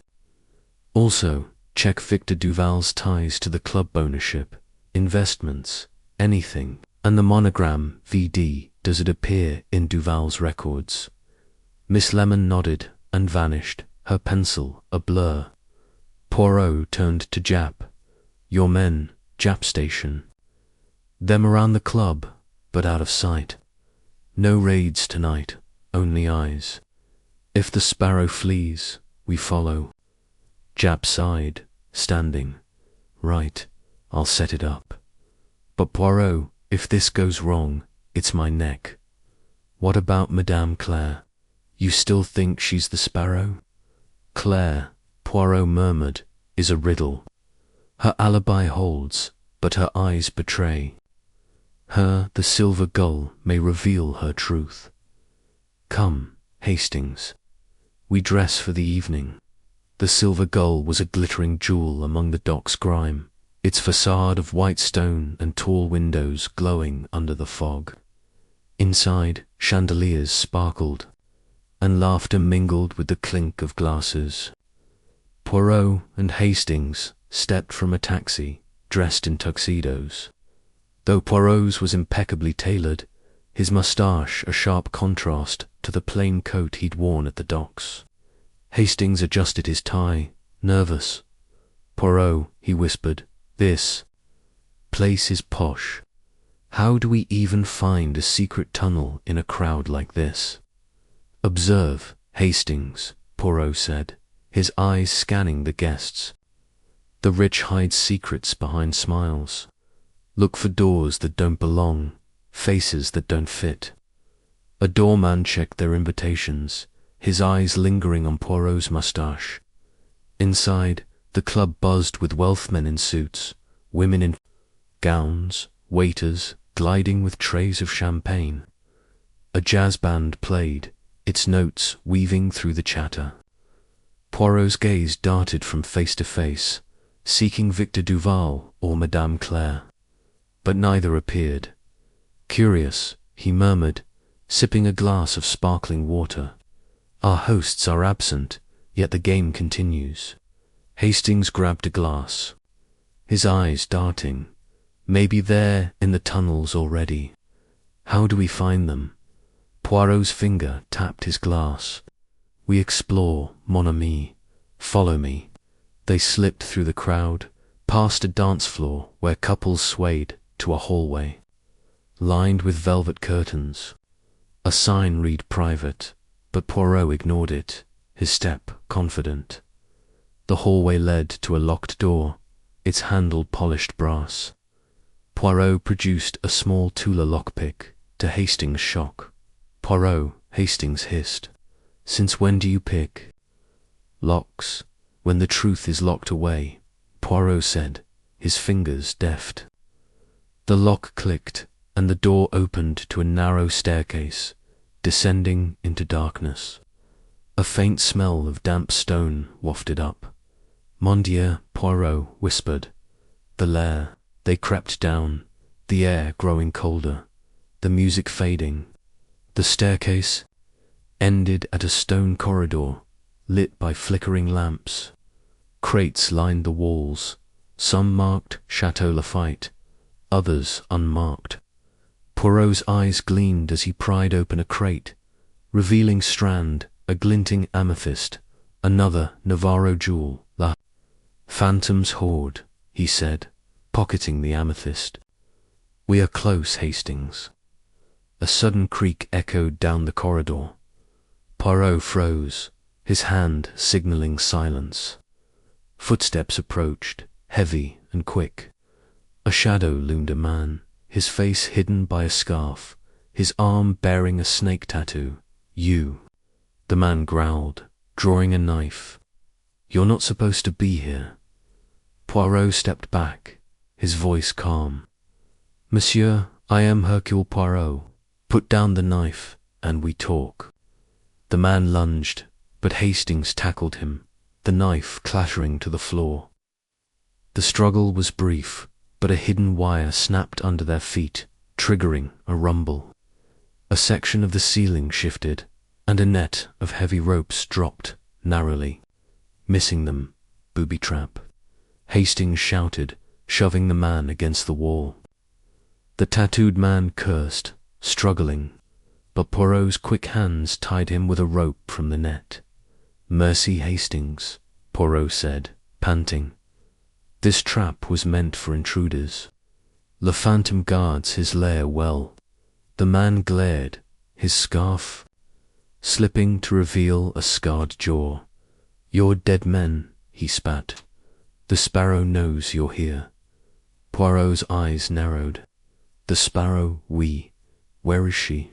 A: Also, check Victor Duval's ties to the club ownership, investments, anything, and the monogram VD. Does it appear in Duval's records? Miss Lemon nodded and vanished, her pencil a blur. Poirot turned to Japp. Your men, Japp Station. Them around the club, but out of sight. No raids tonight, only eyes. If the sparrow flees, we follow. Japp sighed, standing. Right, I'll set it up. But Poirot, if this goes wrong, it's my neck. What about Madame Claire? You still think she's the sparrow? Claire, Poirot murmured, is a riddle. Her alibi holds, but her eyes betray. Her, the Silver Gull, may reveal her truth. Come, Hastings. We dress for the evening. The Silver Gull was a glittering jewel among the dock's grime, its facade of white stone and tall windows glowing under the fog. Inside, chandeliers sparkled, and laughter mingled with the clink of glasses. Poirot and Hastings stepped from a taxi, dressed in tuxedos. Though Poirot's was impeccably tailored, his moustache a sharp contrast to the plain coat he'd worn at the docks. Hastings adjusted his tie, nervous. Poirot, he whispered, This place is posh. How do we even find a secret tunnel in a crowd like this? Observe, Hastings, Poirot said, his eyes scanning the guests. The rich hide secrets behind smiles. Look for doors that don't belong, faces that don't fit. A doorman checked their invitations, his eyes lingering on Poirot's moustache. Inside, the club buzzed with wealthmen in suits, women in gowns, waiters gliding with trays of champagne. A jazz band played, its notes weaving through the chatter. Poirot's gaze darted from face to face, seeking Victor Duval or Madame Claire. But neither appeared. Curious, he murmured, sipping a glass of sparkling water. Our hosts are absent, yet the game continues. Hastings grabbed a glass, his eyes darting. Maybe they're in the tunnels already. How do we find them? Poirot's finger tapped his glass. We explore, mon ami. Follow me. They slipped through the crowd, past a dance floor where couples swayed, to a hallway, lined with velvet curtains. A sign read private, but Poirot ignored it, his step confident. The hallway led to a locked door, its handle polished brass. Poirot produced a small Tula lockpick, to Hastings' shock. Poirot, Hastings hissed. Since when do you pick locks? When the truth is locked away, Poirot said, his fingers deft. The lock clicked, and the door opened to a narrow staircase, descending into darkness. A faint smell of damp stone wafted up. Mon Dieu, Poirot whispered. The lair. They crept down, the air growing colder, the music fading. The staircase ended at a stone corridor, lit by flickering lamps. Crates lined the walls, some marked Chateau Lafite, others unmarked. Poirot's eyes gleamed as he pried open a crate, revealing strand, a glinting amethyst, another Navarro jewel. La Phantom's hoard, he said, pocketing the amethyst. We are close, Hastings. A sudden creak echoed down the corridor. Poirot froze, his hand signaling silence. Footsteps approached, heavy and quick. A shadow loomed a man, his face hidden by a scarf, his arm bearing a snake tattoo. You. The man growled, drawing a knife. You're not supposed to be here. Poirot stepped back, his voice calm. Monsieur, I am Hercule Poirot. Put down the knife, and we talk. The man lunged, but Hastings tackled him, the knife clattering to the floor. The struggle was brief, but a hidden wire snapped under their feet, triggering a rumble. A section of the ceiling shifted, and a net of heavy ropes dropped narrowly. Missing them, booby trap. Hastings shouted, shoving the man against the wall. The tattooed man cursed, struggling, but Poirot's quick hands tied him with a rope from the net. Mercy, Hastings, Poirot said, panting. This trap was meant for intruders. Le Phantom guards his lair well. The man glared, his scarf slipping to reveal a scarred jaw. You're dead men, he spat. The sparrow knows you're here. Poirot's eyes narrowed. The sparrow, oui. Where is she?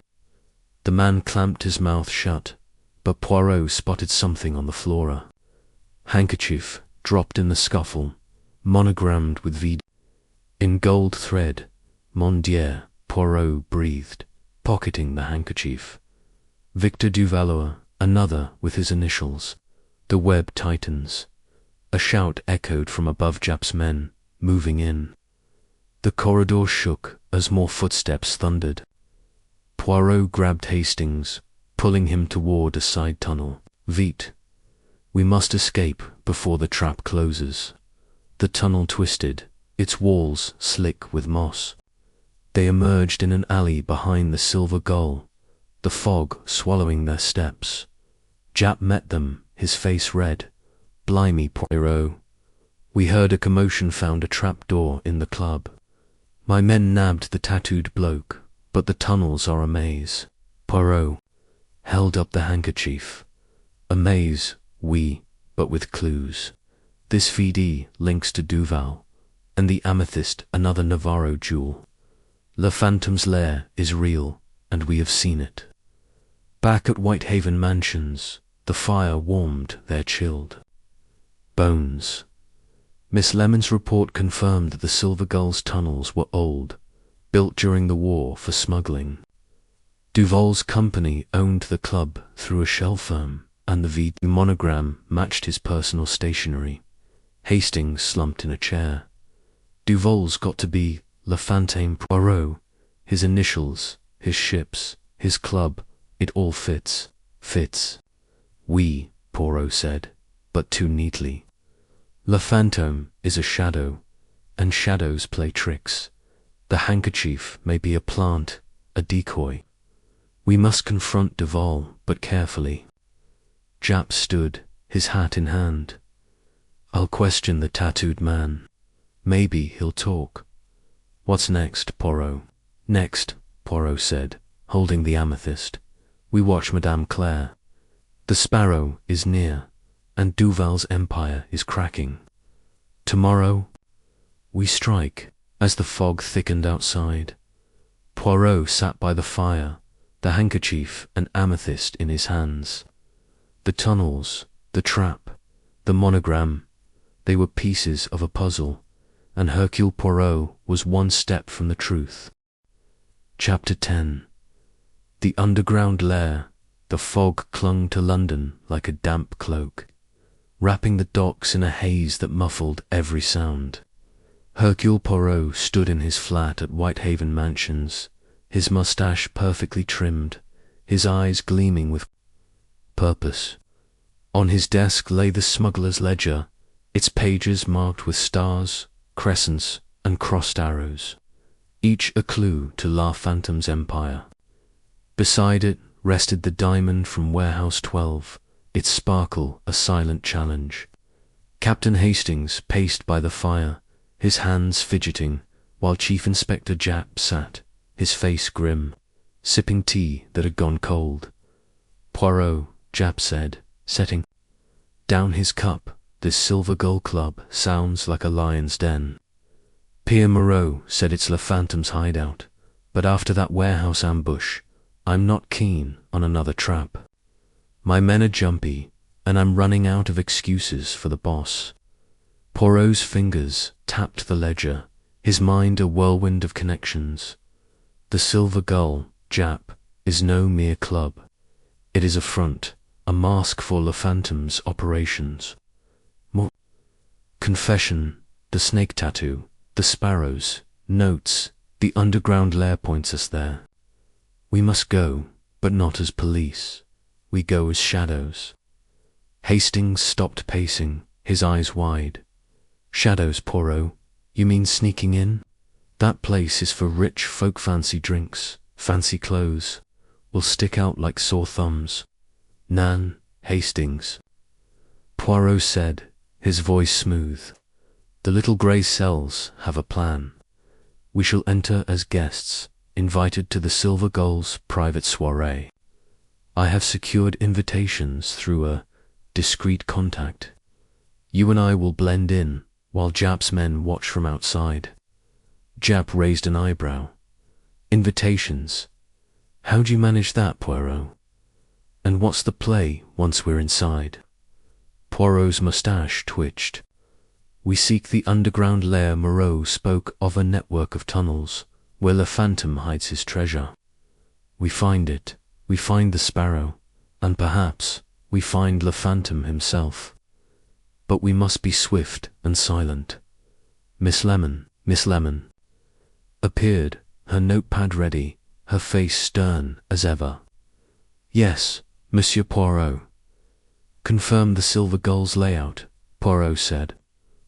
A: The man clamped his mouth shut, but Poirot spotted something on the floor. Handkerchief dropped in the scuffle, monogrammed with V. In gold thread. Mon Dieu, Poirot breathed, pocketing the handkerchief. Victor Duvalois, another with his initials. The web tightens. A shout echoed from above Jap's men, moving in. The corridor shook as more footsteps thundered. Poirot grabbed Hastings, pulling him toward a side tunnel. Vite. We must escape before the trap closes. The tunnel twisted, its walls slick with moss. They emerged in an alley behind the Silver Gull, the fog swallowing their steps. Jap met them, his face red. Blimey, Poirot. We heard a commotion, found a trapdoor in the club. My men nabbed the tattooed bloke, but the tunnels are a maze. Poirot held up the handkerchief. A maze, oui, but with clues. This VD links to Duval, and the amethyst another Navarro jewel. Le Phantom's lair is real, and we have seen it. Back at Whitehaven Mansions, the fire warmed their chilled bones. Miss Lemon's report confirmed that the Silver Gull's tunnels were old, built during the war for smuggling. Duval's company owned the club through a shell firm, and the V monogram matched his personal stationery. Hastings slumped in a chair. Duval's got to be Le Fantôme Poirot. His initials, his ships, his club, it all fits. Oui, Poirot said, but too neatly. Le Fantôme is a shadow, and shadows play tricks. The handkerchief may be a plant, a decoy. We must confront Duval, but carefully. Japp stood, his hat in hand. I'll question the tattooed man. Maybe he'll talk. What's next, Poirot? Next, Poirot said, holding the amethyst. We watch Madame Claire. The Sparrow is near, and Duval's empire is cracking. Tomorrow, we strike. As the fog thickened outside, Poirot sat by the fire, the handkerchief and amethyst in his hands. The tunnels, the trap, the monogram, they were pieces of a puzzle, and Hercule Poirot was one step from the truth. Chapter 10. The underground lair. The fog clung to London like a damp cloak, wrapping the docks in a haze that muffled every sound. Hercule Poirot stood in his flat at Whitehaven Mansions, his moustache perfectly trimmed, his eyes gleaming with purpose. On his desk lay the smuggler's ledger, its pages marked with stars, crescents, and crossed arrows, each a clue to La Phantom's empire. Beside it rested the diamond from Warehouse 12, its sparkle a silent challenge. Captain Hastings paced by the fire, his hands fidgeting, while Chief Inspector Japp sat, his face grim, sipping tea that had gone cold. Poirot, Japp said, setting down his cup, this Silver Gull Club sounds like a lion's den. Pierre Moreau said it's Le Phantom's hideout, but after that warehouse ambush, I'm not keen on another trap. My men are jumpy, and I'm running out of excuses for the boss. Poirot's fingers tapped the ledger, his mind a whirlwind of connections. The Silver Gull, Japp, is no mere club. It is a front, a mask for Le Phantom's operations. More confession, the snake tattoo, the sparrows, notes, the underground lair points us there. We must go, but not as police. We go as shadows. Hastings stopped pacing, his eyes wide. Shadows, Poirot? You mean sneaking in? That place is for rich folk, fancy drinks, fancy clothes. We'll stick out like sore thumbs. Nan, Hastings. Poirot said, his voice smooth. The little grey cells have a plan. We shall enter as guests, invited to the Silver Gull's private soiree. I have secured invitations through a discreet contact. You and I will blend in, while Japp's men watch from outside. Japp raised an eyebrow. Invitations? How'd you manage that, Poirot? And what's the play once we're inside? Poirot's moustache twitched. We seek the underground lair. Moreau spoke of a network of tunnels, where Le Phantom hides his treasure. We find it, we find the sparrow, and perhaps we find Le Phantom himself. But we must be swift and silent. Miss Lemon appeared, her notepad ready, her face stern as ever. Yes, Monsieur Poirot. Confirm the Silver Gull's layout, Poirot said.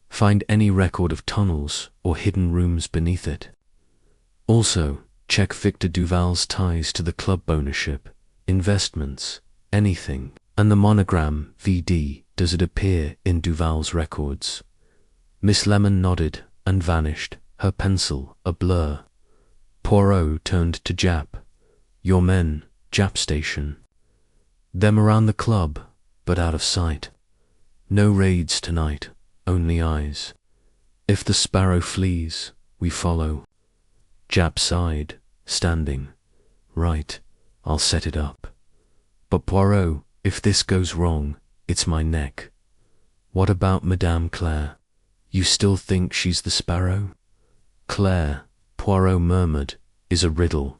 A: Find any record of tunnels or hidden rooms beneath it. Also, check Victor Duval's ties to the club ownership, investments, anything, and the monogram VD, does it appear in Duval's records? Miss Lemon nodded and vanished, her pencil a blur. Poirot turned to Jap. Your men, Jap station. Them around the club, but out of sight. No raids tonight, only eyes. If the sparrow flees, we follow. Jap sighed, standing. Right, I'll set it up. But Poirot, if this goes wrong, it's my neck. What about Madame Claire? You still think she's the sparrow? Claire, Poirot murmured, is a riddle.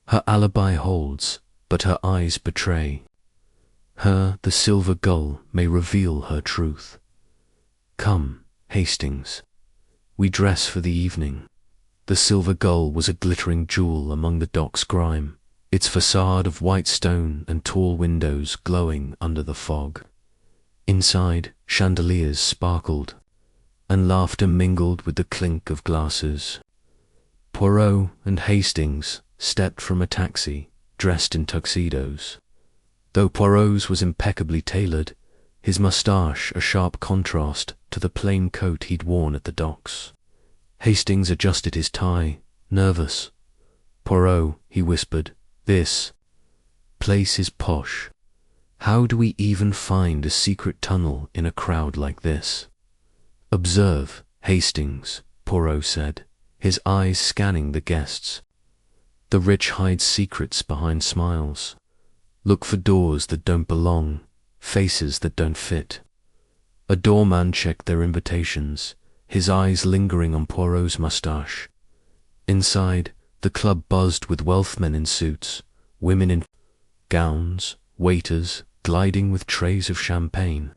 A: Her alibi holds, but her eyes betray. Her, the silver gull, may reveal her truth. Come, Hastings. We dress for the evening. The silver gull was a glittering jewel among the dock's grime, its facade of white stone and tall windows glowing under the fog. Inside, chandeliers sparkled, and laughter mingled with the clink of glasses. Poirot and Hastings stepped from a taxi, dressed in tuxedos. Though Poirot's was impeccably tailored, his moustache a sharp contrast to the plain coat he'd worn at the docks. Hastings adjusted his tie, nervous. Poirot, he whispered, this place is posh. How do we even find a secret tunnel in a crowd like this? Observe, Hastings, Poirot said, his eyes scanning the guests. The rich hide secrets behind smiles. Look for doors that don't belong, faces that don't fit. A doorman checked their invitations, his eyes lingering on Poirot's moustache. Inside, the club buzzed with wealthmen in suits, women in gowns, waiters gliding with trays of champagne.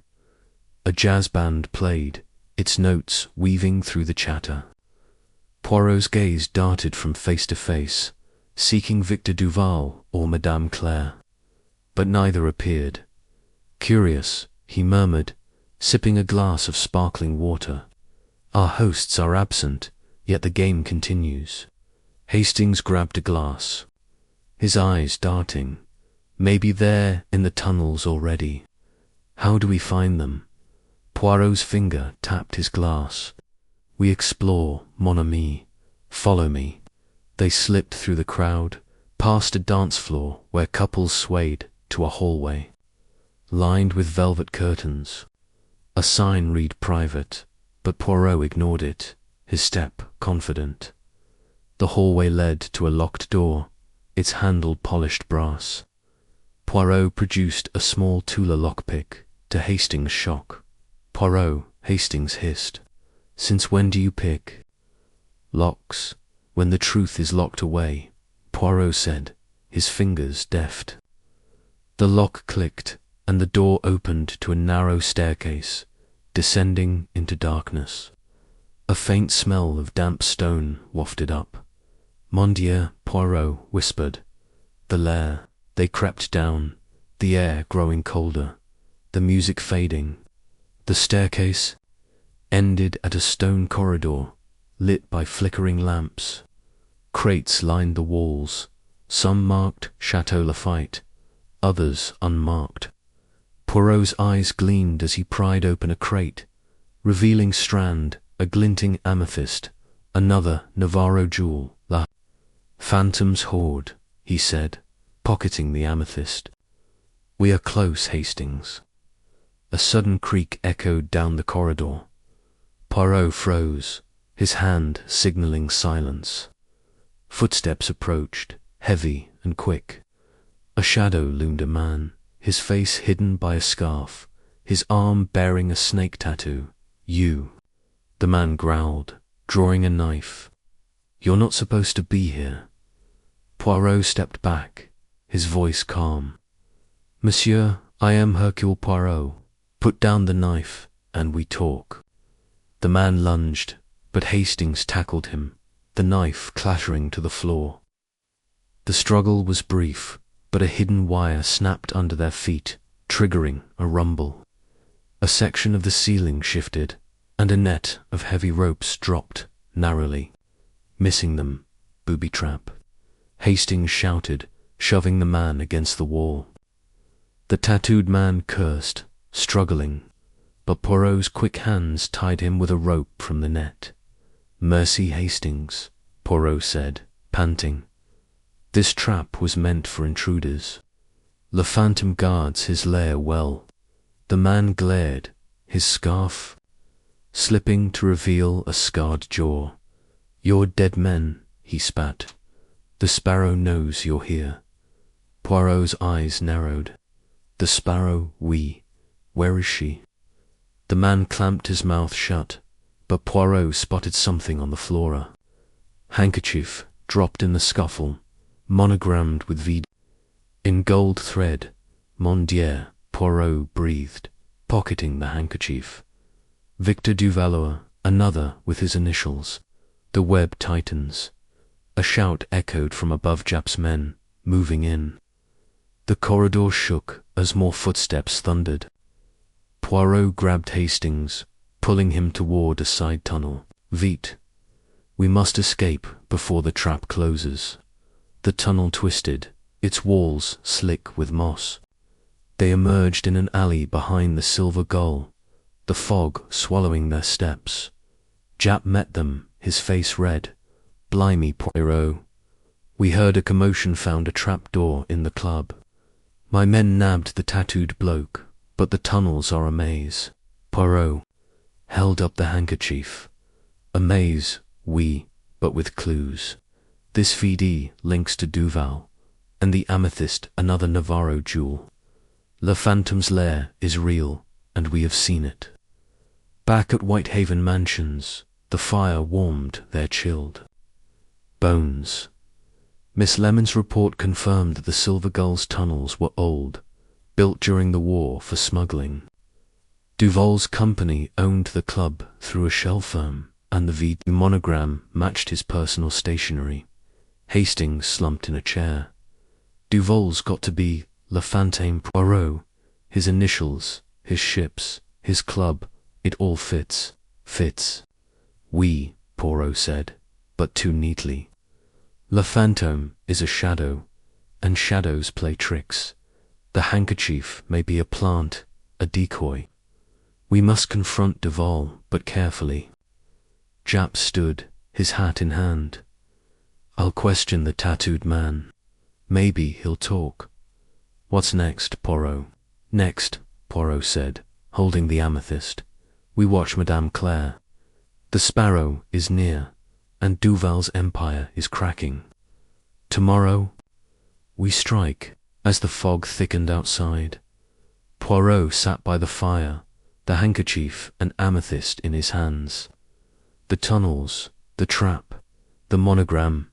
A: A jazz band played, its notes weaving through the chatter. Poirot's gaze darted from face to face, seeking Victor Duval or Madame Claire. But neither appeared. Curious, he murmured, sipping a glass of sparkling water. Our hosts are absent, yet the game continues. Hastings grabbed a glass, his eyes darting. Maybe they're in the tunnels already. How do we find them? Poirot's finger tapped his glass. We explore, mon ami. Follow me. They slipped through the crowd, past a dance floor where couples swayed, to a hallway, lined with velvet curtains. A sign read private, but Poirot ignored it, his step confident. The hallway led to a locked door, its handle polished brass. Poirot produced a small Tula lockpick, to Hastings' shock. Poirot, Hastings hissed. Since when do you pick locks? When the truth is locked away, Poirot said, his fingers deft. The lock clicked, and the door opened to a narrow staircase, descending into darkness. A faint smell of damp stone wafted up. Mon Dieu, Poirot whispered. The lair. They crept down, the air growing colder, the music fading. The staircase ended at a stone corridor, lit by flickering lamps. Crates lined the walls, some marked Chateau Lafite, others unmarked. Poirot's eyes gleamed as he pried open a crate, revealing strand, a glinting amethyst, another Navarro jewel. La Phantom's hoard, he said, pocketing the amethyst. We are close, Hastings. A sudden creak echoed down the corridor. Poirot froze, his hand signalling silence. Footsteps approached, heavy and quick. A shadow loomed a man, his face hidden by a scarf, his arm bearing a snake tattoo. You. The man growled, drawing a knife. You're not supposed to be here. Poirot stepped back, his voice calm. Monsieur, I am Hercule Poirot. Put down the knife, and we talk. The man lunged, but Hastings tackled him, the knife clattering to the floor. The struggle was brief, but a hidden wire snapped under their feet, triggering a rumble. A section of the ceiling shifted, and a net of heavy ropes dropped, narrowly. Missing them, booby trap. Hastings shouted, shoving the man against the wall. The tattooed man cursed, struggling. but Poirot's quick hands tied him with a rope from the net. "Mercy, Hastings," Poirot said, panting. "This trap was meant for intruders. Le Phantom guards his lair well." The man glared, his scarf slipping to reveal a scarred jaw. "You're dead men," he spat. "The Sparrow knows you're here." Poirot's eyes narrowed. "The Sparrow, oui. Where is she?" The man clamped his mouth shut, but Poirot spotted something on the floor. Handkerchief dropped in the scuffle, monogrammed with V. In gold thread. "Mon Dieu," Poirot breathed, pocketing the handkerchief. "Victor Duvalois, another with his initials." The web tightens. A shout echoed from above Jap's men, moving in. The corridor shook as more footsteps thundered. Poirot grabbed Hastings, pulling him toward a side tunnel. "Vite. We must escape before the trap closes." The tunnel twisted, its walls slick with moss. They emerged in an alley behind the Silver Gull, the fog swallowing their steps. Jap met them, his face red. "Blimey, Poirot. We heard a commotion, found a trapdoor in the club. My men nabbed the tattooed bloke, but the tunnels are a maze." Poirot held up the handkerchief. "A maze, oui, but with clues. This VD links to Duval, and the amethyst another Navarro jewel. Le Phantom's lair is real, and we have seen it." Back at Whitehaven Mansions, the fire warmed their chilled bones. Miss Lemon's report confirmed that the Silver Gull's tunnels were old, built during the war for smuggling. Duval's company owned the club through a shell firm, and the V monogram matched his personal stationery. Hastings slumped in a chair. "Duval's got to be Le Phantom Poirot. His initials, his ships, his club, it all fits." "Oui," Poirot said, "but too neatly. Le Phantom is a shadow, and shadows play tricks. The handkerchief may be a plant, a decoy. We must confront Duval, but carefully." Jap stood, his hat in hand. "I'll question the tattooed man. Maybe he'll talk." "What's next, Poirot?" "Next," Poirot said, holding the amethyst, "we watch Madame Claire. The Sparrow is near, and Duval's empire is cracking. Tomorrow, we strike." As the fog thickened outside, Poirot sat by the fire, the handkerchief and amethyst in his hands. The tunnels, the trap, the monogram,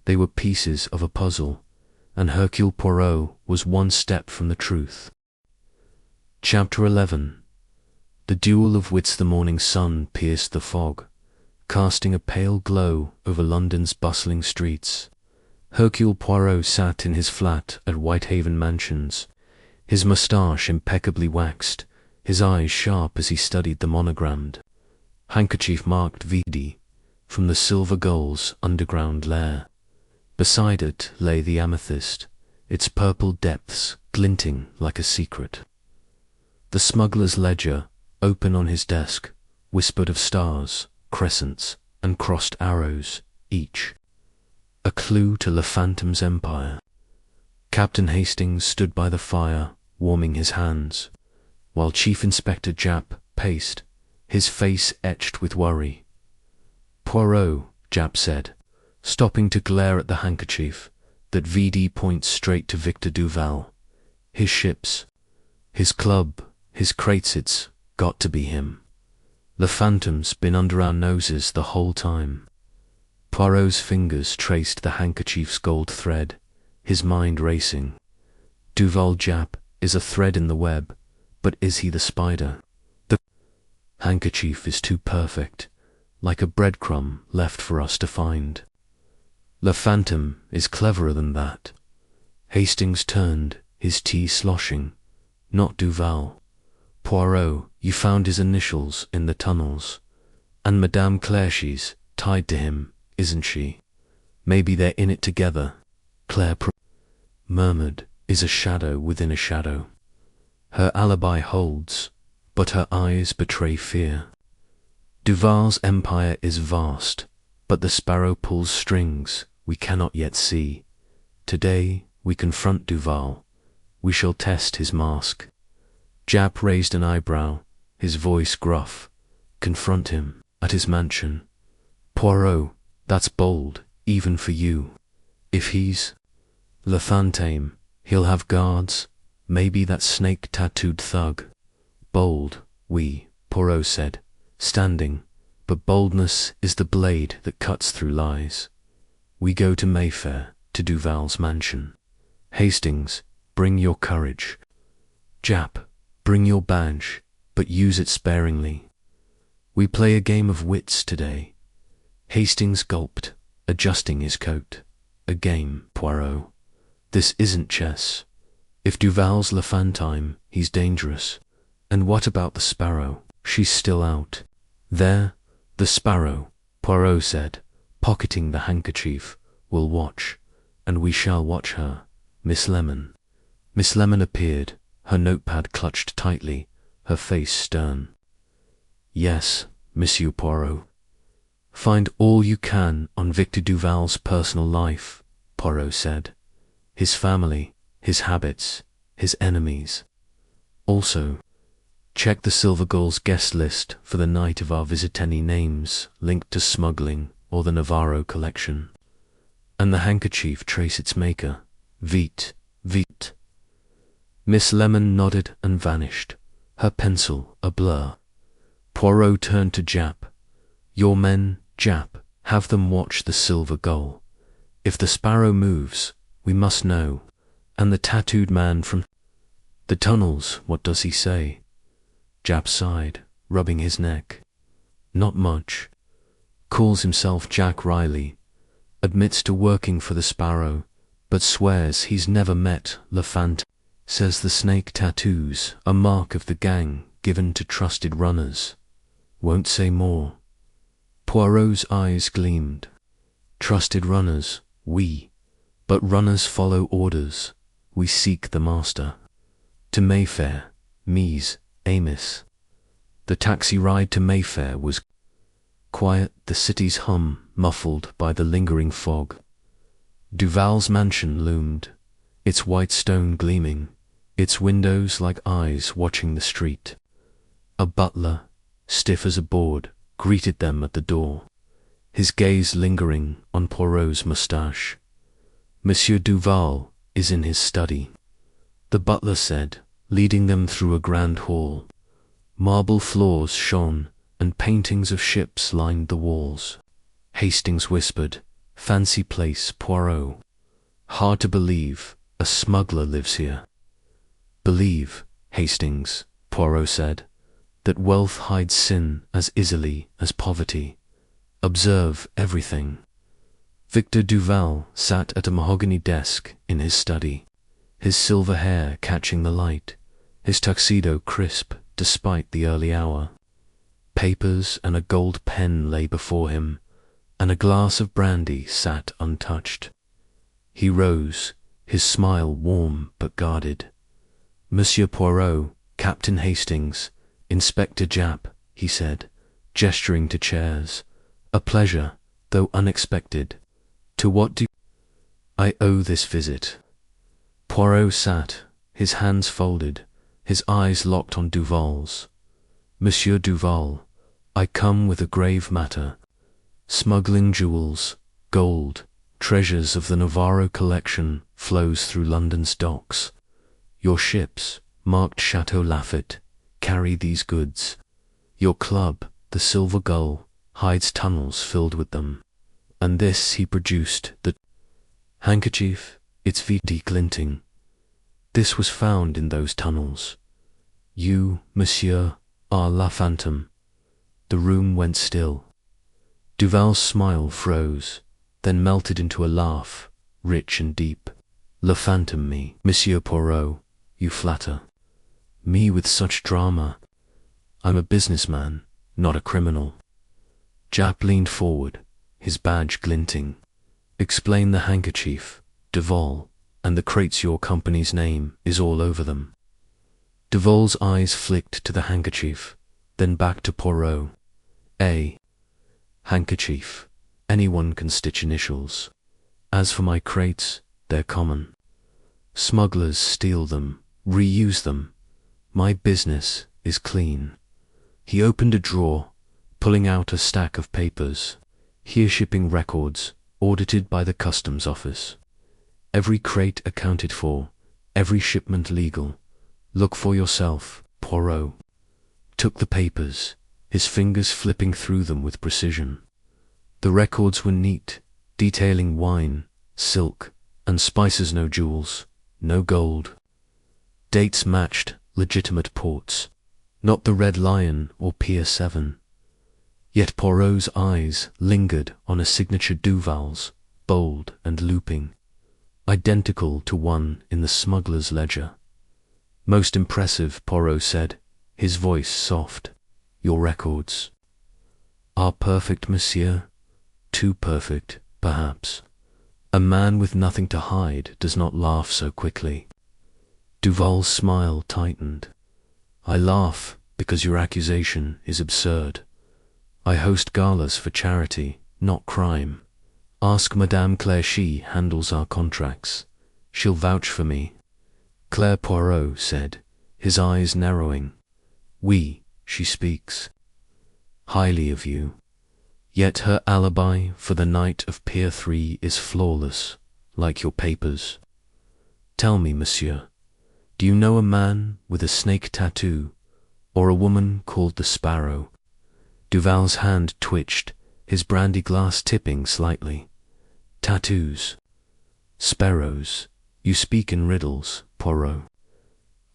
A: they were pieces of a puzzle, and Hercule Poirot was one step from the truth. Chapter 11. The duel of wits. The morning sun pierced the fog, casting a pale glow over London's bustling streets. Hercule Poirot sat in his flat at Whitehaven Mansions, his moustache impeccably waxed, his eyes sharp as he studied the monogrammed handkerchief marked VD from the Silver Gull's underground lair. Beside it lay the amethyst, its purple depths glinting like a secret. The smuggler's ledger, open on his desk, whispered of stars, crescents, and crossed arrows, each a clue to Le Phantom's empire. Captain Hastings stood by the fire, warming his hands, while Chief Inspector Jap paced, his face etched with worry. "Poirot," Jap said, stopping to glare at the handkerchief, "that VD points straight to Victor Duval. His ships, his club, his crates, it's got to be him. Le Phantom's been under our noses the whole time." Poirot's fingers traced the handkerchief's gold thread, his mind racing. Duval Jap is a thread in the web, but is he the spider? The handkerchief is too perfect, like a breadcrumb left for us to find. Le Phantom is cleverer than that. Hastings turned, his tea sloshing. "Not Duval. Poirot, you found his initials in the tunnels. And Madame Claire, she's tied to him, isn't she? Maybe they're in it together." Claire murmured, "is a shadow within a shadow. Her alibi holds, but her eyes betray fear. Duval's empire is vast, but the sparrow pulls strings we cannot yet see. Today we confront Duval. We shall test his mask. Japp raised an eyebrow, his voice gruff. Confront him at his mansion. Poirot, that's bold, even for you. If he's Le Fantôme, he'll have guards, maybe that snake-tattooed thug. Bold, oui, Poirot said, standing, but boldness is the blade that cuts through lies. We go to Mayfair, to Duval's mansion. Hastings, bring your courage. Japp, bring your badge, but use it sparingly. We play a game of wits today. Hastings gulped, adjusting his coat. A game, Poirot. This isn't chess. If Duval's Le Fantôme, he's dangerous. And what about the sparrow? She's still out. There, the sparrow, Poirot said, pocketing the handkerchief. We'll watch, and we shall watch her. Miss Lemon. Miss Lemon appeared, her notepad clutched tightly, her face stern. Yes, Monsieur Poirot. Find all you can on Victor Duval's personal life, Poirot said. His family, his habits, his enemies. Also, check the Silver Gull's guest list for the night of our visit. Any names linked to smuggling or the Navarro collection. And the handkerchief trace its maker. Vite, vite. Miss Lemon nodded and vanished, her pencil a blur. Poirot turned to Japp. Your men, Japp, have them watch the Silver Gull. If the sparrow moves, we must know. And the tattooed man from the tunnels, what does he say? Japp sighed, rubbing his neck. Not much. Calls himself Jack Riley. Admits to working for the sparrow, but swears he's never met Le Fantôme. Says the snake tattoos are mark of the gang given to trusted runners. Won't say more. Poirot's eyes gleamed. Trusted runners, we. But runners follow orders. We seek the master. To Mayfair, Mies, Amos. The taxi ride to Mayfair was quiet, the city's hum muffled by the lingering fog. Duval's mansion loomed, its white stone gleaming, its windows like eyes watching the street. A butler, stiff as a board, greeted them at the door, his gaze lingering on Poirot's moustache. Monsieur Duval is in his study, the butler said, leading them through a grand hall. Marble floors shone, and paintings of ships lined the walls. Hastings whispered, Fancy place, Poirot. Hard to believe, a smuggler lives here. Believe, Hastings, Poirot said, that wealth hides sin as easily as poverty. Observe everything. Victor Duval sat at a mahogany desk in his study, his silver hair catching the light, his tuxedo crisp despite the early hour. Papers and a gold pen lay before him, and a glass of brandy sat untouched. He rose, his smile warm but guarded. Monsieur Poirot, Captain Hastings, Inspector Japp, he said, gesturing to chairs. A pleasure, though unexpected. To what do I owe this visit? Poirot sat, his hands folded, his eyes locked on Duval's. Monsieur Duval, I come with a grave matter. Smuggling jewels, gold, treasures of the Navarro collection flows through London's docks. Your ships, marked Chateau Lafite, carry these goods. Your club, the Silver Gull, hides tunnels filled with them. And this he produced, the handkerchief, its VD glinting. This was found in those tunnels. You, monsieur, are La Fantôme. The room went still. Duval's smile froze, then melted into a laugh, rich and deep. La Fantôme me, Monsieur Poirot, you flatter. Me with such drama. I'm a businessman, not a criminal. Japp leaned forward, his badge glinting. Explain the handkerchief, Duval, and the crates your company's name is all over them. Duval's eyes flicked to the handkerchief, then back to Poirot. A handkerchief. Anyone can stitch initials. As for my crates, they're common. Smugglers steal them, reuse them. My business is clean. He opened a drawer, pulling out a stack of papers. Here shipping records, audited by the customs office. Every crate accounted for, every shipment legal. Look for yourself. Poirot took the papers, his fingers flipping through them with precision. The records were neat, detailing wine, silk, and spices. No jewels, no gold. Dates matched legitimate ports, not the Red Lion or Pier 7. Yet Poirot's eyes lingered on a signature Duval's, bold and looping, identical to one in the smuggler's ledger. Most impressive, Poirot said, his voice soft. Your records are perfect, monsieur. Too perfect, perhaps. A man with nothing to hide does not laugh so quickly. Duval's smile tightened. I laugh because your accusation is absurd. I host galas for charity, not crime. Ask Madame Claire, she handles our contracts. She'll vouch for me. Claire, Poirot said, his eyes narrowing. We, she speaks highly of you. Yet her alibi for the night of Pier 3 is flawless, like your papers. Tell me, monsieur, do you know a man with a snake tattoo, or a woman called the Sparrow? Duval's hand twitched, his brandy glass tipping slightly. Tattoos. Sparrows. You speak in riddles, Poirot.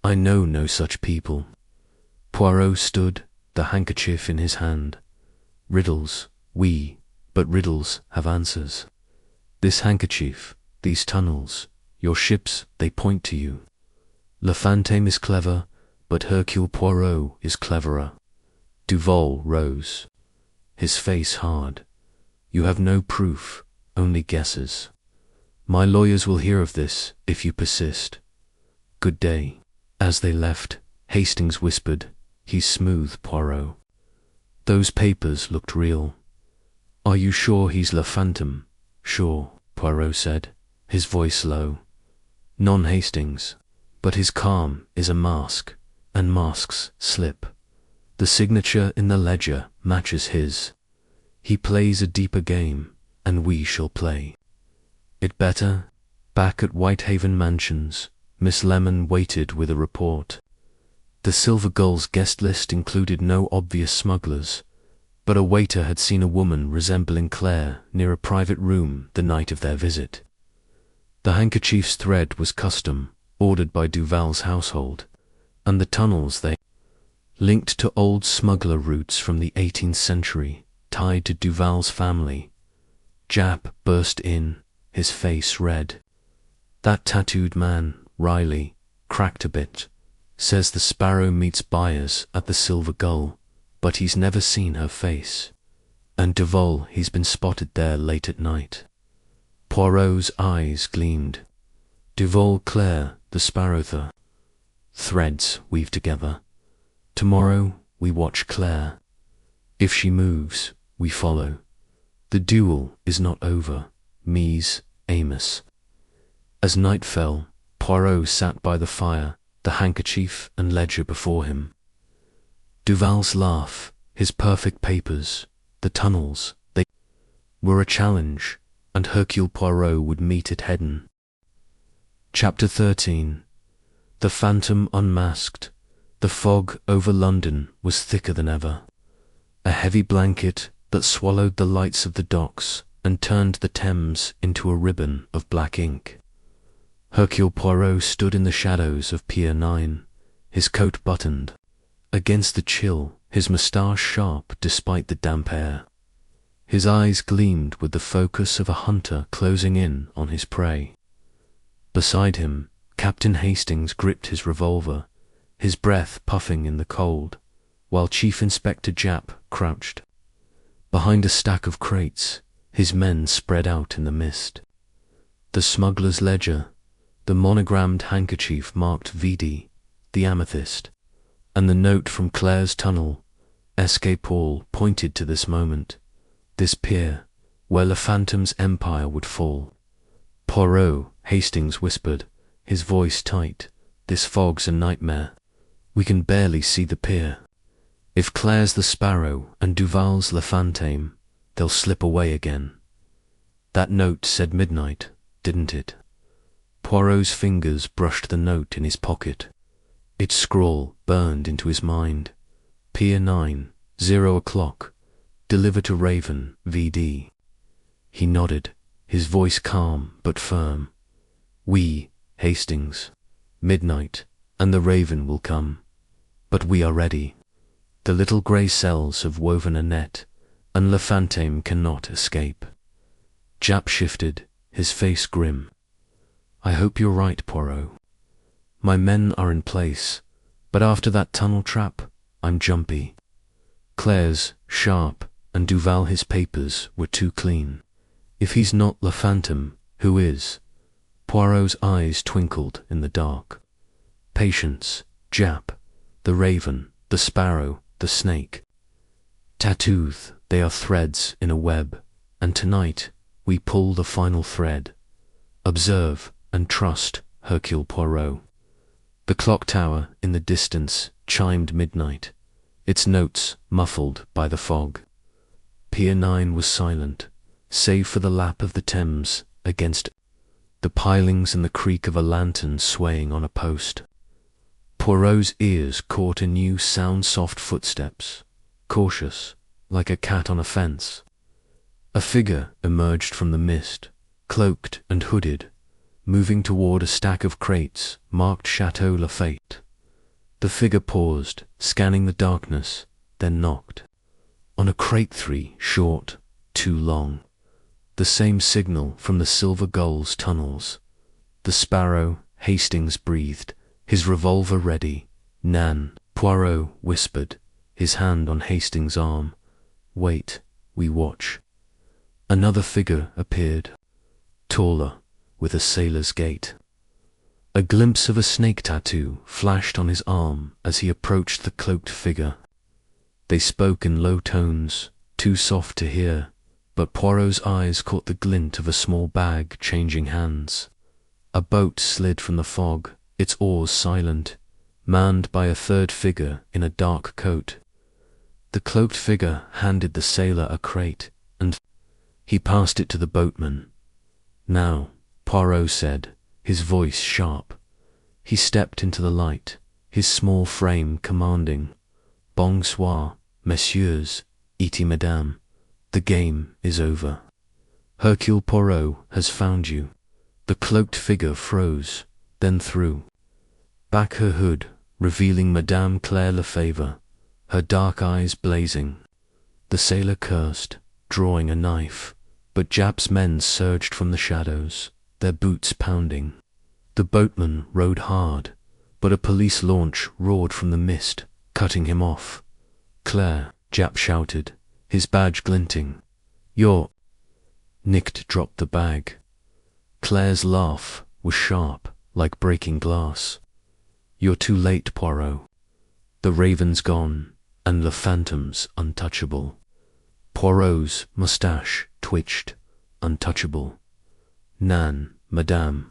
A: I know no such people. Poirot stood, the handkerchief in his hand. Riddles, but riddles have answers. This handkerchief, these tunnels, your ships, they point to you. Le Fantôme is clever, but Hercule Poirot is cleverer. Duval rose, his face hard. You have no proof, only guesses. My lawyers will hear of this if you persist. Good day. As they left, Hastings whispered, He's smooth, Poirot. Those papers looked real. Are you sure he's Le Fantôme? Sure, Poirot said, his voice low. Non-Hastings, but his calm is a mask, and masks slip. The signature in the ledger matches his. He plays a deeper game, and we shall play it better. Back at Whitehaven Mansions, Miss Lemon waited with a report. The Silver Gull's guest list included no obvious smugglers, but a waiter had seen a woman resembling Claire near a private room the night of their visit. The handkerchief's thread was custom, ordered by Duval's household, and the tunnels they linked to old smuggler routes from the 18th century, tied to Duval's family. Jap burst in, his face red. That tattooed man, Riley, cracked a bit. Says the Sparrow meets buyers at the Silver Gull, but he's never seen her face. And Duval, he's been spotted there late at night. Poirot's eyes gleamed. Duval, Claire, the Sparrow, the threads weave together. Tomorrow we watch Claire. If she moves, we follow. The duel is not over. Mies, Amos. As night fell, Poirot sat by the fire, the handkerchief and ledger before him. Duval's laugh, his perfect papers, the tunnels, they were a challenge, and Hercule Poirot would meet it head-on. Chapter 13. The Phantom unmasked. The fog over London was thicker than ever. A heavy blanket that swallowed the lights of the docks and turned the Thames into a ribbon of black ink. Hercule Poirot stood in the shadows of Pier 9, his coat buttoned. Against the chill, his moustache sharp despite the damp air. His eyes gleamed with the focus of a hunter closing in on his prey. Beside him, Captain Hastings gripped his revolver, his breath puffing in the cold, while Chief Inspector Japp crouched. Behind a stack of crates, his men spread out in the mist. The smuggler's ledger, the monogrammed handkerchief marked VD, the amethyst, and the note from Claire's tunnel, Escape Paul, pointed to this moment, this pier, where Le Phantom's empire would fall. Poirot, Hastings whispered, his voice tight, this fog's a nightmare. We can barely see the pier. If Claire's the Sparrow and Duval's Le Fantôme, they'll slip away again. That note said midnight, didn't it? Poirot's fingers brushed the note in his pocket. Its scrawl burned into his mind. Pier 9, 0 o'clock. Deliver to Raven, VD. He nodded, his voice calm but firm. We, Hastings, midnight, and the Raven will come. But we are ready. The little grey cells have woven a net, and Le Fantôme cannot escape. Japp shifted, his face grim. I hope you're right, Poirot. My men are in place, but after that tunnel trap, I'm jumpy. Claire's sharp, and Duval his papers were too clean. If he's not Le Phantom, who is? Poirot's eyes twinkled in the dark. Patience, Japp, the Raven, the Sparrow, the Snake. Tattoos, they are threads in a web, and tonight we pull the final thread. Observe and trust, Hercule Poirot. The clock tower in the distance chimed midnight, its notes muffled by the fog. Pier 9 was silent, save for the lap of the Thames against the pilings and the creak of a lantern swaying on a post. Poirot's ears caught a new sound-soft footsteps, cautious, like a cat on a fence. A figure emerged from the mist, cloaked and hooded, moving toward a stack of crates marked Chateau Lafayette. The figure paused, scanning the darkness, then knocked. On a crate 3, short, too long. The same signal from the Silver Gull's tunnels. The Sparrow, Hastings breathed, his revolver ready. Nan, Poirot whispered, his hand on Hastings' arm. Wait, we watch. Another figure appeared, taller, with a sailor's gait. A glimpse of a snake tattoo flashed on his arm as he approached the cloaked figure. They spoke in low tones, too soft to hear, but Poirot's eyes caught the glint of a small bag changing hands. A boat slid from the fog, its oars silent, manned by a third figure in a dark coat. The cloaked figure handed the sailor a crate, and he passed it to the boatman. Now, Poirot said, his voice sharp. He stepped into the light, his small frame commanding. Bonsoir, messieurs, et madame. The game is over. Hercule Poirot has found you. The cloaked figure froze, then threw back her hood, revealing Madame Claire Lefebvre, her dark eyes blazing. The sailor cursed, drawing a knife, but Japp's men surged from the shadows, their boots pounding. The boatman rowed hard, but a police launch roared from the mist, cutting him off. Claire, Japp shouted, his badge glinting. You're... Nicked dropped the bag. Claire's laugh was sharp, like breaking glass. You're too late, Poirot. The Raven's gone, and Le Phantom's untouchable. Poirot's moustache twitched, untouchable. Nan, madame.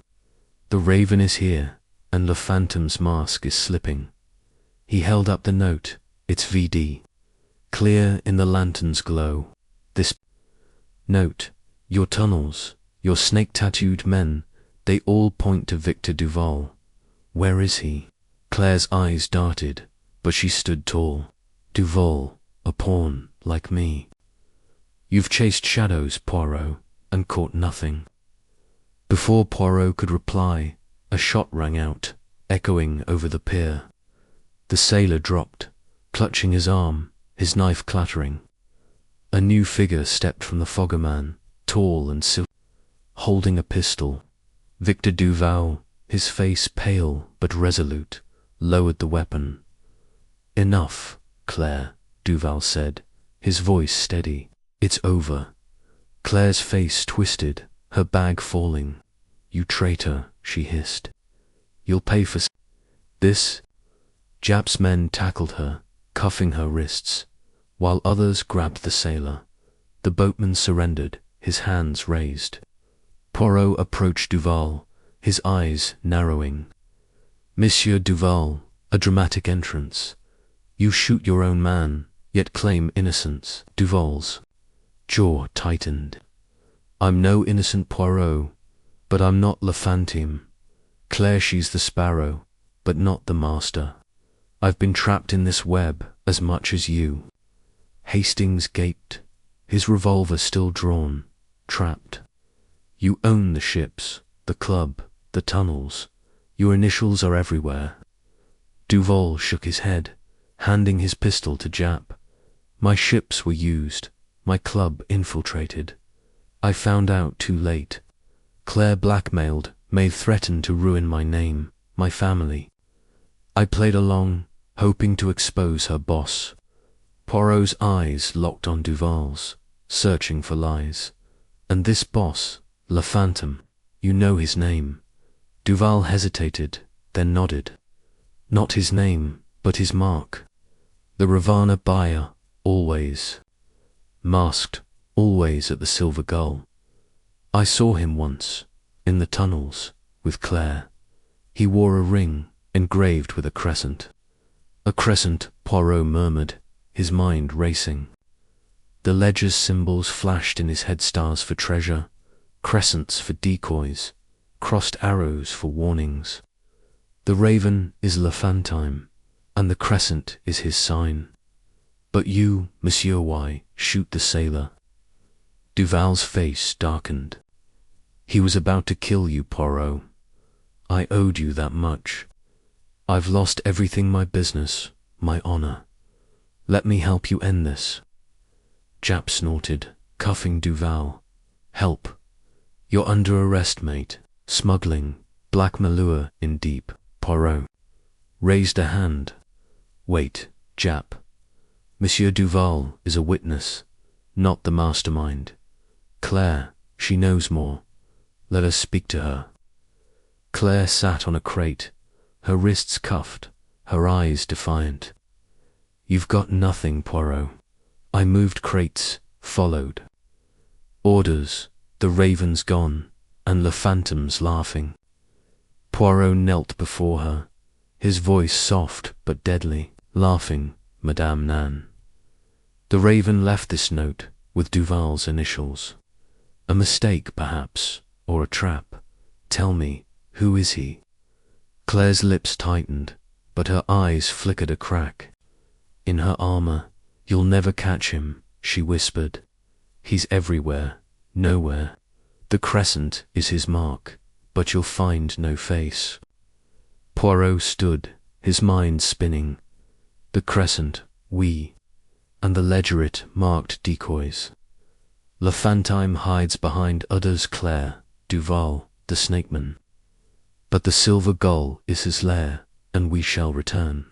A: The Raven is here, and Le Phantom's mask is slipping. He held up the note, its VD. Clear in the lantern's glow. This note, your tunnels, your snake-tattooed men, they all point to Victor Duval. Where is he? Claire's eyes darted, but she stood tall. Duval, a pawn, like me. You've chased shadows, Poirot, and caught nothing. Before Poirot could reply, a shot rang out, echoing over the pier. The sailor dropped, clutching his arm, his knife clattering. A new figure stepped from the foggerman, tall and silky, holding a pistol. Victor Duval, his face pale but resolute, lowered the weapon. Enough, Claire, Duval said, his voice steady. It's over. Claire's face twisted, her bag falling. You traitor, she hissed. You'll pay for this. Jap's men tackled her, cuffing her wrists, while others grabbed the sailor. The boatman surrendered, his hands raised. Poirot approached Duval, his eyes narrowing. Monsieur Duval, a dramatic entrance. You shoot your own man, yet claim innocence. Duval's jaw tightened. I'm no innocent Poirot, but I'm not La Fantine. Claire, she's the sparrow, but not the master. I've been trapped in this web as much as you. Hastings gaped, his revolver still drawn, trapped. You own the ships, the club, the tunnels. Your initials are everywhere. Duval shook his head, handing his pistol to Jap. My ships were used, my club infiltrated. I found out too late. Claire blackmailed, may threaten to ruin my name, my family. I played along, hoping to expose her boss. Poirot's eyes locked on Duval's, searching for lies. And this boss, La Fantine, you know his name. Duval hesitated, then nodded. Not his name, but his mark. The Ravana buyer, always. Masked, always at the Silver Gull. I saw him once, in the tunnels, with Claire. He wore a ring, engraved with a crescent. A crescent, Poirot murmured, his mind racing. The ledger's symbols flashed in his head, stars for treasure, crescents for decoys, crossed arrows for warnings. The raven is La Fantine, and the crescent is his sign. But you, Monsieur Y, shoot the sailor. Duval's face darkened. He was about to kill you, Poirot. I owed you that much. I've lost everything, my business, my honor. Let me help you end this. Jap snorted, cuffing Duval. Help. You're under arrest, mate. Smuggling, black malure in deep. Poirot raised a hand. Wait, Jap. Monsieur Duval is a witness, not the mastermind. Claire, she knows more. Let us speak to her. Claire sat on a crate, her wrists cuffed, her eyes defiant. You've got nothing, Poirot. I moved crates, followed. Orders, the raven's gone, and La Fantine's laughing. Poirot knelt before her, his voice soft but deadly, laughing, Madame Nan. The raven left this note with Duval's initials. A mistake, perhaps, or a trap. Tell me, who is he? Claire's lips tightened, but her eyes flickered a crack. In her armor, you'll never catch him, she whispered. He's everywhere, nowhere. The crescent is his mark, but you'll find no face. Poirot stood, his mind spinning. The crescent, we, and the ledger it marked decoys. La Fantine hides behind others, Claire, Duval, the snakeman. But the Silver Gull is his lair, and we shall return.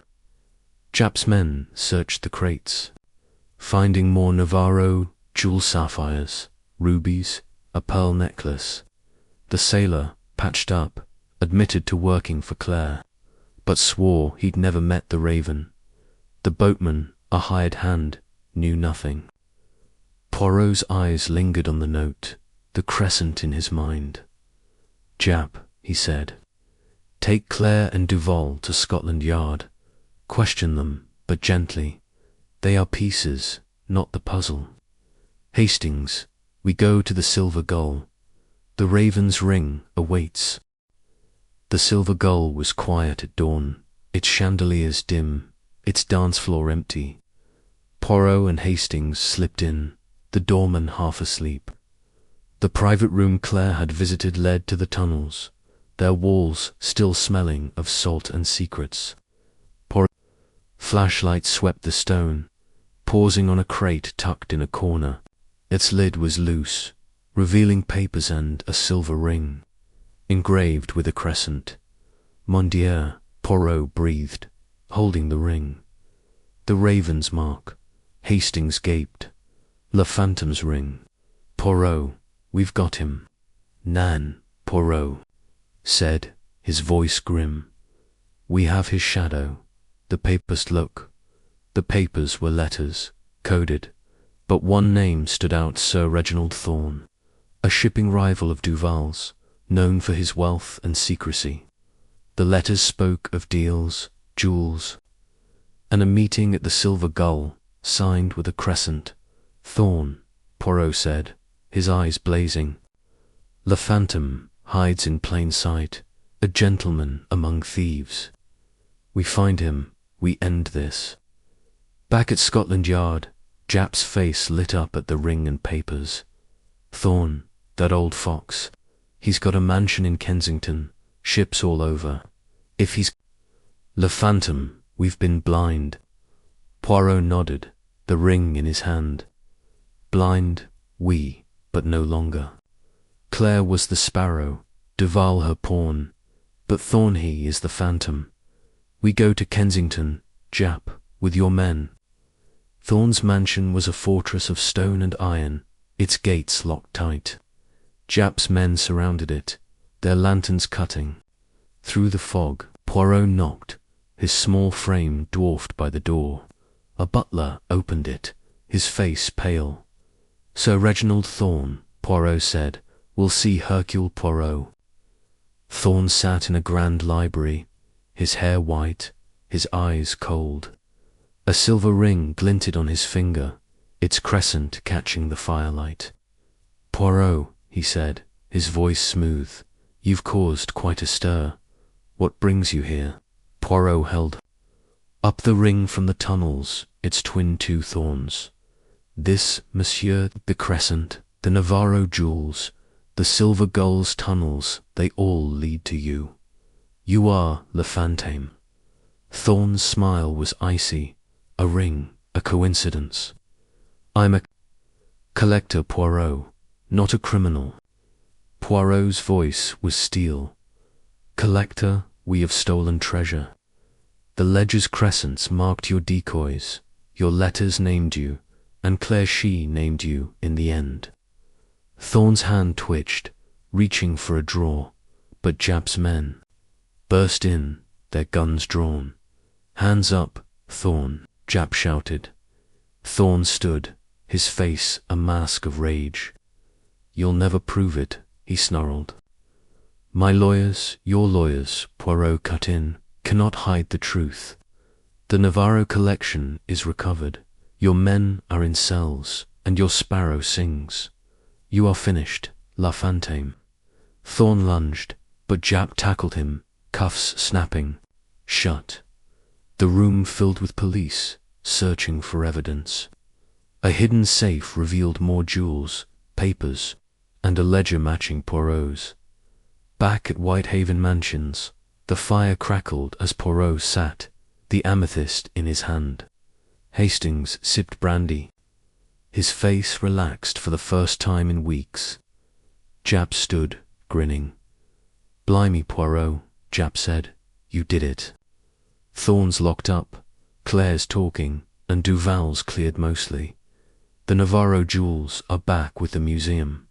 A: Jap's men searched the crates, finding more Navarro jewel sapphires, rubies, a pearl necklace. The sailor, patched up, admitted to working for Claire, but swore he'd never met the raven. The boatman, a hired hand, knew nothing. Poirot's eyes lingered on the note, the crescent in his mind. Jap, he said, take Claire and Duval to Scotland Yard. Question them, but gently. They are pieces, not the puzzle. Hastings, we go to the Silver Gull. The raven's ring awaits. The Silver Gull was quiet at dawn, its chandeliers dim, its dance floor empty. Poirot and Hastings slipped in, the doorman half asleep. The private room Claire had visited led to the tunnels, their walls still smelling of salt and secrets. Flashlight swept the stone, pausing on a crate tucked in a corner. Its lid was loose, revealing papers and a silver ring, engraved with a crescent. Mon Dieu, Poirot breathed, holding the ring. The raven's mark. Hastings gaped. La Fantine's ring. Poirot, we've got him. Nan, Poirot said, his voice grim. We have his shadow. the papers look. The papers were letters, coded, but one name stood out: Sir Reginald Thorn, a shipping rival of Duval's, known for his wealth and secrecy. The letters spoke of deals, jewels, and a meeting at the Silver Gull, signed with a crescent. Thorn, Poirot said, his eyes blazing. Le Phantom hides in plain sight, a gentleman among thieves. We find him, we end this. Back at Scotland Yard, Japp's face lit up at the ring and papers. Thorn, that old fox, he's got a mansion in Kensington, ships all over. If he's Le Phantom, we've been blind. Poirot nodded, the ring in his hand. Blind, we, but no longer. Claire was the sparrow, Duval her pawn, but Thorn he is the phantom. We go to Kensington, Japp, with your men. Thorn's mansion was a fortress of stone and iron, its gates locked tight. Japp's men surrounded it, their lanterns cutting. Through the fog, Poirot knocked, his small frame dwarfed by the door. A butler opened it, his face pale. Sir Reginald Thorn, Poirot said, will see Hercule Poirot. Thorn sat in a grand library, his hair white, his eyes cold. A silver ring glinted on his finger, its crescent catching the firelight. Poirot, he said, his voice smooth, you've caused quite a stir. What brings you here? Poirot held up the ring from the tunnels, its twin two thorns. This, monsieur, the crescent, the Navarro jewels, the Silver Gull's tunnels, they all lead to you. You are Le Phantom. Thorn's smile was icy, a ring, a coincidence. I'm a collector, Poirot, not a criminal. Poirot's voice was steel. Collector, we have stolen treasure. The ledger's crescents marked your decoys, your letters named you, and Claire she named you in the end. Thorn's hand twitched, reaching for a drawer, but Japp's men burst in, their guns drawn. Hands up, Thorn, Japp shouted. Thorn stood, his face a mask of rage. You'll never prove it, he snarled. My lawyers, your lawyers, Poirot cut in, cannot hide the truth. The Navarro collection is recovered. Your men are in cells, and your sparrow sings. You are finished, La Phantom. Thorn lunged, but Japp tackled him, cuffs snapping. Shut. The room filled with police, searching for evidence. A hidden safe revealed more jewels, papers, and a ledger matching Poirot's. Back at Whitehaven Mansions, the fire crackled as Poirot sat, the amethyst in his hand. Hastings sipped brandy. His face relaxed for the first time in weeks. Japp stood, grinning. Blimey, Poirot, Japp said, you did it. Thorn's locked up, Claire's talking, and Duval's cleared mostly. The Navarro jewels are back with the museum.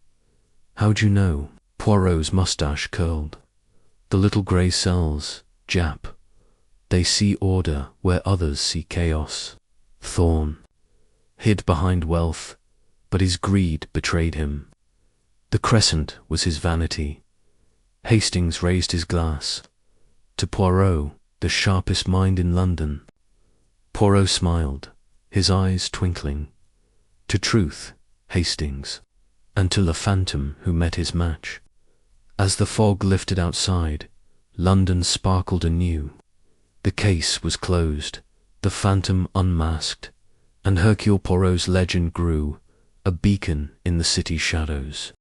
A: How'd you know? Poirot's mustache curled. The little grey cells, Japp. They see order where others see chaos. Thorn hid behind wealth, but his greed betrayed him. The crescent was his vanity. Hastings raised his glass. To Poirot, the sharpest mind in London. Poirot smiled, his eyes twinkling. To truth, Hastings, and to Le Phantom who met his match. As the fog lifted outside, London sparkled anew. The case was closed, the Phantom unmasked, and Hercule Poirot's legend grew, a beacon in the city's shadows.